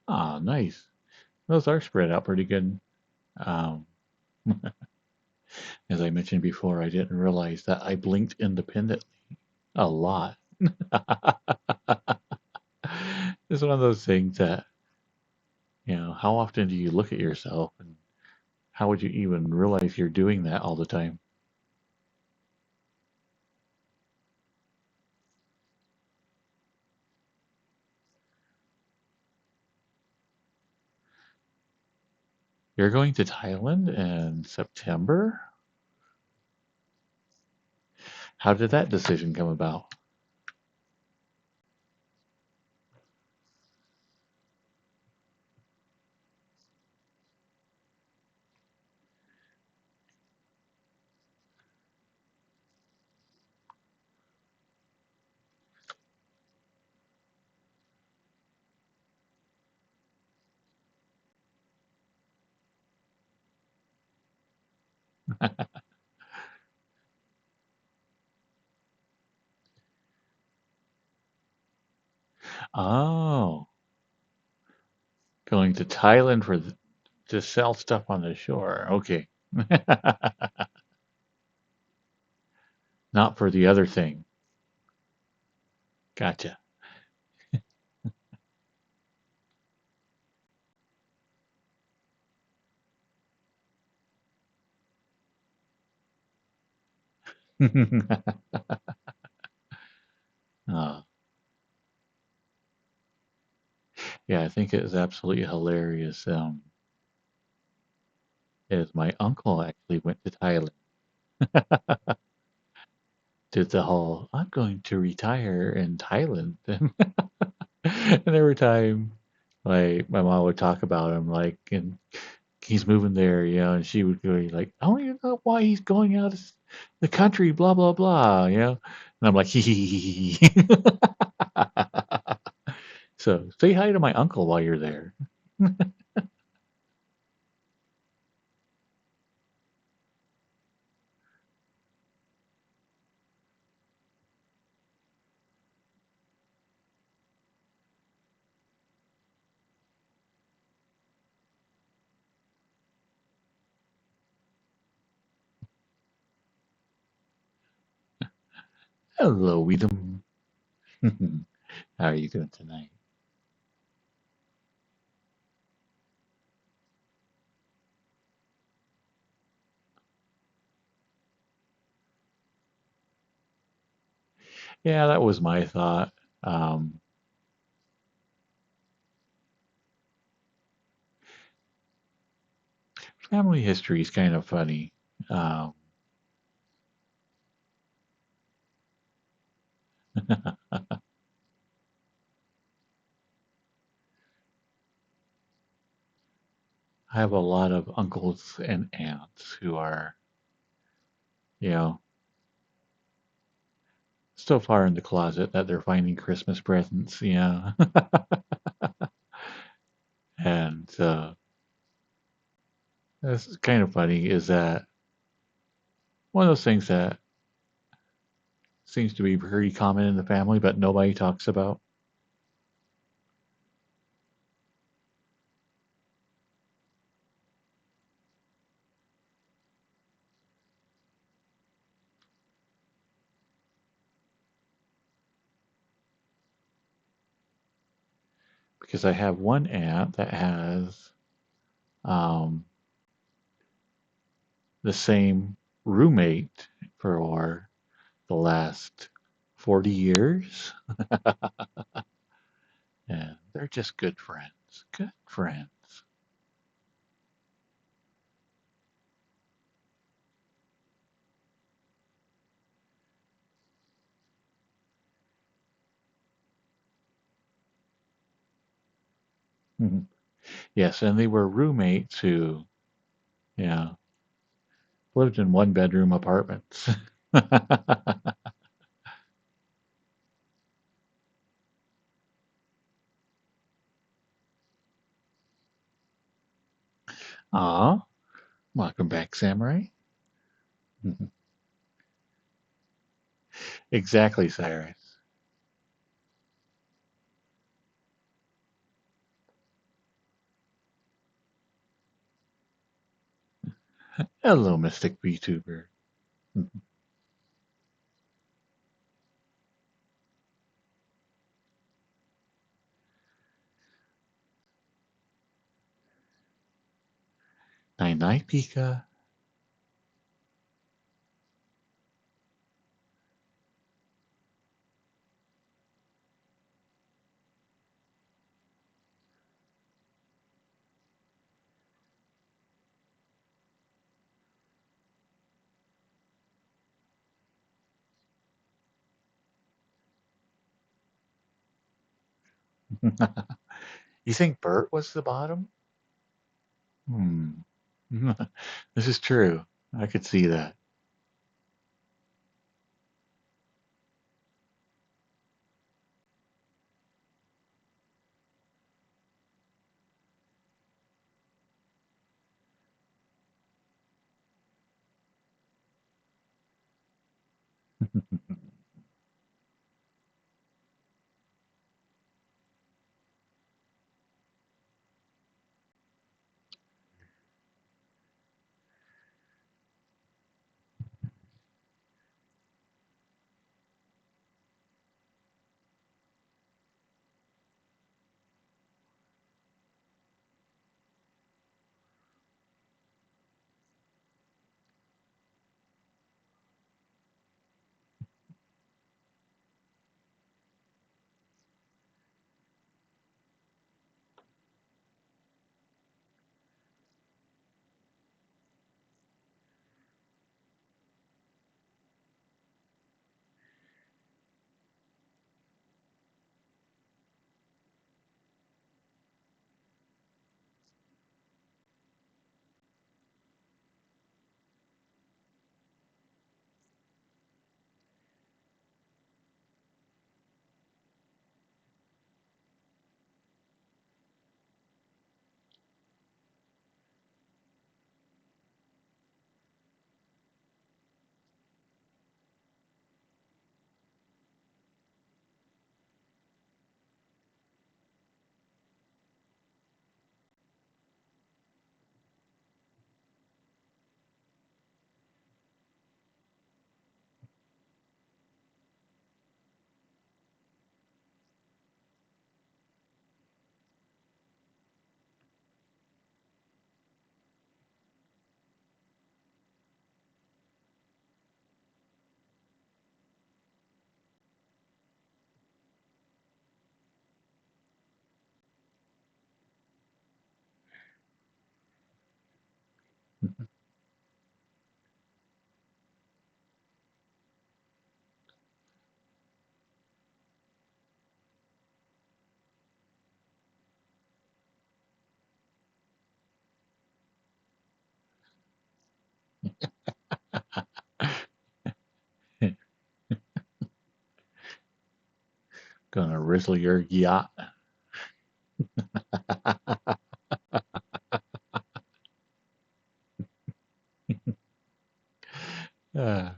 Ah, nice. Those are spread out pretty good. Um, as I mentioned before, I didn't realize that I blinked independently a lot. It's one of those things that, how often do you look at yourself and how would you even realize you're doing that all the time? You're going to Thailand in September? How did that decision come about? Oh, going to Thailand to sell stuff on the shore. Okay. Not for the other thing. Gotcha. uh, yeah, I think it was absolutely hilarious. Is my uncle actually went to Thailand, did the whole "I'm going to retire in Thailand," and every time, like my mom would talk about him, and he's moving there, and she would go like, "I don't even know why he's going out. the country, blah blah blah, you know. And I'm like, hee hee hee hee. So say hi to my uncle while you're there. Hello, Weedum. How are you doing tonight? Yeah, that was my thought. Um, Family history is kind of funny. Um, I have a lot of uncles and aunts who are, you know, so far in the closet that they're finding Christmas presents, you know. And it's kind of funny is that one of those things that seems to be pretty common in the family, but nobody talks about because I have one aunt that has um, the same roommate for the last 40 years, and they're just good friends. Good friends. Mhm. Yes, and they were roommates who, yeah, lived in one bedroom apartments. Aw, welcome back, Samurai. Exactly, Cyrus. Hello, Mystic VTuber. Night night, Pika. You think Bert was the bottom? Hmm. This is true. I could see that. Gonna rizzle your yacht. uh,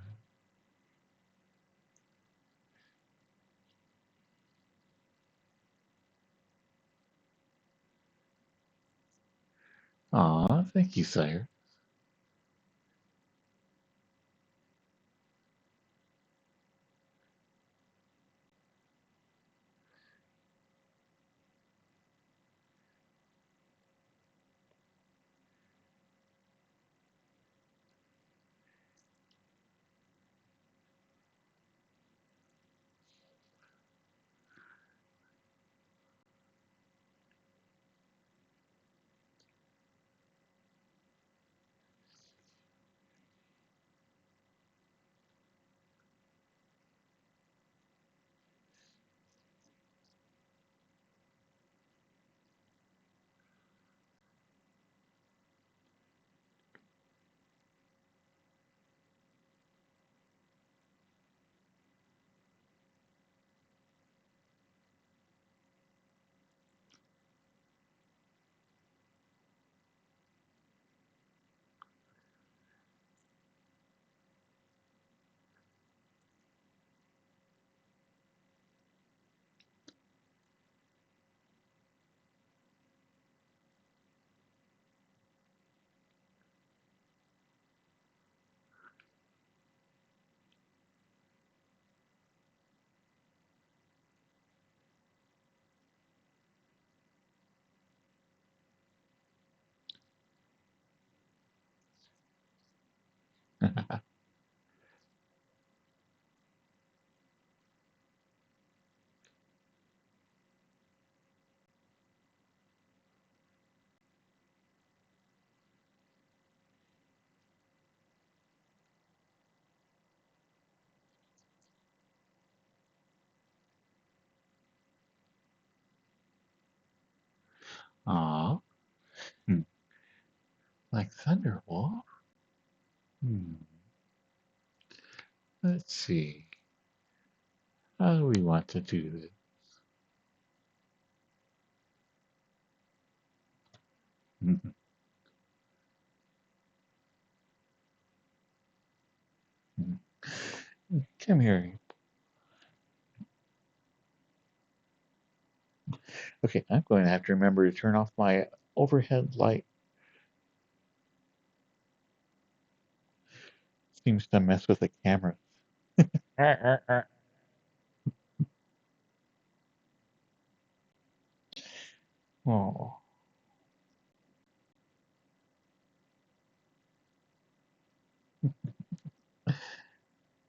Aw, thank you, sire. Aw, hmm. Like Thunderwolf? Hmm. Let's see. How do we want to do this? Mhm. Mhm. Come here. Okay, I'm going to have to remember to turn off my overhead light. Seems to mess with the camera. Oh.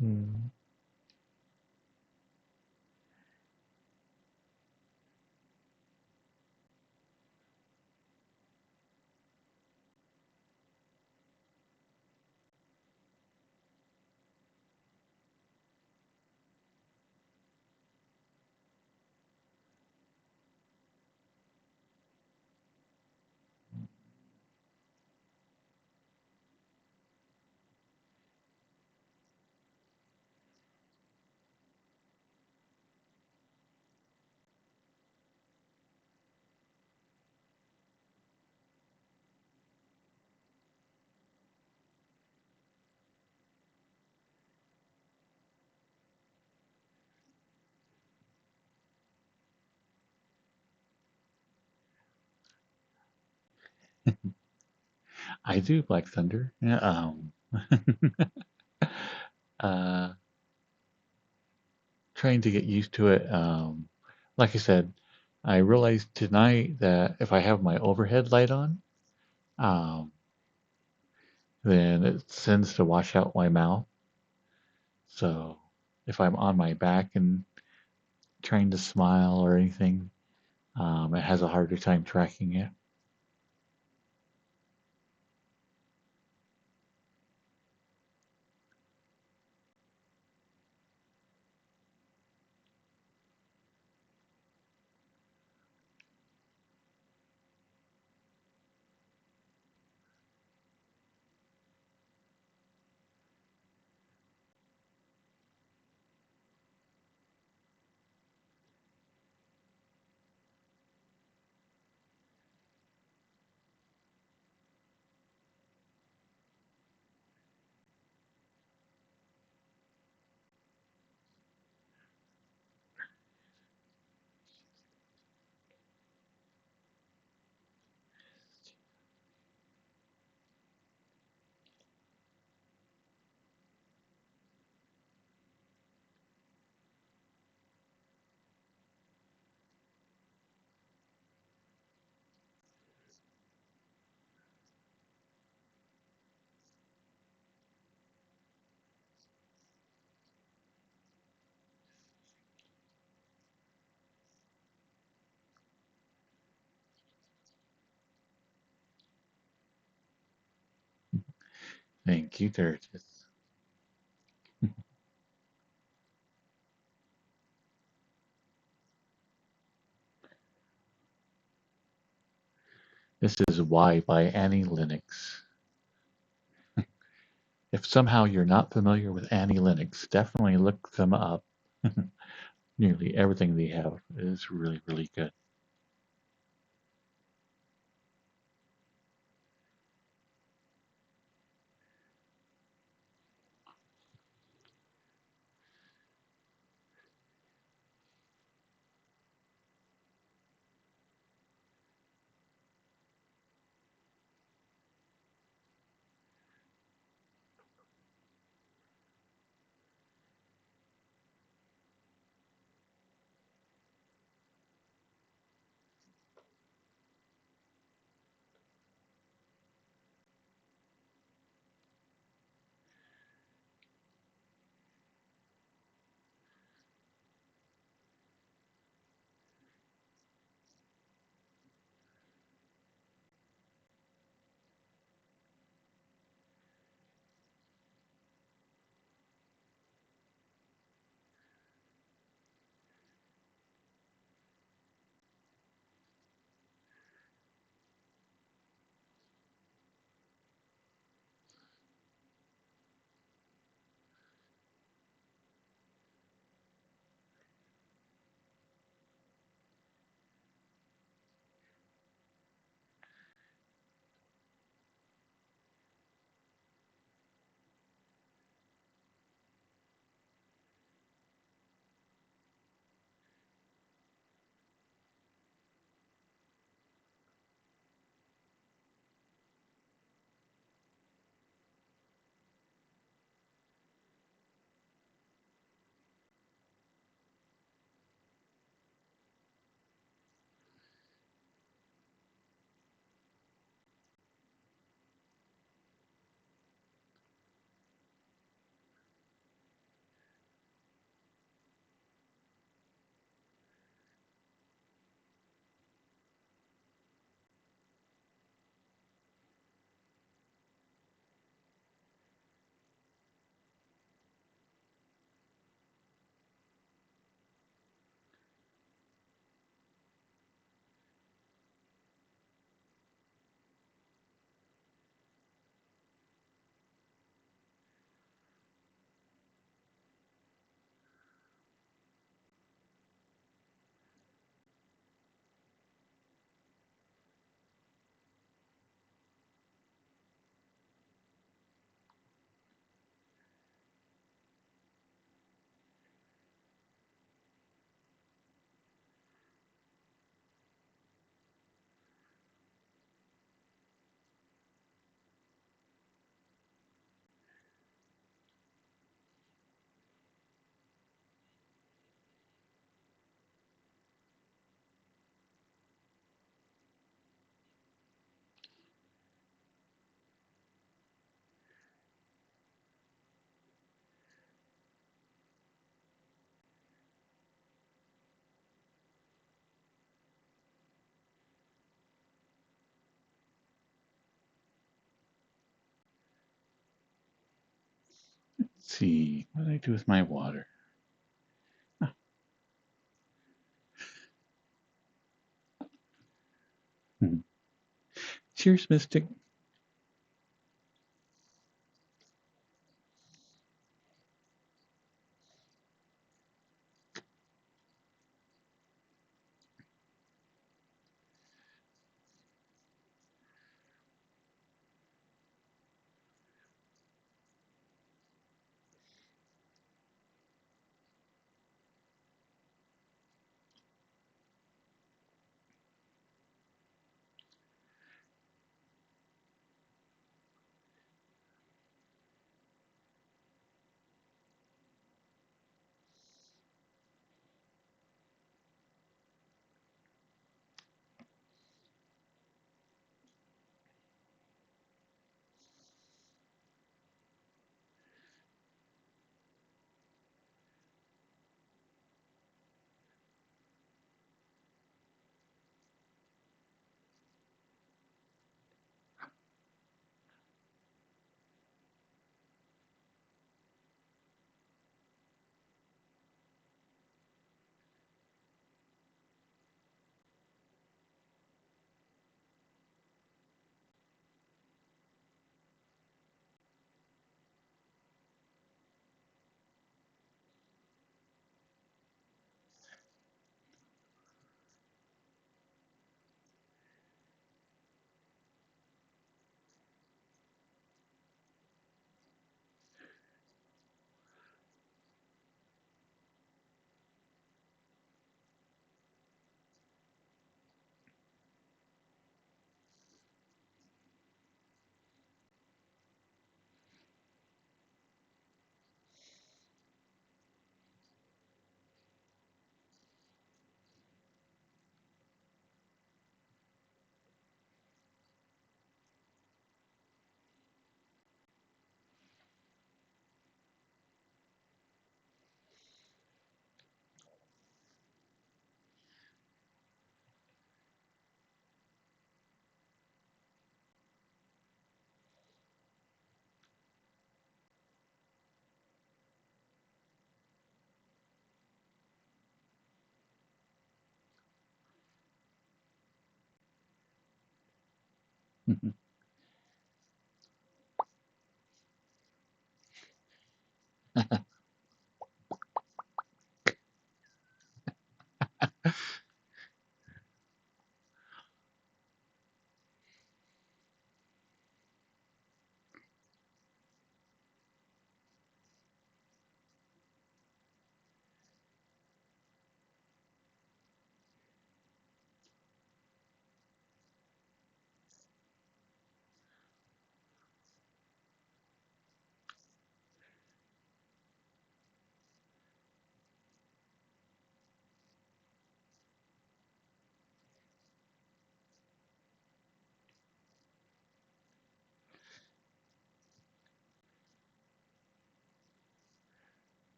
Hmm. I do Black Thunder. Yeah, uh, trying to get used to it. Like I said, I realized tonight that if I have my overhead light on, um, then it tends to wash out my mouth. So if I'm on my back and trying to smile or anything, it has a harder time tracking it. Thank you, Tertius. This is Why by Annie Lennox. If somehow you're not familiar with Annie Lennox, definitely look them up. Nearly everything they have is really, really good. Let's see, what did I do with my water? Ah, hmm. Cheers, Mystic.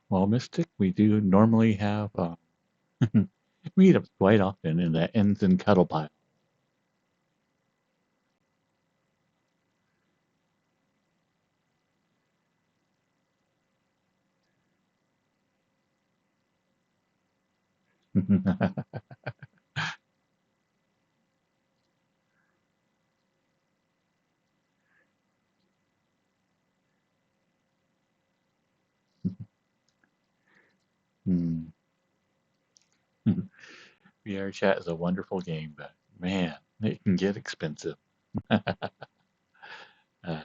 Well, Mystic, we do normally have meetups quite often in the ends and cuddle pile. Hmm. VR chat is a wonderful game, but man, it can get expensive. Uh,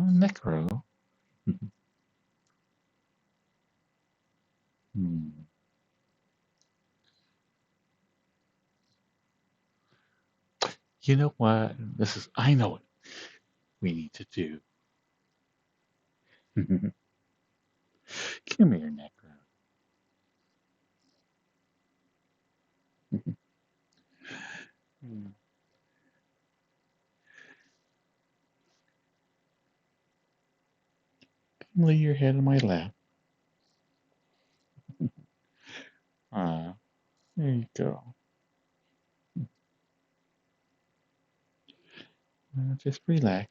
Necro. Hmm. You know what? I know what we need to do. Come here, Necro. Hmm. Lay your head on my lap. Ah, there you go. Just relax.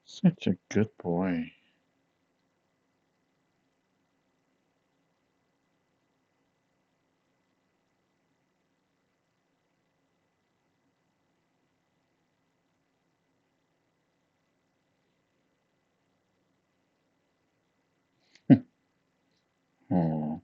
Such a good boy. Oh,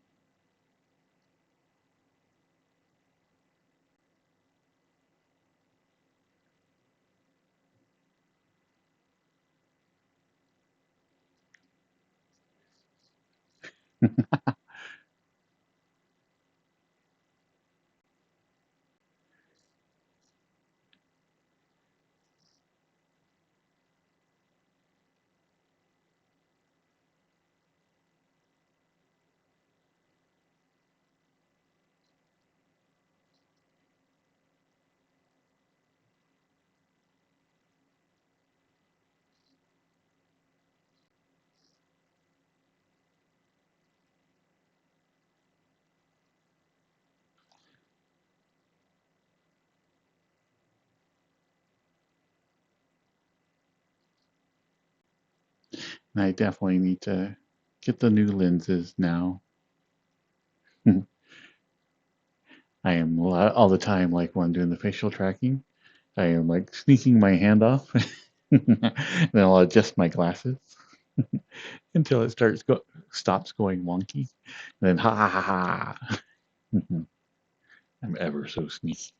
I definitely need to get the new lenses now. I am all the time, like when I'm doing the facial tracking, I am like sneaking my hand off, and then I'll adjust my glasses until it stops going wonky. And then ha ha ha ha. I'm ever so sneaky.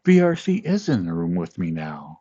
VRC is in the room with me now.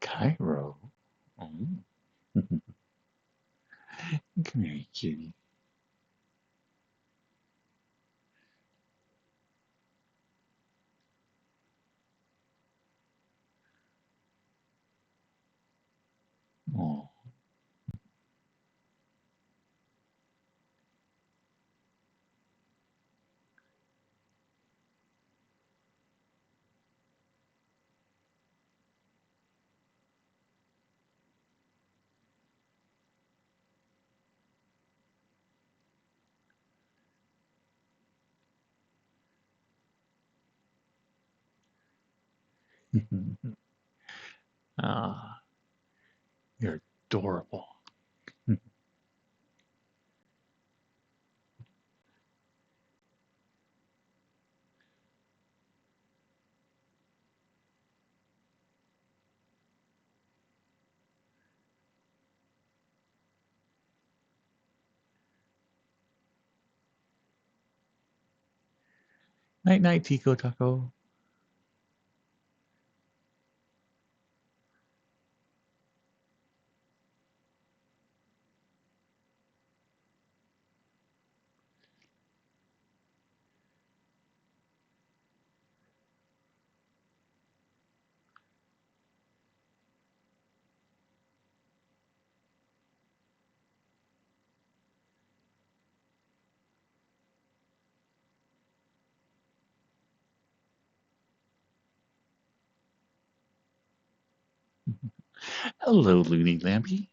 Cairo. Oh. Come here, kitty. Ah, you're adorable. Night night, Tico Taco. Hello, Looney Lampy.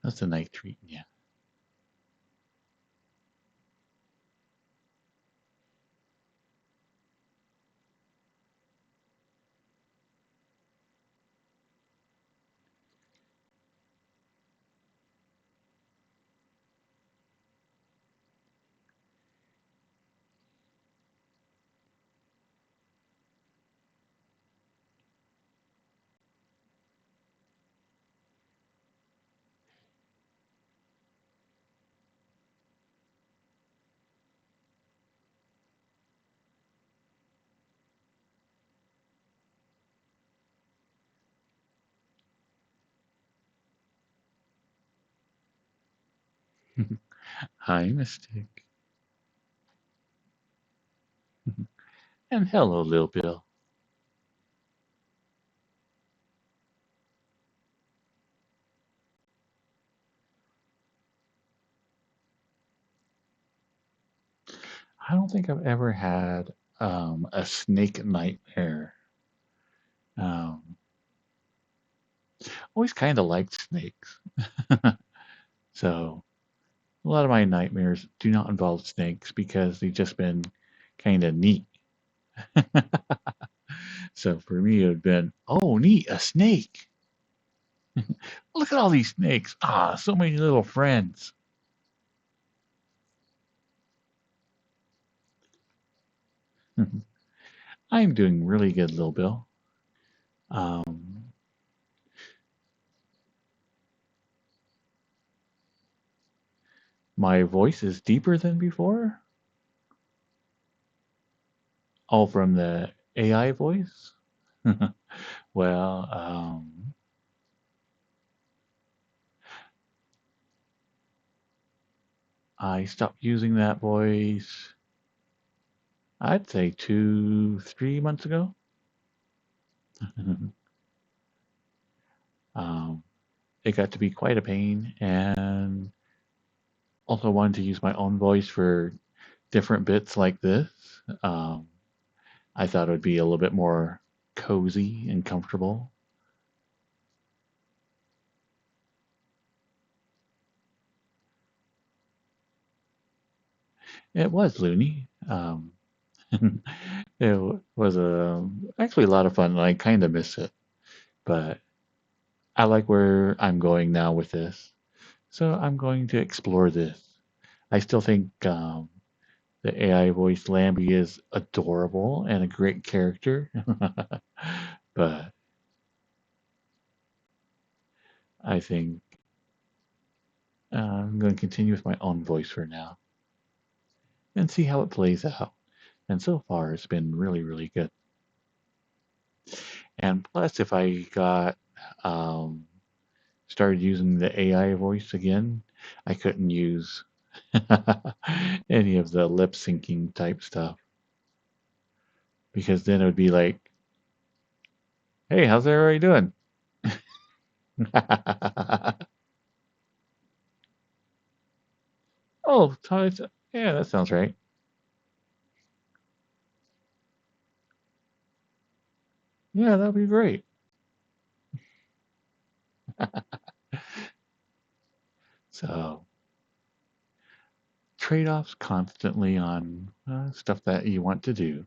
That's a nice treat, yeah. Hi, Mystic. And hello, Lil Bill. I don't think I've ever had a snake nightmare. Um, always kind of liked snakes. So a lot of my nightmares do not involve snakes because they've just been kind of neat. So for me, it would have been, oh, neat, a snake. Look at all these snakes. Ah, so many little friends. I'm doing really good, Lil Bill. Um, my voice is deeper than before. All from the AI voice. Well, I stopped using that voice, I'd say 2, 3 months ago. um, it got to be quite a pain, and also wanted to use my own voice for different bits like this. Um, I thought it would be a little bit more cozy and comfortable. It was loony. It was actually a lot of fun. And I kind of miss it, but I like where I'm going now with this. So I'm going to explore this. I still think the AI voice Lambie is adorable and a great character, but I think I'm going to continue with my own voice for now and see how it plays out. And so far, it's been really, really good. And plus, if I got um, started using the AI voice again, I couldn't use any of the lip syncing type stuff because then it would be like, "Hey, how's everybody doing?" Oh, yeah, that sounds right. Yeah, that'd be great. So, trade-offs constantly on stuff that you want to do.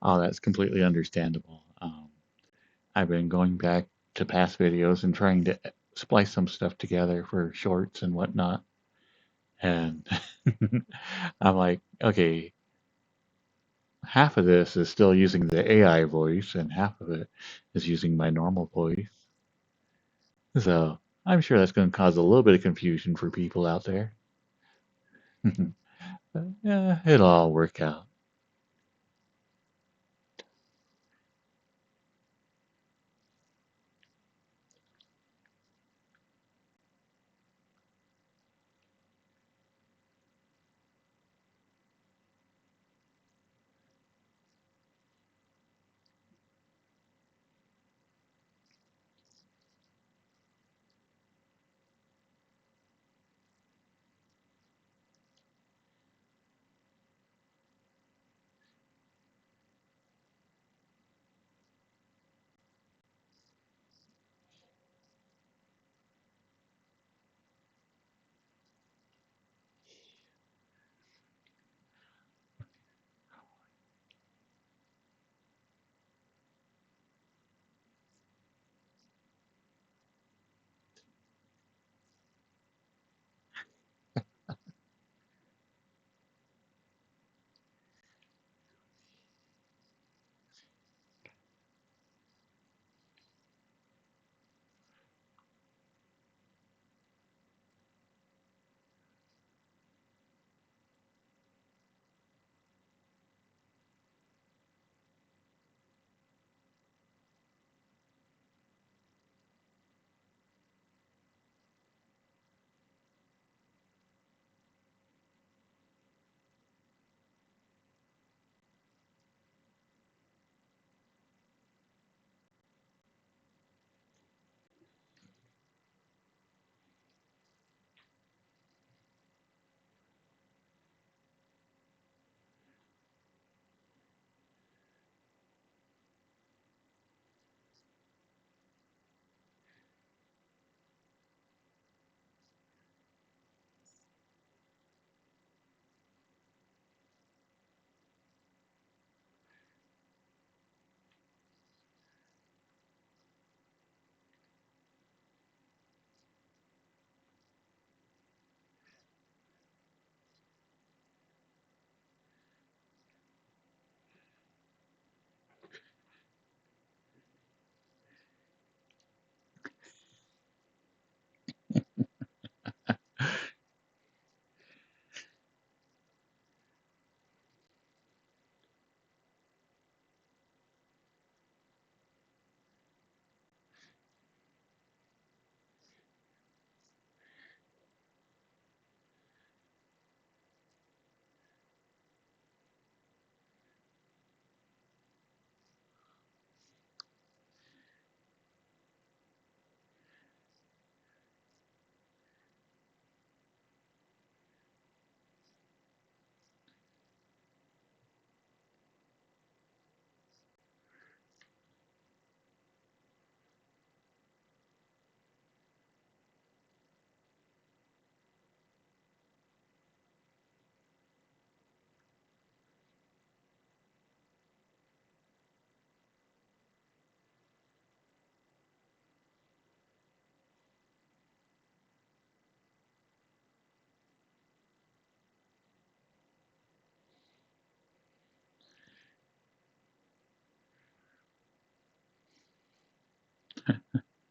Oh, that's completely understandable. I've been going back to past videos and trying to splice some stuff together for shorts and whatnot. And I'm like, okay, half of this is still using the AI voice, and half of it is using my normal voice. So I'm sure that's going to cause a little bit of confusion for people out there. But, yeah, it'll all work out.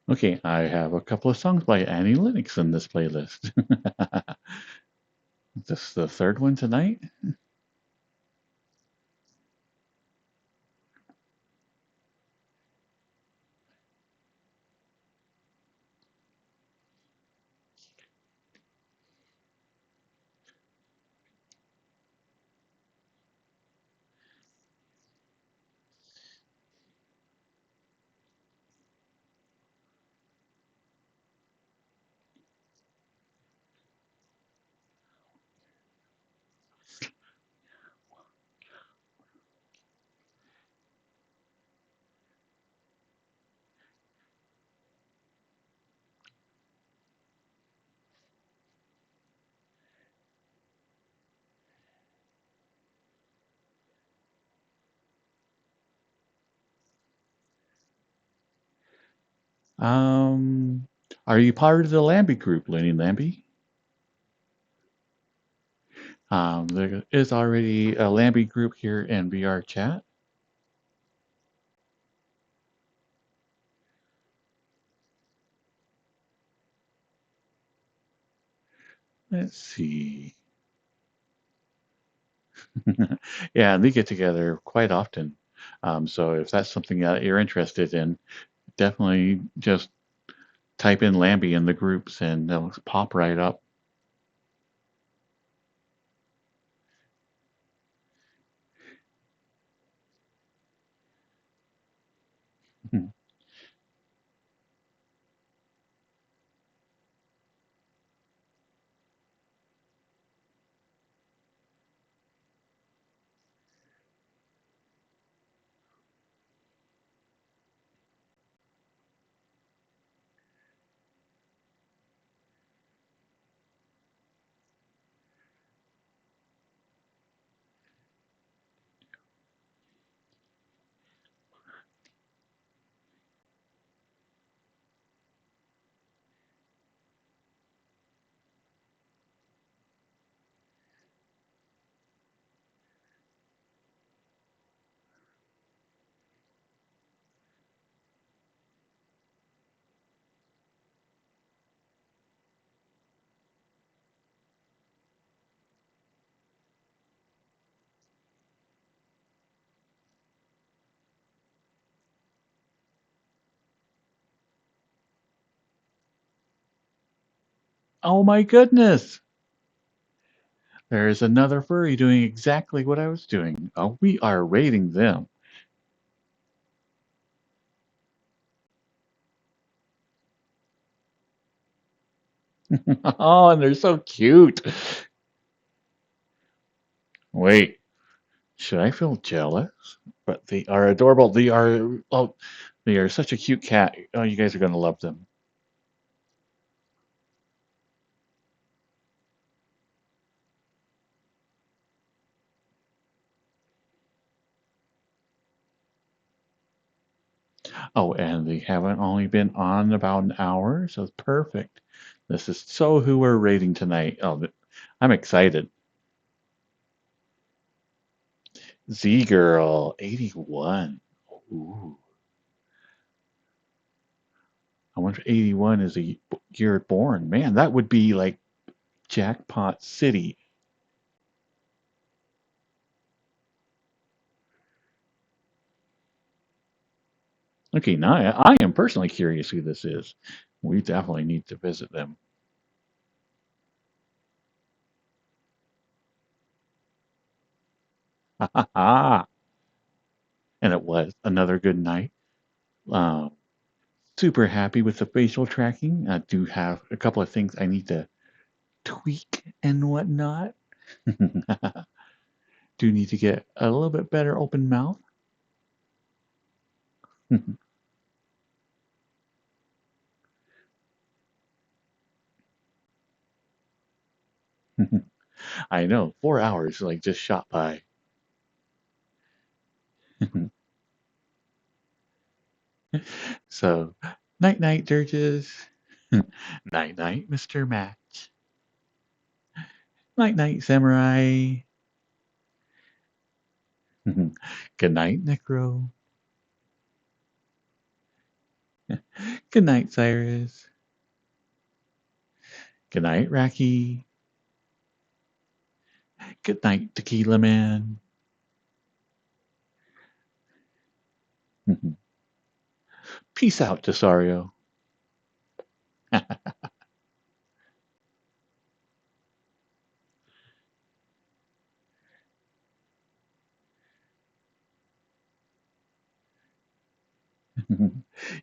Okay, I have a couple of songs by Annie Lennox in this playlist. This is the third one tonight. Um, are you part of the Lambie group, Lenny Lambie? There is already a Lambie group here in VR chat. Let's see. Yeah, they get together quite often. So if that's something that you're interested in, definitely just type in Lambie in the groups and they'll pop right up. Oh my goodness! There's another furry doing exactly what I was doing. We are rating them. Oh, and they're so cute. Wait, should I feel jealous? But they are adorable. They are such a cute cat. Oh, you guys are going to love them. Oh, and they haven't only been on about an hour, so it's perfect. This is so who we're rating tonight. I'm excited. Z Girl 81. Ooh, I wonder if 81 is a year born. Man, that would be like Jackpot City. Okay, now I am personally curious who this is. We definitely need to visit them. And it was another good night. Um, Super happy with the facial tracking. I do have a couple of things I need to tweak and whatnot. Do need to get a little bit better open mouth. I know, 4 hours like just shot by. So, night night, Dirges. Night night, Mr. Match. Night night, Samurai. Good night, Necro. Good night, Cyrus. Good night, Racky. Good night, Tequila Man. Peace out, Tesario.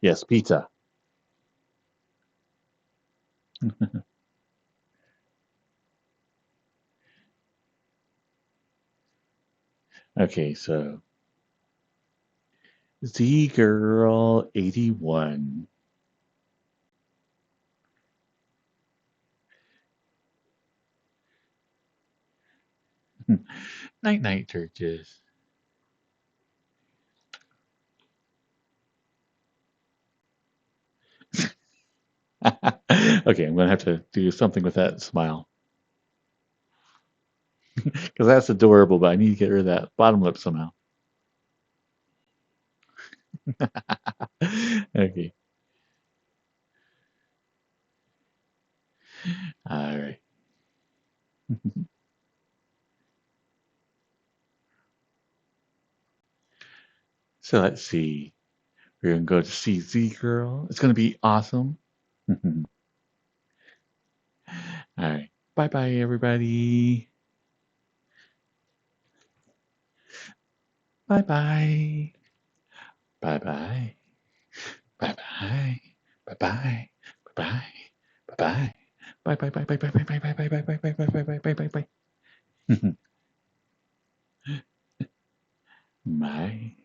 Yes, pizza. Okay, so Z Girl 81. Night night, churches. Okay, I'm gonna have to do something with that smile because that's adorable, but I need to get rid of that bottom lip somehow. Okay, all right. So let's see. We're gonna go to see Z Girl. It's gonna be awesome. All right. Bye bye, everybody. Bye bye. Bye bye. Bye bye. Bye bye. Bye bye. Bye bye. Bye bye bye bye bye bye bye bye bye bye bye bye bye bye bye bye bye. Bye.